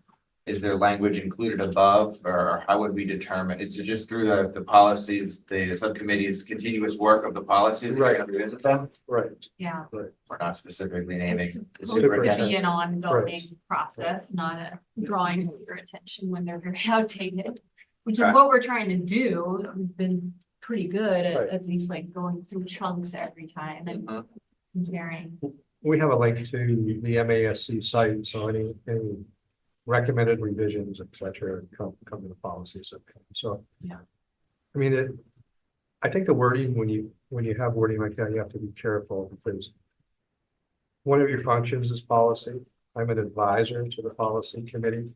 language included above, or how would we determine? Is it just through the policies, the subcommittee's continuous work of the policies? Right. That we revisit them? Right. Yeah. We're not specifically naming the Supposed to superintendent. be an ongoing process, not a drawing to your attention when they're very outdated. Which is Okay. what we're trying to do. We've been pretty good Right. at least like going through chunks every time and Mhm. comparing. We have a link to the MASC site, so any recommended revisions, et cetera, come to the policies. So. Yeah. I mean, I think the wording, when you have wording like that, you have to be careful because one of your functions is policy. I'm an advisor to the policy committee.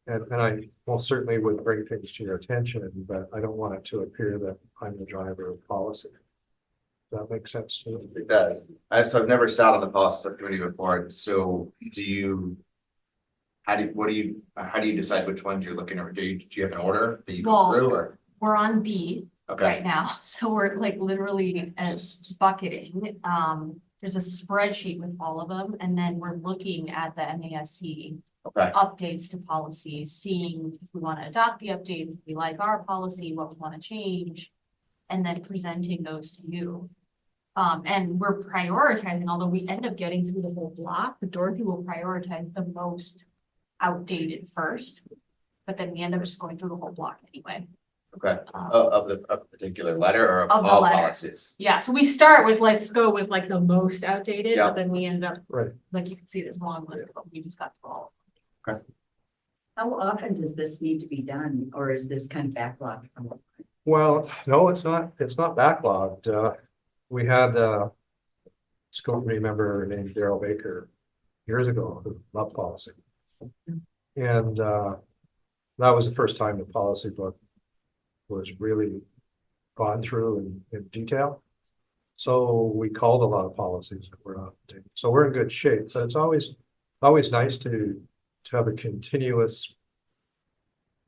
And I most certainly would bring things to your attention, but I don't want it to appear that I'm the driver of policy. Does that make sense to you? It does. I've never sat on the policy subcommittee before. So how do you decide which ones you're looking at? Do you have an order that you go Well, through or? We're on B Okay. right now, so we're like literally bucketing. There's a spreadsheet with all of them, and then we're looking at the MASC Okay. updates to policies, seeing if we want to adopt the updates, if we like our policy, what we want to change, and then presenting those to you. And we're prioritizing, although we end up getting through the whole block, but Dorothy will prioritize the most outdated first. But then we end up just going through the whole block anyway. Okay. Um, Of the particular letter or Of of the all letter. policies? Yeah, so we start with, let's go with like the most outdated, Yeah. but then we end up, Right. like you can see this long list, but we just got through all. How often does this need to be done, or is this kind of backlogged? Well, no, it's not backlogged. We had a school committee member named Daryl Baker years ago who loved policy. And that was the first time the policy book was really gone through in detail. So we called a lot of policies that were not updated. So we're in good shape, but it's always nice to have a continuous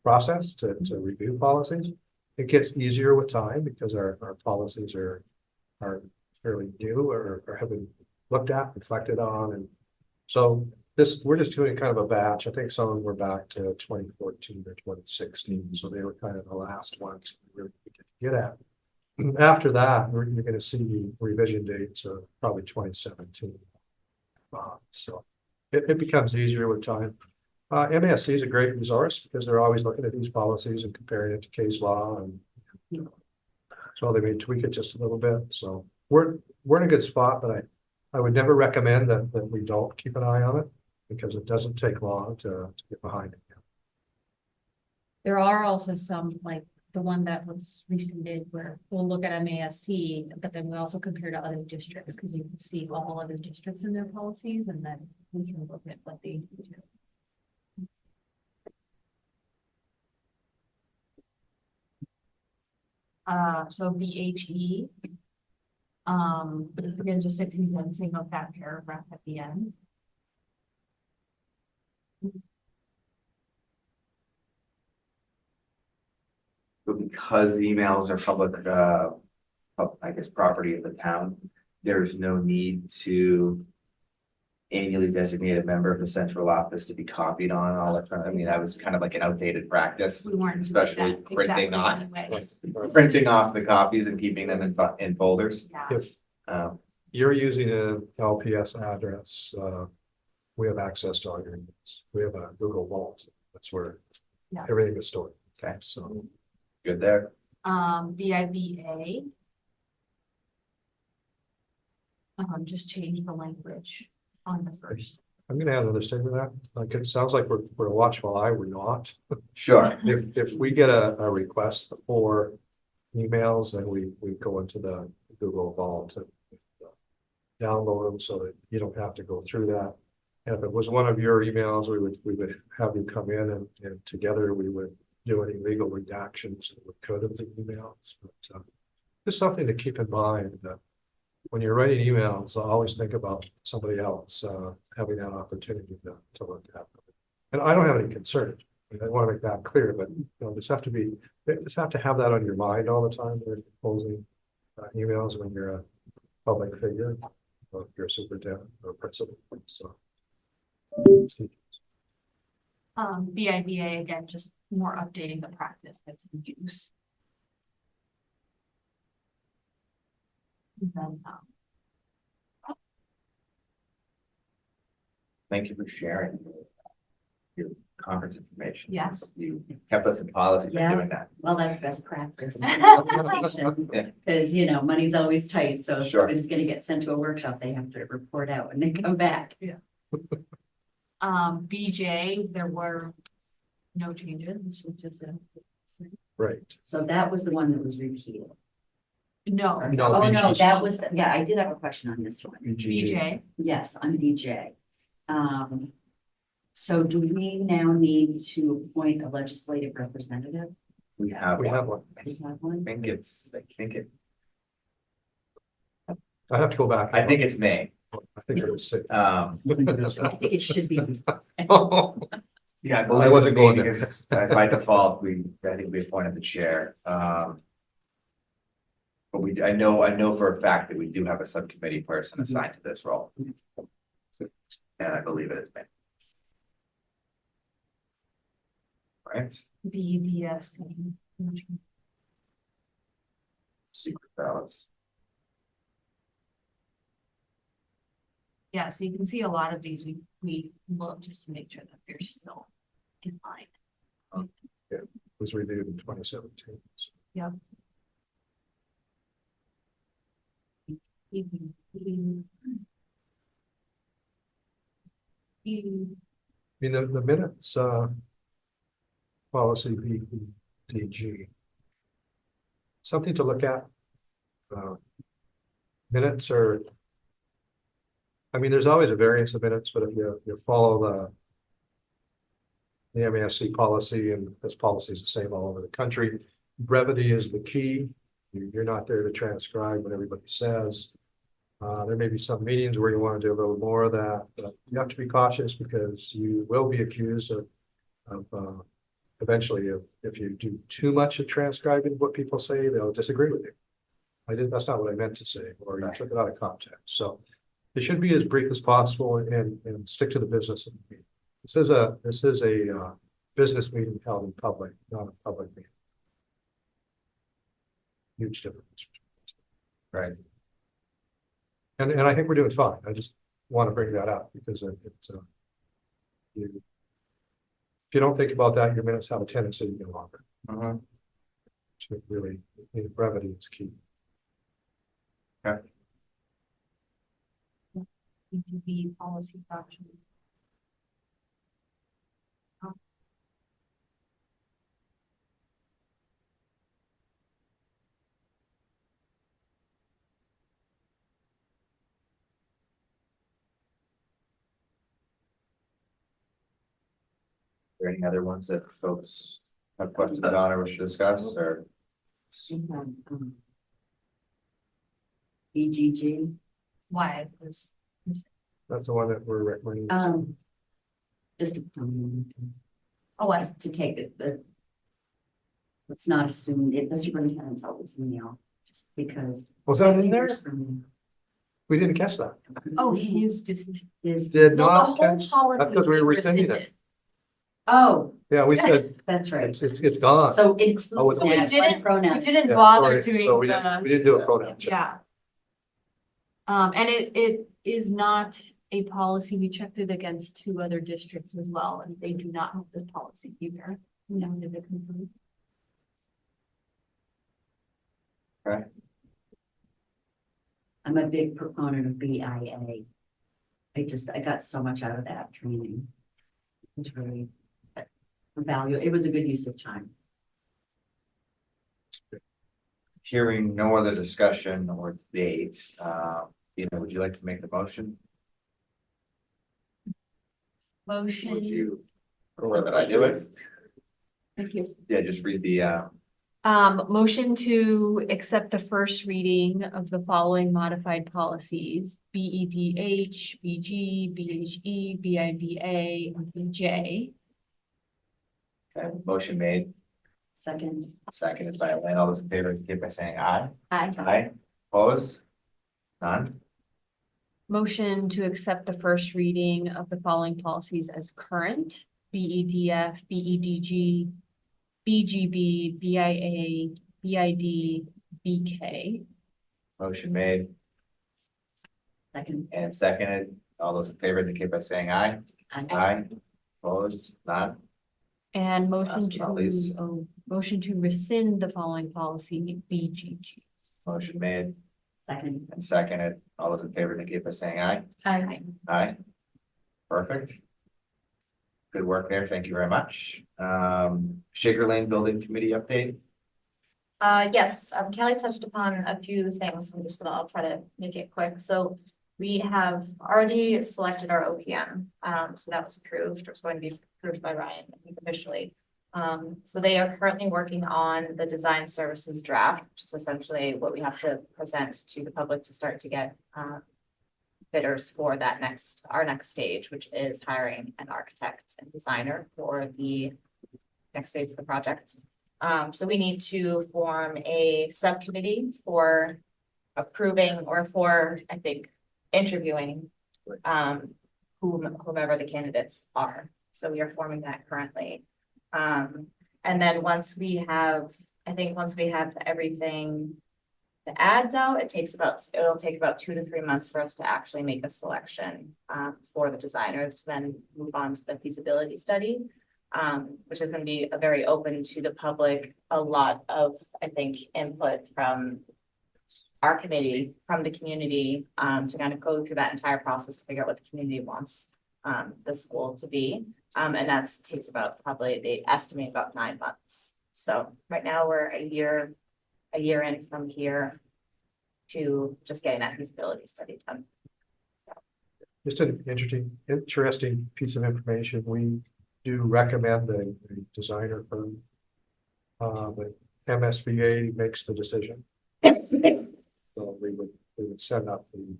process to review policies. It gets easier with time because our policies are fairly new or have been looked at, reflected on. And so we're just doing kind of a batch. I think some of them were back to 2014 or 2016. So they were kind of the last ones we really could get at. After that, you're going to see revision dates of probably 2017. So it becomes easier with time. MASC is a great resource because they're always looking at these policies and comparing it to case law, and so they may tweak it just a little bit. So we're in a good spot, but I would never recommend that we don't keep an eye on it because it doesn't take long to get behind it. There are also some like the one that was rescinded where we'll look at MASC, but then we also compare to other districts, because you can see all other districts in their policies, and then we can look at what they do. So BHE. Again, just a condensing of that paragraph at the end. But because emails are public, I guess, property of the town, there's no need to annually designate a member of the central office to be copied on all that. I mean, that was kind of like an outdated practice, We weren't. especially doing that printing exactly on, anyway. printing off the copies and keeping them in folders. Yeah. If Um, you're using a LPS address, we have access to all your emails. We have a Google Vault. That's where Yeah. everything is stored. Okay. So Good there. BIBA. Just change the language on the first. I'm gonna add another statement to that. Like, it sounds like we're a watchful eye. We're not. Sure. If we get a request for emails, then we go into the Google Vault and download them so that you don't have to go through that. And if it was one of your emails, we would have you come in and together we would do any legal redactions that we could of the emails. But just something to keep in mind that when you're writing emails, I always think about somebody else having that opportunity to look at them. And I don't have any concern. I want to make that clear, but you know, just have to have that on your mind all the time when you're composing emails when you're a public figure, or if you're a superintendent or a principal. So BIBA, again, just more updating the practice that's in use. And then, Thank you for sharing your conference information. Yes. You kept us in policy for Yeah. doing that. Well, that's best practice. Yeah. Because, you know, money's always tight, so if Sure. somebody's gonna get sent to a workshop, they have to report out when they come back. BJ, there were no changes, this was just a, right. So that was the one that was repealed. no, No, Oh, no, BG. that was, yeah, I did have a question on this one. BJ. Yes, on BJ. So do we now need to appoint a legislative representative? We have We have one. one. We have one? I think I have to go back. I think it's May. I think it was 6. I think it should be. Yeah, I I believe wasn't it's May going there. because by default, I think we appointed the chair. But I know for a fact that we do have a subcommittee person assigned to this role. And I believe it is May. Right, BDSC. secret ballots. Yeah, so you can see a lot of these, we look just to make sure that they're still in line. It was reviewed in 2017. So. Yep. I mean, the minutes, policy BDG. Something to look at. Minutes are, I mean, there's always a variance of minutes, but if you follow the MASC policy, and this policy is the same all over the country, brevity is the key. You're not there to transcribe what everybody says. There may be some meetings where you want to do a little more of that, but you have to be cautious because you will be accused of eventually if you do too much of transcribing what people say, they'll disagree with you. That's not what I meant to say, or you took it out of context. So it should be as brief as possible and stick to the business of the meeting. This is a business meeting held in public, not a public meeting. Huge difference. Right. And I think we're doing fine. I just want to bring that up because it's if you don't think about that, your minutes have a tendency to get longer. So really, brevity is key. EPB policy adoption. there any other ones that folks have questions on or wish to discuss or? BGG, Why? Because That's the one that we're recommending. just oh, I to take the. Let's not assume it, the superintendent's always in the office, just because. Was that in there? Years from We didn't catch that. oh, his decision. Is, Did No, the not whole catch, policy that's because we were rescinding rescinded. it. oh, Yeah, we said that's right. it's gone. So Oh, includes it's- So we that didn't- and pronouns. We didn't Yeah, bother sorry. doing So we didn't the, do a pronoun check. yeah. And it is not a policy. We checked it against 2 other districts as well, and they do not have this policy either. No, did they confirm? I'm a big proponent of BIA. I got so much out of that training. It's really value. It was a good use of time. Hearing no other discussion or debates, would you like to make the motion? Would Motion, you, or would I do it? thank you. Yeah, just read the, Motion to accept the first reading of the following modified policies, BEDH, BG, BHE, BIBA, and BJ. motion made, Second, seconded by Elaine. All those in favor, indicate by saying aye. Aye. Aye, opposed? None? Motion to accept the first reading of the following policies as current, BEDF, BEDG, BGB, BIA, BID, BK. Motion made second, and seconded. All those in favor indicate by saying aye. Aye, opposed? None? And Last but not least. motion to rescind the following policy, BGG. Motion made second. and seconded. All those in favor indicate by saying aye. Aye. Aye. Perfect. Good work there. Thank you very much. Shaker Lane Building Committee update. Yes, Kelly touched upon a few things. I'll try to make it quick. So we have already selected our OPM. So that was approved. It's going to be approved by Ryan officially. So they are currently working on the design services draft, which is essentially what we have to present to the public to start to get bidders for our next stage, which is hiring an architect and designer for the next phase of the project. So we need to form a subcommittee for approving or for, I think, interviewing whomever the candidates are. So we are forming that currently. And then once we have everything, the ads out, it'll take about 2 to 3 months for us to actually make a selection for the designers to then move on to the feasibility study, which is going to be a very open to the public, a lot of, I think, input from our committee, from the community, to kind of go through that entire process to figure out what the community wants the school to be. And that takes they estimate about 9 months. So right now we're a year in from here to just getting that feasibility study done. Just an interesting piece of information. We do recommend a designer firm. But MSBA makes the decision. So we would send up the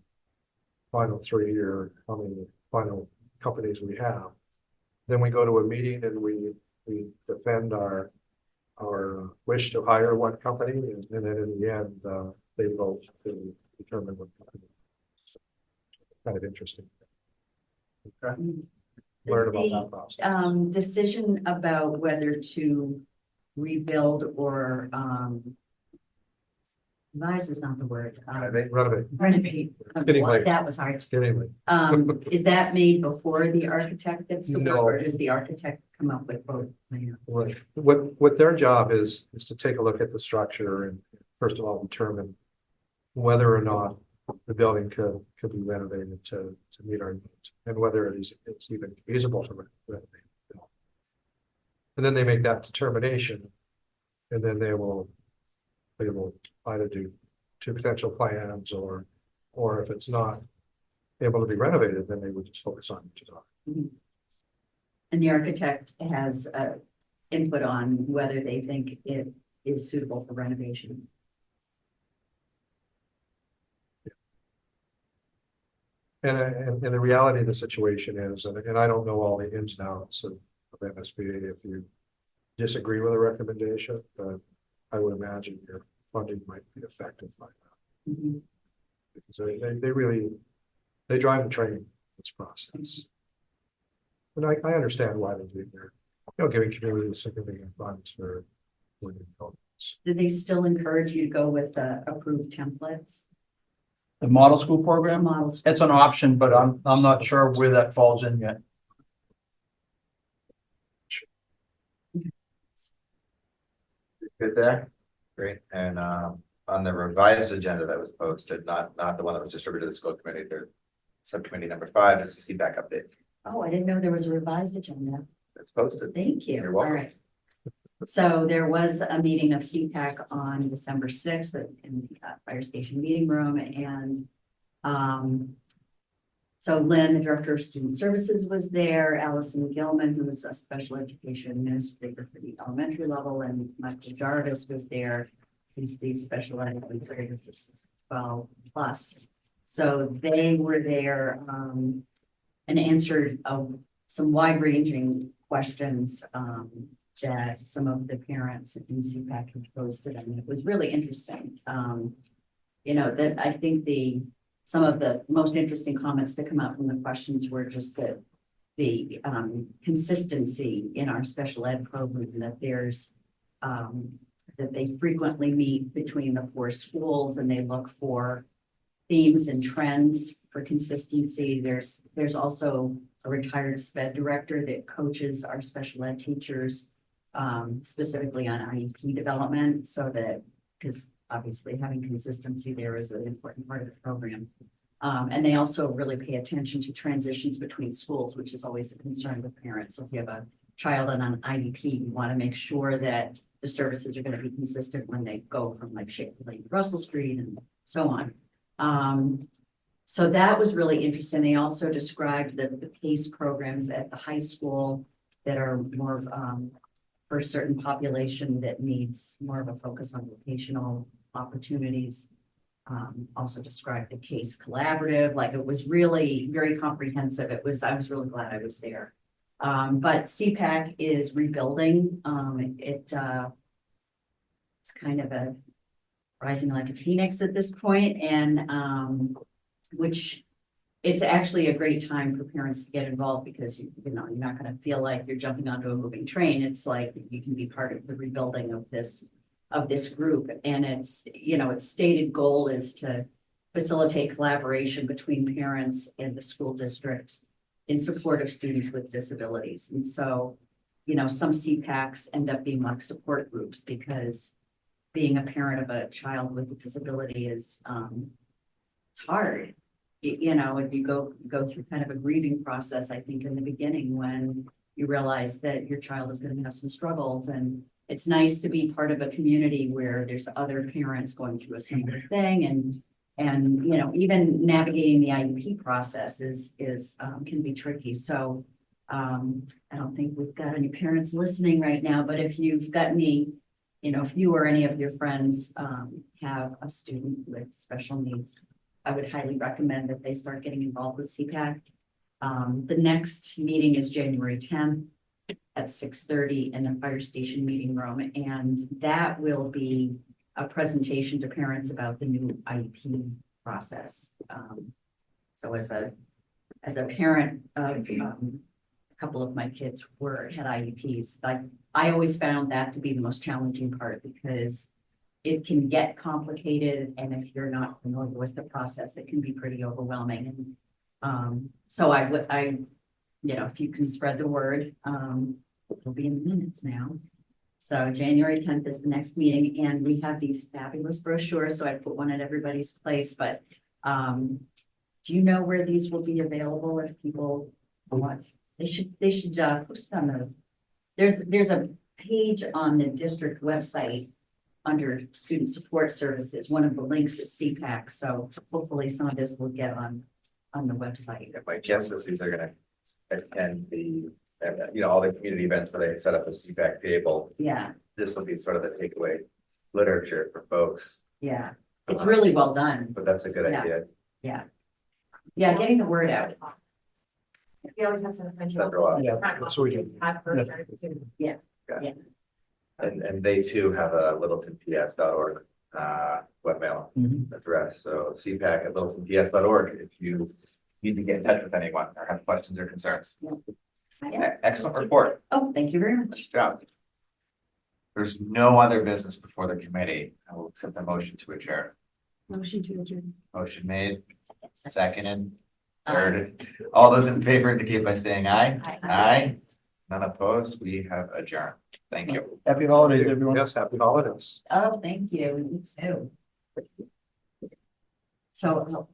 final 3 or how many final companies we have. Then we go to a meeting and we defend our wish to hire one company, and then in the end, they vote to determine what company. Kind of interesting. Okay. Learn about that process. Decision about whether to rebuild or, revise is not the word. Renovate. Renovate. Getting late. That was hard. Getting late. Is that made before the architect gets the No. work, or does the architect come up with both plans? What their job is to take a look at the structure and first of all, determine whether or not the building could be renovated to meet our needs and whether it's even feasible to renovate. And then they make that determination, and then they will either do 2 potential plans or if it's not able to be renovated, then they would just focus on design. And the architect has input on whether they think it is suitable for renovation. And the reality of the situation is, and I don't know all the ins and outs of MSBA, if you disagree with a recommendation, but I would imagine your funding might be affected by that. Mhm. Because they really, they drive the train in this process. And I understand why they do. They're, giving communities significant funds for new buildings. Do they still encourage you to go with the approved templates? The model school program, Models? it's an option, but I'm not sure where that falls in yet. Good there? Great. And on the revised agenda that was posted, not the one that was distributed to the school committee, the subcommittee number 5 is the CPAC update. Oh, I didn't know there was a revised agenda. It's posted. Thank you. You're welcome. All right. So there was a meeting of CPAC on December 6th in the fire station meeting room, and so Lynn, the director of student services, was there. Allison Gilman, who was a special education administrator for the elementary level, and Michael Jarvis was there. He's the special ed administrator for 12 plus. So they were there and answered some wide-ranging questions that some of the parents in CPAC had posted, and it was really interesting. That I think some of the most interesting comments to come out from the questions were just the consistency in our special ed program, that there's that they frequently meet between the 4 schools and they look for themes and trends for consistency. There's also a retired SPED director that coaches our special ed teachers specifically on IEP development, so that, because obviously having consistency there is an important part of the program. And they also really pay attention to transitions between schools, which is always a concern with parents. So if you have a child on an IEP, you want to make sure that the services are going to be consistent when they go from like Shaker Lane to Russell Street and so on. So that was really interesting. They also described the PACE programs at the high school that are more for a certain population that needs more of a focus on vocational opportunities. Also described the CASE collaborative, like it was really very comprehensive. I was really glad I was there. But CPAC is rebuilding. It's kind of a rising like a phoenix at this point, and which it's actually a great time for parents to get involved, because you're not going to feel like you're jumping onto a moving train. It's like you can be part of the rebuilding of this group, and its stated goal is to facilitate collaboration between parents and the school district in support of students with disabilities. And so, some CPACs end up being like support groups, because being a parent of a child with a disability is it's hard. If you go through kind of a grieving process, I think in the beginning, when you realize that your child is going to have some struggles, and it's nice to be part of a community where there's other parents going through a similar thing, and even navigating the IEP process is can be tricky. So I don't think we've got any parents listening right now, but if you've got any, if you or any of your friends have a student with special needs, I would highly recommend that they start getting involved with CPAC. The next meeting is January 10th at 6:30 in the fire station meeting room, and that will be a presentation to parents about the new IEP process. So as a parent of a couple of my kids had IEPs, like I always found that to be the most challenging part, because it can get complicated, and if you're not familiar with the process, it can be pretty overwhelming. And so if you can spread the word, it'll be in the minutes now. So January 10th is the next meeting, and we have these fabulous brochures. So I put one at everybody's place, but do you know where these will be available if people want? They should post on there's a page on the district website under student support services. One of the links is CPAC. So hopefully some of this will get on the website. My guess is these are going to attend the and, all the community events where they set up a CPAC table, Yeah, this will be sort of the takeaway literature for folks, yeah. It's really well done. but that's a good Yeah. idea. Yeah, getting the word out. We always have some. Yeah, so we do. And they too have a littletonps.org webmail Mhm. address, so cpac@littletonps.org if you need to get in touch with anyone or have questions or concerns. Excellent report. Oh, thank you very much. Nice job. There's no other business before the committee. I will accept the motion to adjourn. Motion to adjourn. Motion made, seconded, thirded. All those in favor indicate by saying aye. Aye. None opposed. We have adjourned. Thank you. Happy holidays, everyone. Yes, happy holidays. Oh, thank you. You too. So